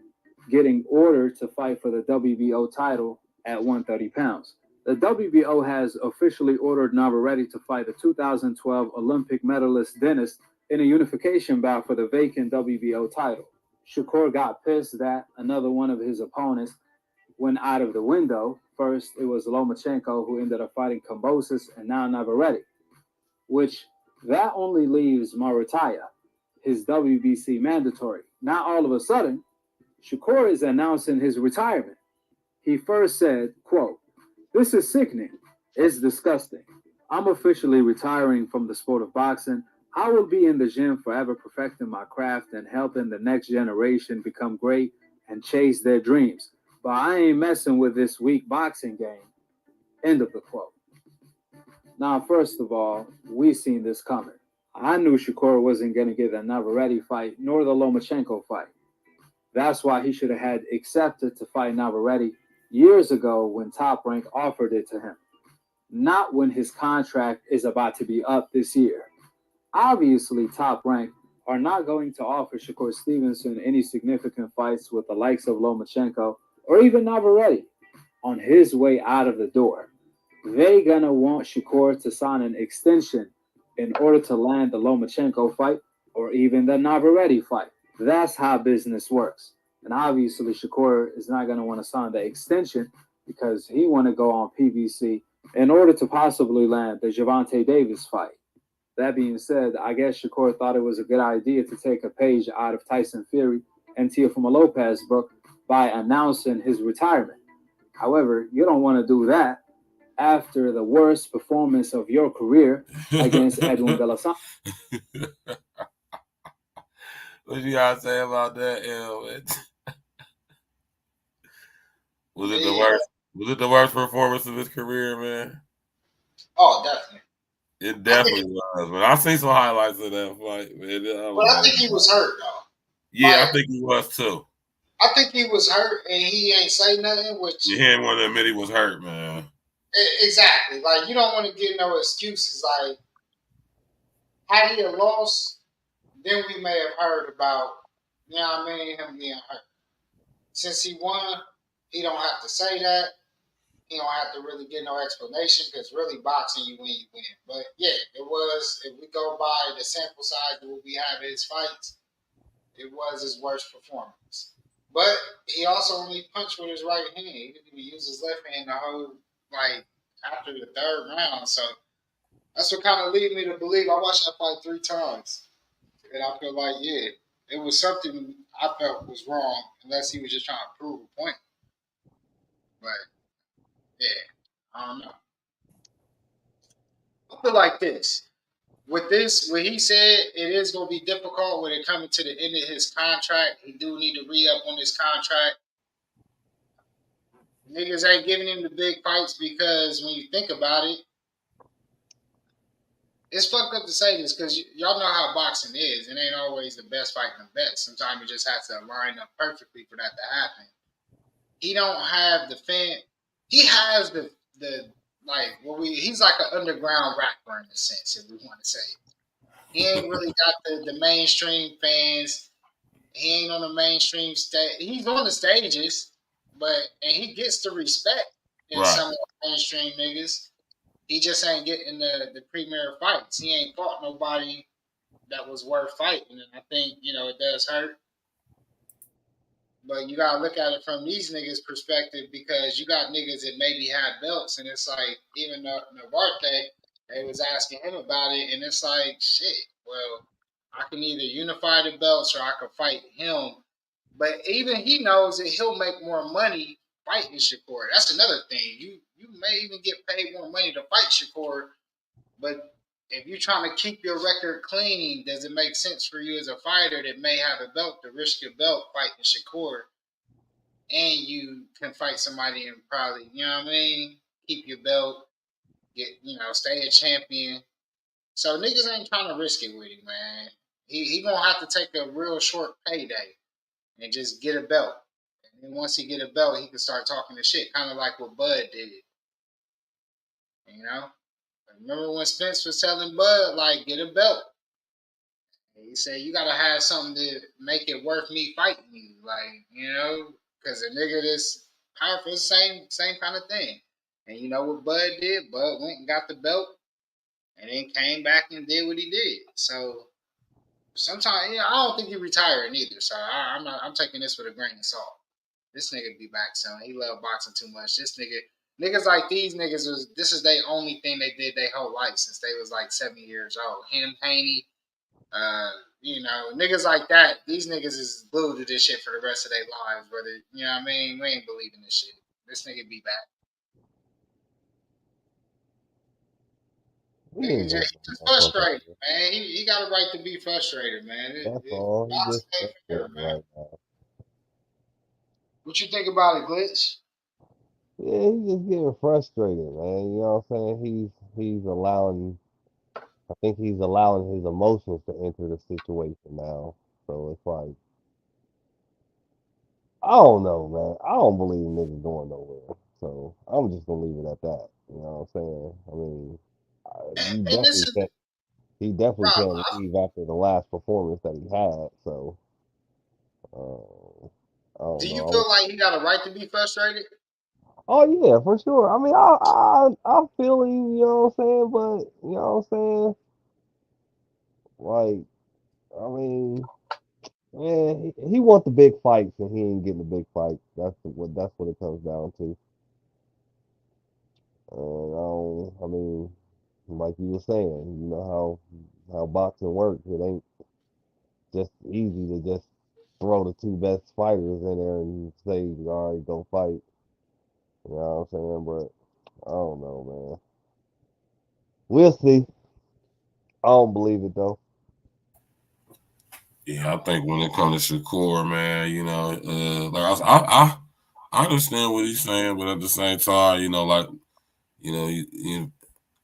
getting ordered to fight for the WBO title at 130 pounds. The WBO has officially ordered Navarrete to fight the 2012 Olympic medalist Dennis in a unification bout for the vacant WBO title. Shakur got pissed that another one of his opponents went out of the window. First, it was Lomachenko, who ended up fighting Kambosos, and now Navarrete, which that only leaves Marataya, his WBC mandatory. Now, all of a sudden, Shakur is announcing his retirement. He first said, quote, "This is sickening. It's disgusting. I'm officially retiring from the sport of boxing. I will be in the gym forever perfecting my craft and helping the next generation become great and chase their dreams. But I ain't messing with this weak boxing game." End of the quote. Now, first of all, we seen this coming. I knew Shakur wasn't going to get the Navarrete fight nor the Lomachenko fight. That's why he should have had accepted to fight Navarrete years ago when Top Rank offered it to him, not when his contract is about to be up this year. Obviously, Top Rank are not going to offer Shakur Stevenson any significant fights with the likes of Lomachenko or even Navarrete on his way out of the door. They gonna want Shakur to sign an extension in order to land the Lomachenko fight or even the Navarrete fight. That's how business works. And obviously, Shakur is not gonna want to sign the extension because he want to go on PBC in order to possibly land the Gervonta Davis fight. That being said, I guess Shakur thought it was a good idea to take a page out of Tyson Fury and Teofimo Lopez's book by announcing his retirement. However, you don't want to do that after the worst performance of your career against Edwin De La Santa. What you gotta say about that, L? Was it the worst? Was it the worst performance of his career, man? Oh, definitely. It definitely was. But I seen some highlights of that fight, man. But I think he was hurt though. Yeah, I think he was too. I think he was hurt and he ain't say nothing. Which he didn't want to admit he was hurt, man. Exactly. Like, you don't want to get no excuses. Like, had he have lost, then we may have heard about, you know what I mean, him being hurt. Since he won, he don't have to say that. He don't have to really get no explanation because really boxing, you win, you win. But yeah, it was, if we go by the sample size that we have his fights, it was his worst performance. But he also only punched with his right hand. He didn't even use his left hand the whole, like, after the third round. So that's what kind of lead me to believe. I watched that fight 3 times. And I feel like, yeah, it was something I felt was wrong, unless he was just trying to prove a point. But, yeah, I don't know. I feel like this. With this, what he said, it is going to be difficult when it comes to the end of his contract. He do need to re-up on his contract. Niggas ain't giving him the big fights because when you think about it, it's fucked up to say this because y'all know how boxing is. It ain't always the best fighting the best. Sometimes it just has to line up perfectly for that to happen. He don't have the fan. He has the like he's like an underground rapper in a sense, if we want to say. He ain't really got the mainstream fans. He ain't on the mainstream stage. He's on the stages, and he gets the respect in some of the mainstream niggas. He just ain't getting the premier fights. He ain't fought nobody that was worth fighting. And I think, it does hurt. But you got to look at it from these niggas' perspective because you got niggas that maybe had belts. And it's like, even Navarte, they was asking him about it. And it's like, shit, well, I can either unify the belts or I can fight him. But even he knows that he'll make more money fighting Shakur. That's another thing. You may even get paid more money to fight Shakur, but if you're trying to keep your record clean, does it make sense for you as a fighter that may have a belt to risk your belt fighting Shakur, and you can fight somebody and probably, you know what I mean, keep your belt, stay a champion. So niggas ain't trying to risk it with him, man. He gonna have to take a real short payday and just get a belt. And then once he get a belt, he can start talking the shit, kind of like what Bud did. Remember when Spence was telling Bud, like, get a belt? And he said, you got to have something to make it worth me fighting you. Like, because a nigga that's powerful, same kind of thing. And you know what Bud did? Bud went and got the belt and then came back and did what he did. So Sometimes, I don't think he retired either. So I'm taking this with a grain of salt. This nigga be back soon. He love boxing too much. Niggas like these niggas this is their only thing they did their whole life since they was like 7 years old. Him, Haney, niggas like that. These niggas is glued to this shit for the rest of their lives, brother. You know what I mean? We ain't believing this shit. This nigga be back. He Nigga ain't just, going he's no motherfucker. frustrated, man. He got a right to be frustrated, man. That's all. He just Boxing ain't fair, frustrated man. right now. What you think about it, Glitch? Yeah, he's just getting frustrated, man. You know what I'm saying? He's allowing. I think he's allowing his emotions to enter the situation now. So it's like, I don't know, man. I don't believe niggas going nowhere. So I'm just gonna leave it at that. You know what I'm saying? I mean, you And this definitely is can't. He definitely Rob. can't leave after the last performance that he had. So I Do don't you know. feel like he got a right to be frustrated? Oh yeah, for sure. I mean, I feel him. You know what I'm saying? But you know what I'm saying? Like, I mean, man, he wants the big fights and he ain't getting the big fights. That's what it comes down to. I mean, like you were saying, you know how boxing works. It ain't just easy to just throw the two best fighters in there and say, all right, go fight. You know what I'm saying? But I don't know, man. We'll see. I don't believe it though. Yeah, I think when it comes to Shakur, man, like I understand what he's saying, but at the same time, like,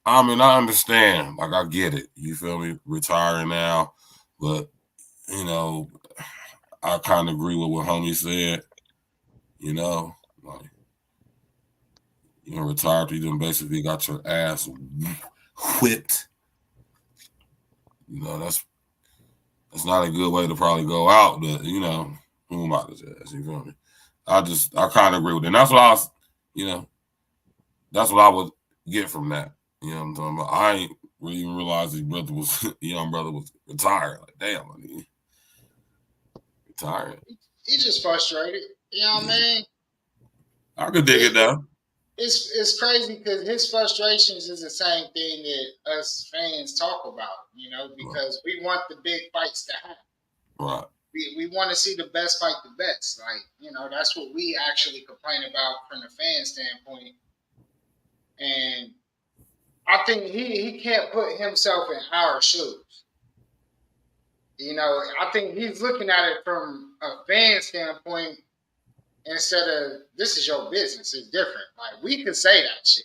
I mean, I understand, like, I get it. You feel me? Retiring now, but I kind of agree with what homie said. Like, retired, you done basically got your ass whipped. That's not a good way to probably go out, but who am I to judge? You feel me? I kind of agree with it. And that's what that's what I would get from that. You know what I'm talking about? I ain't really even realized his brother was young brother was retired. Like, damn, I mean, retired. He just frustrated. You know what I mean? I could dig it though. It's crazy because his frustrations is the same thing that us fans talk about, because we want the big fights to happen. Right. We want to see the best fight the best. Like, that's what we actually complain about from the fan standpoint. And I think he can't put himself in our shoes. I think he's looking at it from a fan standpoint instead of this is your business. It's different. Like, we can say that shit.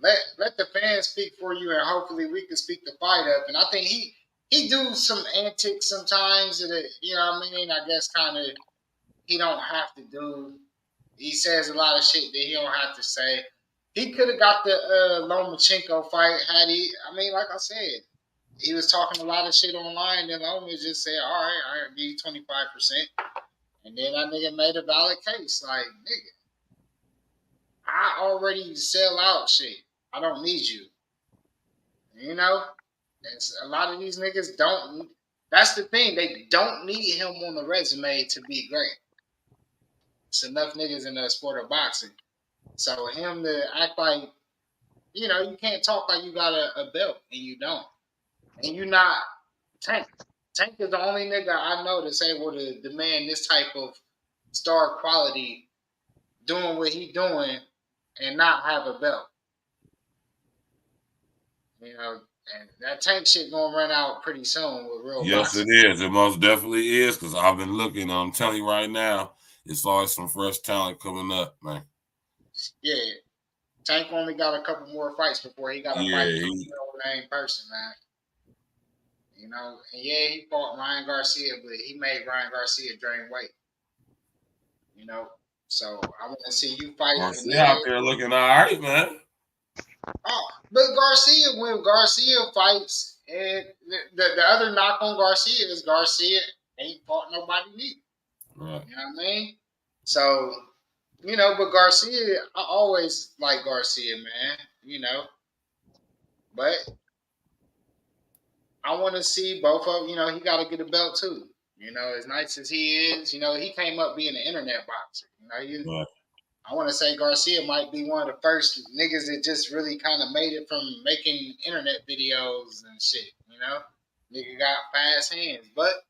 Let the fans speak for you, and hopefully we can speak the fight up. And I think he do some antics sometimes that what I mean. I guess kind of he don't have to do. He says a lot of shit that he don't have to say. He could have got the Lomachenko fight had he. I mean, like I said, he was talking a lot of shit online. And Loma just said, "All right, I'll give you 25%," and then that nigga made a valid case. Like, nigga, I already sell out shit. I don't need you. And a lot of these niggas don't. That's the thing. They don't need him on the resume to be great. It's enough niggas in the sport of boxing. So him to act like, you can't talk like you got a belt and you don't. And you not Tank. Tank is the only nigga I know that's able to demand this type of star quality doing what he doing and not have a belt. And that Tank shit gonna run out pretty soon with real Yes, boxing. it is. It most definitely is, because I've been looking. I'm telling you right now, as far as some fresh talent coming up, man. Yeah. Tank only got a couple more fights before he got to fight a real-name person, man. And he fought Ryan Garcia, but he made Ryan Garcia drain weight. So I want to see you fight. Garcia out there looking all right, man. Oh, but when Garcia fights, and the other knock on Garcia is Garcia ain't fought nobody neither. Right. You know what I mean? So, but Garcia, I always like Garcia, man. But I want to see both of them. You know, he got to get a belt too. You know, as nice as he is, you know, he came up being an internet boxer. You know, Right. I want to say Garcia might be one of the first niggas that just really kind of made it from making internet videos and shit. You know, nigga got fast hands, but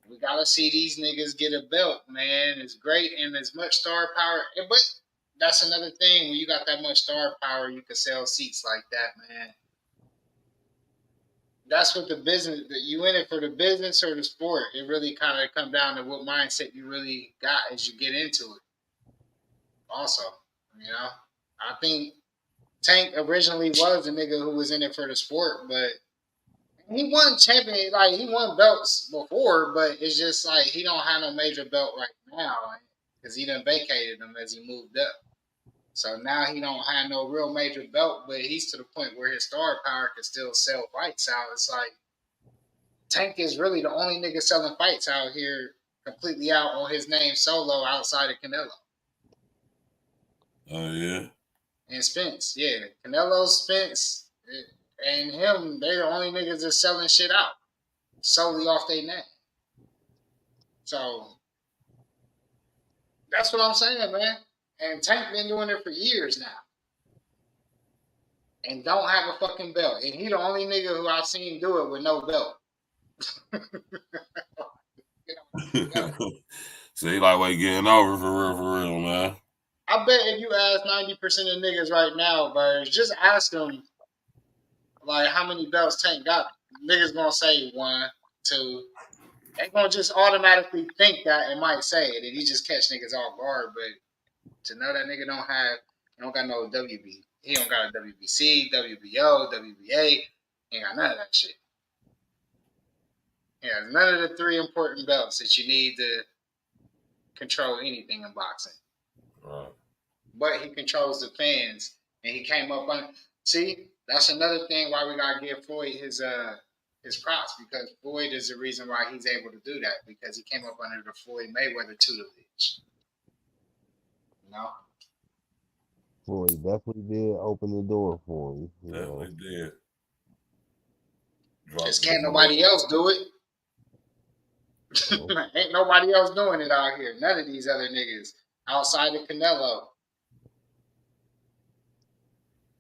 we gotta see these niggas get a belt, man. It's great and as much star power, but that's another thing. When you got that much star power, you can sell seats like that, man. That's what the business. You in it for the business or the sport? It really kind of come down to what mindset you really got as you get into it. Also, you know, I think Tank originally was a nigga who was in it for the sport, but he won champion, like he won belts before, but it's just like he don't have no major belt right now because he done vacated them as he moved up. So now he don't have no real major belt, but he's to the point where his star power can still sell fights out. It's like Tank is really the only nigga selling fights out here completely out on his name solo outside of Canelo. Oh yeah. And Spence, yeah, Canelo, Spence, and him. They the only niggas that's selling shit out solely off their name. So that's what I'm saying, man. And Tank been doing it for years now, and don't have a fucking belt. And he the only nigga who I've seen do it with no belt. So he like way getting over for real, man. I bet if you ask 90% of niggas right now, Burge, just ask them like how many belts Tank got. Niggas gonna say 1, 2. They gonna just automatically think that and might say it, and he just catch niggas off guard. But to know that nigga don't got no WB. He don't got a WBC, WBO, WBA. He ain't got none of that shit. Yeah, none of the 3 important belts that you need to control anything in boxing. Right. But he controls the fans, and he came up on. See, that's another thing why we gotta give Floyd his props, because Floyd is the reason why he's able to do that, because he came up under the Floyd Mayweather tutelage. You know. Floyd definitely did open the door for him. Definitely did. Because can't nobody else do it. Ain't nobody else doing it out here. None of these other niggas outside of Canelo.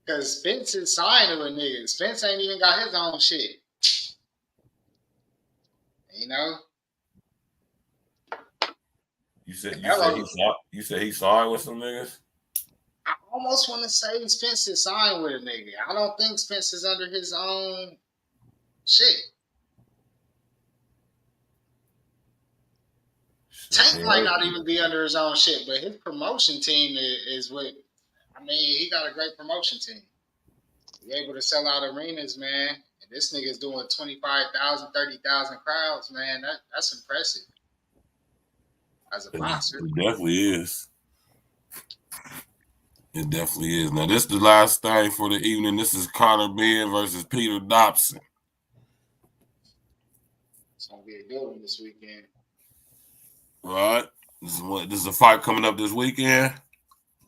Because Spence is signed to a nigga. Spence ain't even got his own shit. You know? You said he signed with some niggas? I almost want to say Spence is signed with a nigga. I don't think Spence is under his own shit. Tank might not even be under his own shit, but his promotion team is what. I mean, he got a great promotion team. He able to sell out arenas, man. And this nigga's doing 25,000, 30,000 crowds, man. That's impressive. As a boxer. It definitely is. It definitely is. Now, this is the last thing for the evening. This is Conor Benn versus Peter Dobson. It's going to be a good one this weekend. All right. This is a fight coming up this weekend.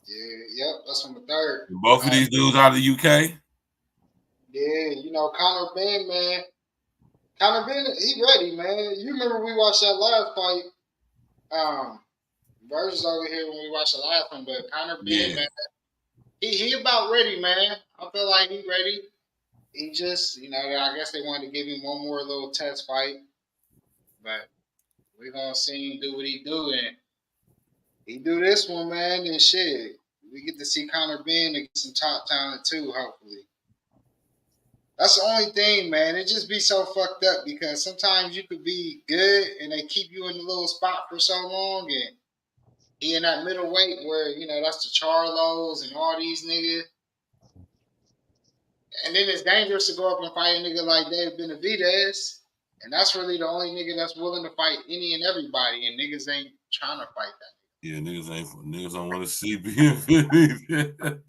Yeah, yep. That's on the 3rd. And both of these dudes out of the UK. Yeah, you know, Conor Benn, man. Conor Benn, he ready, man. You remember we watched that last fight. Versus over here when we watched the last one, but Conor Benn, man, he about ready, man. I feel like he ready. He just, you know, I guess they wanted to give him one more little test fight, but we're gonna see him do what he do, and he do this one, man, and shit. We get to see Conor Benn against some top talent too, hopefully. That's the only thing, man. It just be so fucked up because sometimes you could be good and they keep you in the little spot for so long, and he in that middleweight where, you know, that's the Charlos and all these niggas. And then it's dangerous to go up and fight a nigga like Dave Benavidez. And that's really the only nigga that's willing to fight any and everybody. And niggas ain't trying to fight that. Yeah, niggas don't want to see Benavidez.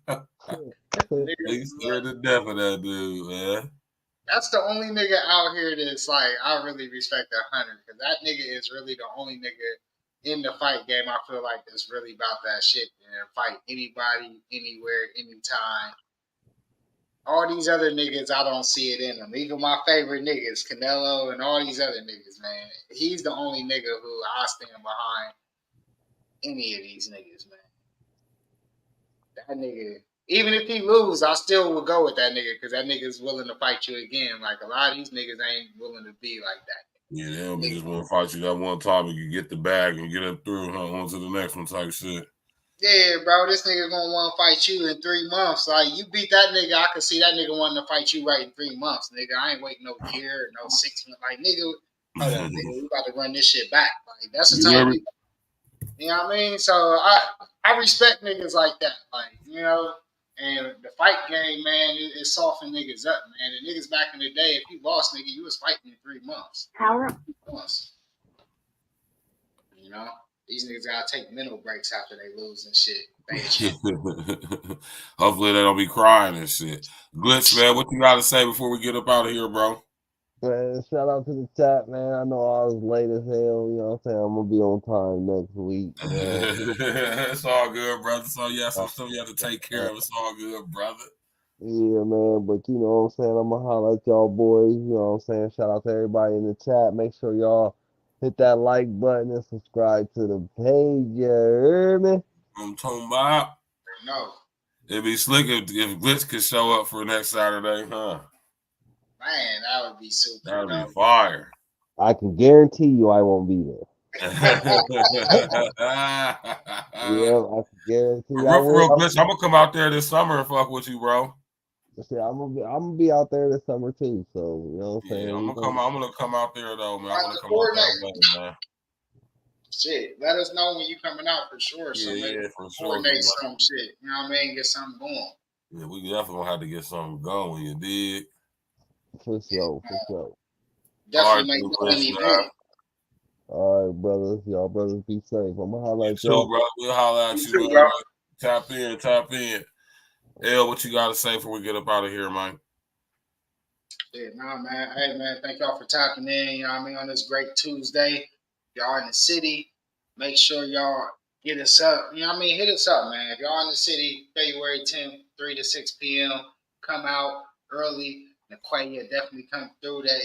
They scared to death of that dude, man. That's the only nigga out here that's like, I really respect 100, because that nigga is really the only nigga in the fight game I feel like that's really about that shit and fight anybody, anywhere, anytime. All these other niggas, I don't see it in them. Even my favorite niggas, Canelo and all these other niggas, man. He's the only nigga who I stand behind any of these niggas, man. That nigga, even if he lose, I still would go with that nigga because that nigga's willing to fight you again. Like a lot of these niggas ain't willing to be like that. Yeah, they'll be just want to fight you that one time and you get the bag and get up through, on to the next one type shit. Yeah, bro, this nigga gonna want to fight you in 3 months. Like, you beat that nigga, I could see that nigga wanting to fight you right in 3 months, nigga. I ain't waiting no year, no 6 months. Like, nigga, hold on, nigga, we about to run this shit back. Like, that's the type of nigga, you know what I mean? So, I respect niggas like that. Like, you know, and the fight game, man, it softened niggas up, man. The niggas back in the day, if you lost, nigga, you was fighting in 3 months. Power up. You know? These niggas gotta take mental breaks after they lose and shit. Hopefully they don't be crying and shit. Glitch, man, what you gotta say before we get up out of here, bro? Man, shout out to the chat, man. I know I was late as hell. You know what I'm saying? I'm gonna be on time next week, man. It's all good, brother. So yeah, some stuff you have to take care of. It's all good, brother. Yeah, man, but you know what I'm saying? I'm gonna holler at y'all boys, you know what I'm saying? Shout out to everybody in the chat. Make sure y'all hit that like button and subscribe to the page, you hear me? I'm talking about. No. It'd be slick if Glitch could show up for next Saturday, huh? Man, that would be super. That'd be fire. I can guarantee you I won't be there. Yeah, I can guarantee you I real will. Glitch, I'm gonna come out there this summer and fuck with you, bro. See, I'm gonna be out there this summer too. So you know what I'm saying? Yeah, I'm gonna come out there though, man. I'm gonna come out that way, man. Shit, let us know when you coming out for sure. So Yeah, maybe for sure. coordinate some shit. You know what I mean? Get something going. Yeah, we definitely gonna have to get something going. You dig? For sure. Definitely make that an event. All right, brothers. Y'all brothers be safe. I'm gonna holler at y'all. y'all. Bro. We'll holler at you, bro. Tap in. L, what you gotta say before we get up out of here, man? Yeah, nah, man. Hey, man, thank y'all for tapping in. You know what I mean? On this great Tuesday. Y'all in the city. Make sure y'all get us up. You know what I mean? Hit us up, man. If y'all in the city, February 10th, 3 to 6 p.m., come out early. Naquaya definitely come through that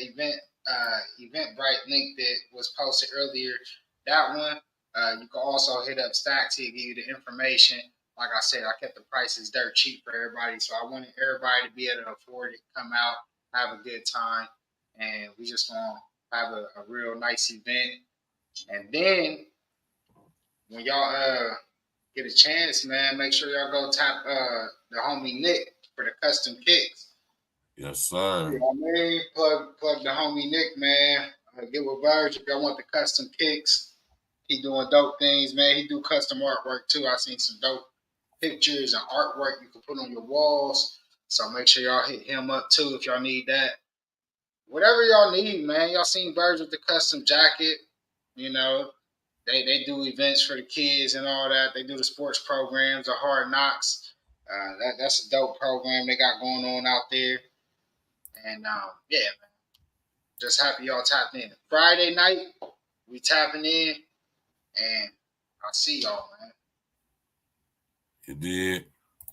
Eventbrite link that was posted earlier. That one, you can also hit up Stacks. He'll give you the information. Like I said, I kept the prices dirt cheap for everybody, so I wanted everybody to be able to afford it, come out, have a good time, and we just gonna have a real nice event. And then when y'all get a chance, man, make sure y'all go tap the homie Nick for the custom kicks. Yes, sir. You know what I mean? Plug the homie Nick, man. Get with Verge if y'all want the custom kicks. He doing dope things, man. He do custom artwork too. I seen some dope pictures and artwork you can put on your walls. So make sure y'all hit him up too if y'all need that. Whatever y'all need, man. Y'all seen Verge with the custom jacket. You know, they do events for the kids and all that. They do the sports programs, the Hard Knocks. That's a dope program they got going on out there. And yeah, man, just happy y'all tapped in. Friday night, we tapping in, and I'll see y'all, man. You did.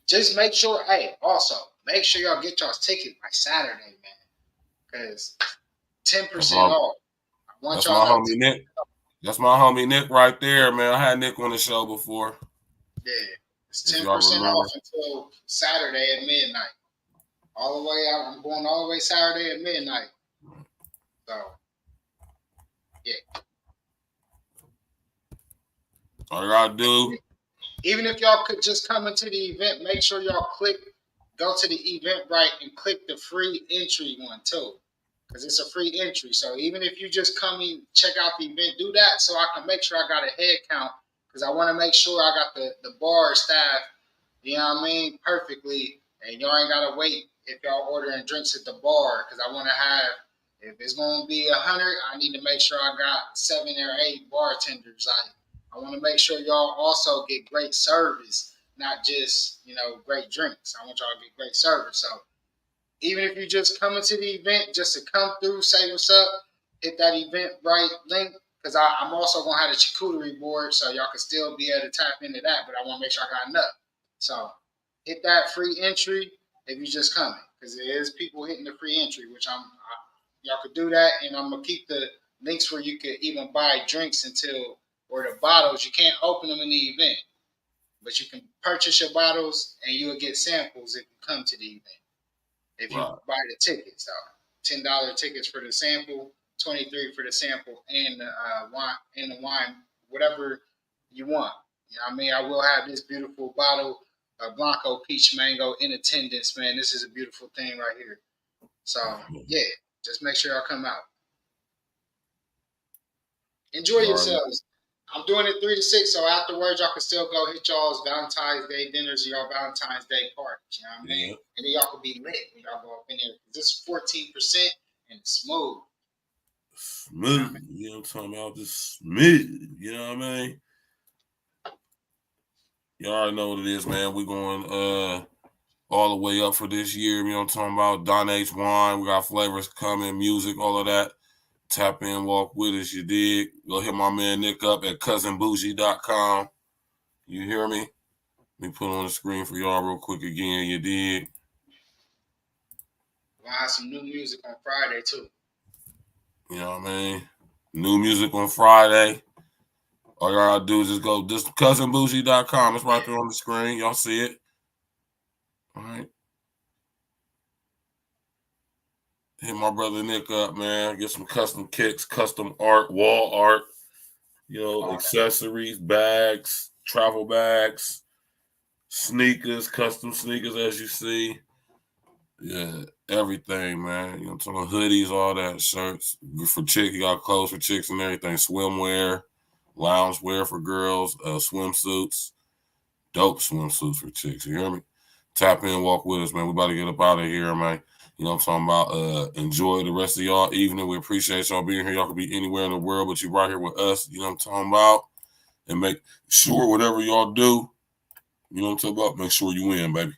Just make sure. Hey, also make sure y'all get y'all's ticket by Saturday, man, because 10% off. I want that's y'all my homie Nick. That's my homie Nick right there, man. I had Nick on the show before. Yeah, it's 10% off until Saturday at midnight. All the way out. I'm going all the way Saturday at midnight. So, yeah. All you gotta do. Even if y'all could just come into the event, make sure y'all go to the Eventbrite and click the free entry one too. Because it's a free entry. So even if you just come in, check out the event, do that so I can make sure I got a head count. Because I want to make sure I got the bar staff, you know what I mean, perfectly. And y'all ain't got to wait if y'all ordering drinks at the bar. Because I want to have, if it's going to be 100, I need to make sure I got 7 or 8 bartenders. I want to make sure y'all also get great service, not just, great drinks. I want y'all to get great service. So even if you just come into the event, just to come through, say what's up, hit that Eventbrite link, because I'm also going to have a charcuterie board, so y'all can still be able to tap into that, but I want to make sure I got enough. So hit that free entry if you just coming, because there is people hitting the free entry, which y'all could do that, and I'm gonna keep the links where you could even buy drinks or the bottles. You can't open them in the event, but you can purchase your bottles and you'll get samples if you come to the event. If you buy the tickets, $10 tickets for the sample, $23 for the sample, and the wine, whatever you want. You know what I mean? I will have this beautiful bottle of Blanco Peach Mango in attendance, man. This is a beautiful thing right here. So, yeah, just make sure y'all come out. Enjoy yourselves. I'm doing it 3 to 6, so afterwards y'all can still go hit y'all's Valentine's Day dinners or y'all Valentine's Day parties. You know what I mean? And then y'all can be lit when y'all go up in there. This is 14% and it's smooth. Smooth. You know what I'm talking about? Just smooth. You know what I mean? You already know what it is, man. We're going all the way up for this year. You know what I'm talking about? Don H wine. We got flavors coming, music, all of that. Tap in, walk with us, you dig. Go hit my man Nick up at cousinbougie.com. You hear me? Let me put on the screen for y'all real quick again, you dig. We'll have some new music on Friday, too. You know what I mean? New music on Friday. All y'all gotta do is just go cousinbougie.com. It's right there on the screen. Y'all see it. All right. Hit my brother Nick up, man. Get some custom kicks, custom art, wall art, you know, accessories, bags, travel bags, sneakers, custom sneakers, as you see. Yeah, everything, man. You know, talking about hoodies, all that, shirts. For chicks, you got clothes for chicks and everything. Swimwear, loungewear for girls, swimsuits, dope swimsuits for chicks. You hear me? Tap in, walk with us, man. We about to get up out of here, man. You know what I'm talking about? Enjoy the rest of y'all evening. We appreciate y'all being here. Y'all could be anywhere in the world, but you right here with us. You know what I'm talking about? And make sure whatever y'all do, you know what I'm talking about? Make sure you win, baby.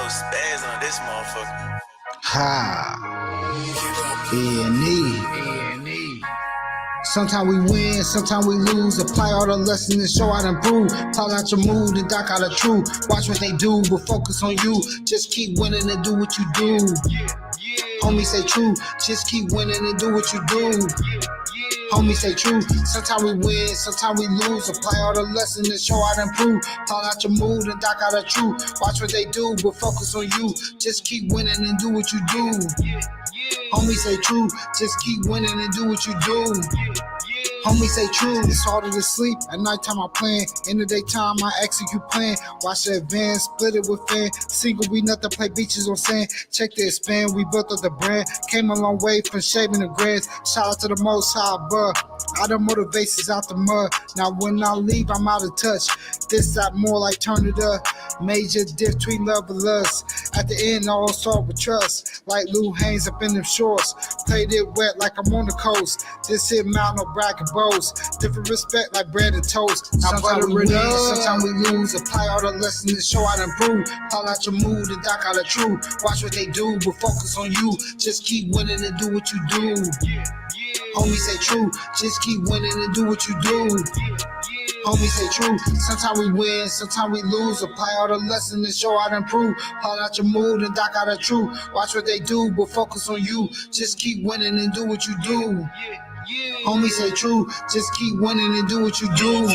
Spaz on this motherfucker. Ha. E.N.E. Sometimes we win, sometimes we lose. Apply all the lessons and show how to improve. Call out your mood and dock out the truth. Watch what they do, but focus on you. Just keep winning and do what you do. Homie say true, just keep winning and do what you do. Homie say true, sometimes we win, sometimes we lose. Apply all the lessons and show how to improve. Call out your mood and dock out the truth. Watch what they do, but focus on you. Just keep winning and do what you do. Homie say true, just keep winning and do what you do. Homie say true, it's harder to sleep. At nighttime I plan, in the daytime I execute plan. Watch the advance, split it with fan. Single, we nothing, play beaches on sand. Check the expand, we built up the brand. Came a long way from shaving the grass. Shout out to the most high above. All the motivations out the mud. Now when I leave, I'm out of touch. This out more like turn it up. Major diff between love and lust. At the end, all start with trust. Like Lou Haynes up in them shorts. Played it wet like I'm on the coast. This hit mount, no bragging boast. Different respect like bread and toast. Sometimes we win, sometimes we lose. Apply all the lessons and show how to improve. Call out your mood and dock out the truth. Watch what they do, but focus on you. Just keep winning and do what you do. Homie say true, just keep winning and do what you do. Homie say true, sometimes we win, sometimes we lose. Apply all the lessons and show how to improve. Call out your mood and dock out the truth. Watch what they do, but focus on you. Just keep winning and do what you do. Homie say true, just keep winning and do what you do.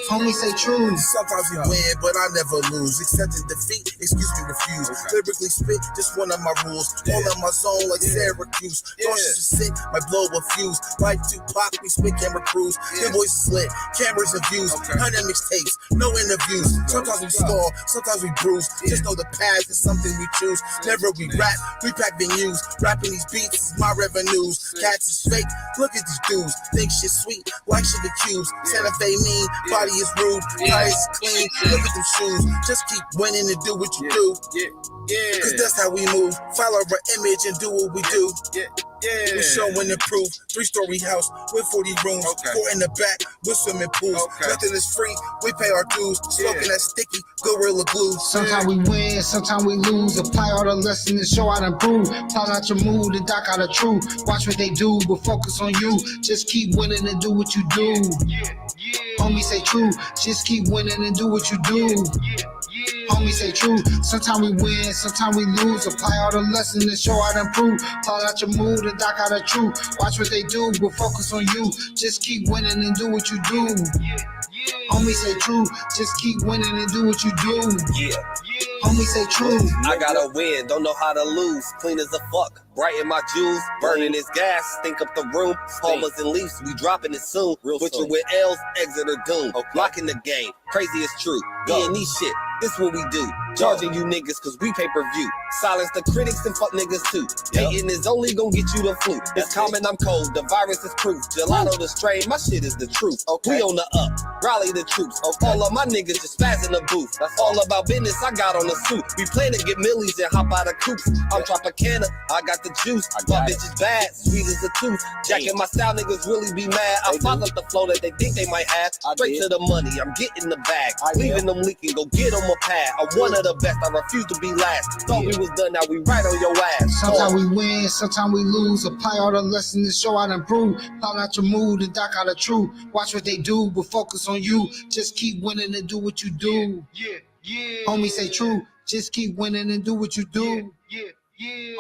Homie say true. Sometimes we win, but I never lose. Accepting defeat, excuse me, refuse. Lyrically spit, just one of my rules. All in my zone like Syracuse. Cautious to sit, my blow will fuse. Like Tupac, we spit camera crews. Their voices lit, cameras and views. 100 mixtapes, no interviews. Sometimes we stall, sometimes we bruise. Just know the path is something we choose. Never we rap, we pack venues. Rapping these beats is my revenues. Cats is fake, look at these dudes. Think shit sweet, like sugar cubes. Santa Fe mean, body is rude, tires is clean. Look at them shoes, just keep winning and do what you do. Cause that's how we move. Follow our image and do what we do. Yeah. We showing the proof. 3-story house with 40 rooms. 4 in the back with swimming pools. Nothing is free. We pay our dues. Smoking that sticky Gorilla Glue. Sometimes we win, sometimes we lose. Apply all the lessons and show how to improve. Plot out your mood and dock out the truth. Watch what they do, but focus on you. Just keep winning and do what you do. Homie say true. Just keep winning and do what you do. Homie say true. Sometimes we win, sometimes we lose. Apply all the lessons and show how to improve. Plot out your mood and dock out the truth. Watch what they do, but focus on you. Just keep winning and do what you do. Homie say true. Just keep winning and do what you do. Homie say true. I gotta win, don't know how to lose. Clean as a fuck, bright in my jewels. Burning this gas, stink up the room. Palmers and leaves, we dropping it soon. Butcher with L's, exit or doom. Locking the game, crazy is true. E.N.E shit, this what we do. Charging you niggas cause we pay-per-view. Silence the critics and fuck niggas too. Hating is only gonna get you the flu. It's common, I'm cold, the virus is proof. Gelato the strain, my shit is the truth. We on the up, rally the troops. All of my niggas just spaz in the booth. That's all about business, I got on the suit. We plan to get millies and hop out of coops. I'm Tropicana, I got the juice. My bitch is bad, sweet as a tooth. Jacking my style, niggas really be mad. I fuck up the flow that they think they might have. Straight to the money, I'm getting the bag. Leaving them leaking, go get on my pad. I'm one of the best, I refuse to be last. Thought we was done, now we right on your ass. Sometimes we win, sometimes we lose. Apply all the lessons and show how to improve. Plot out your mood and dock out the truth. Watch what they do, but focus on you. Just keep winning and do what you do. Homie say true. Just keep winning and do what you do.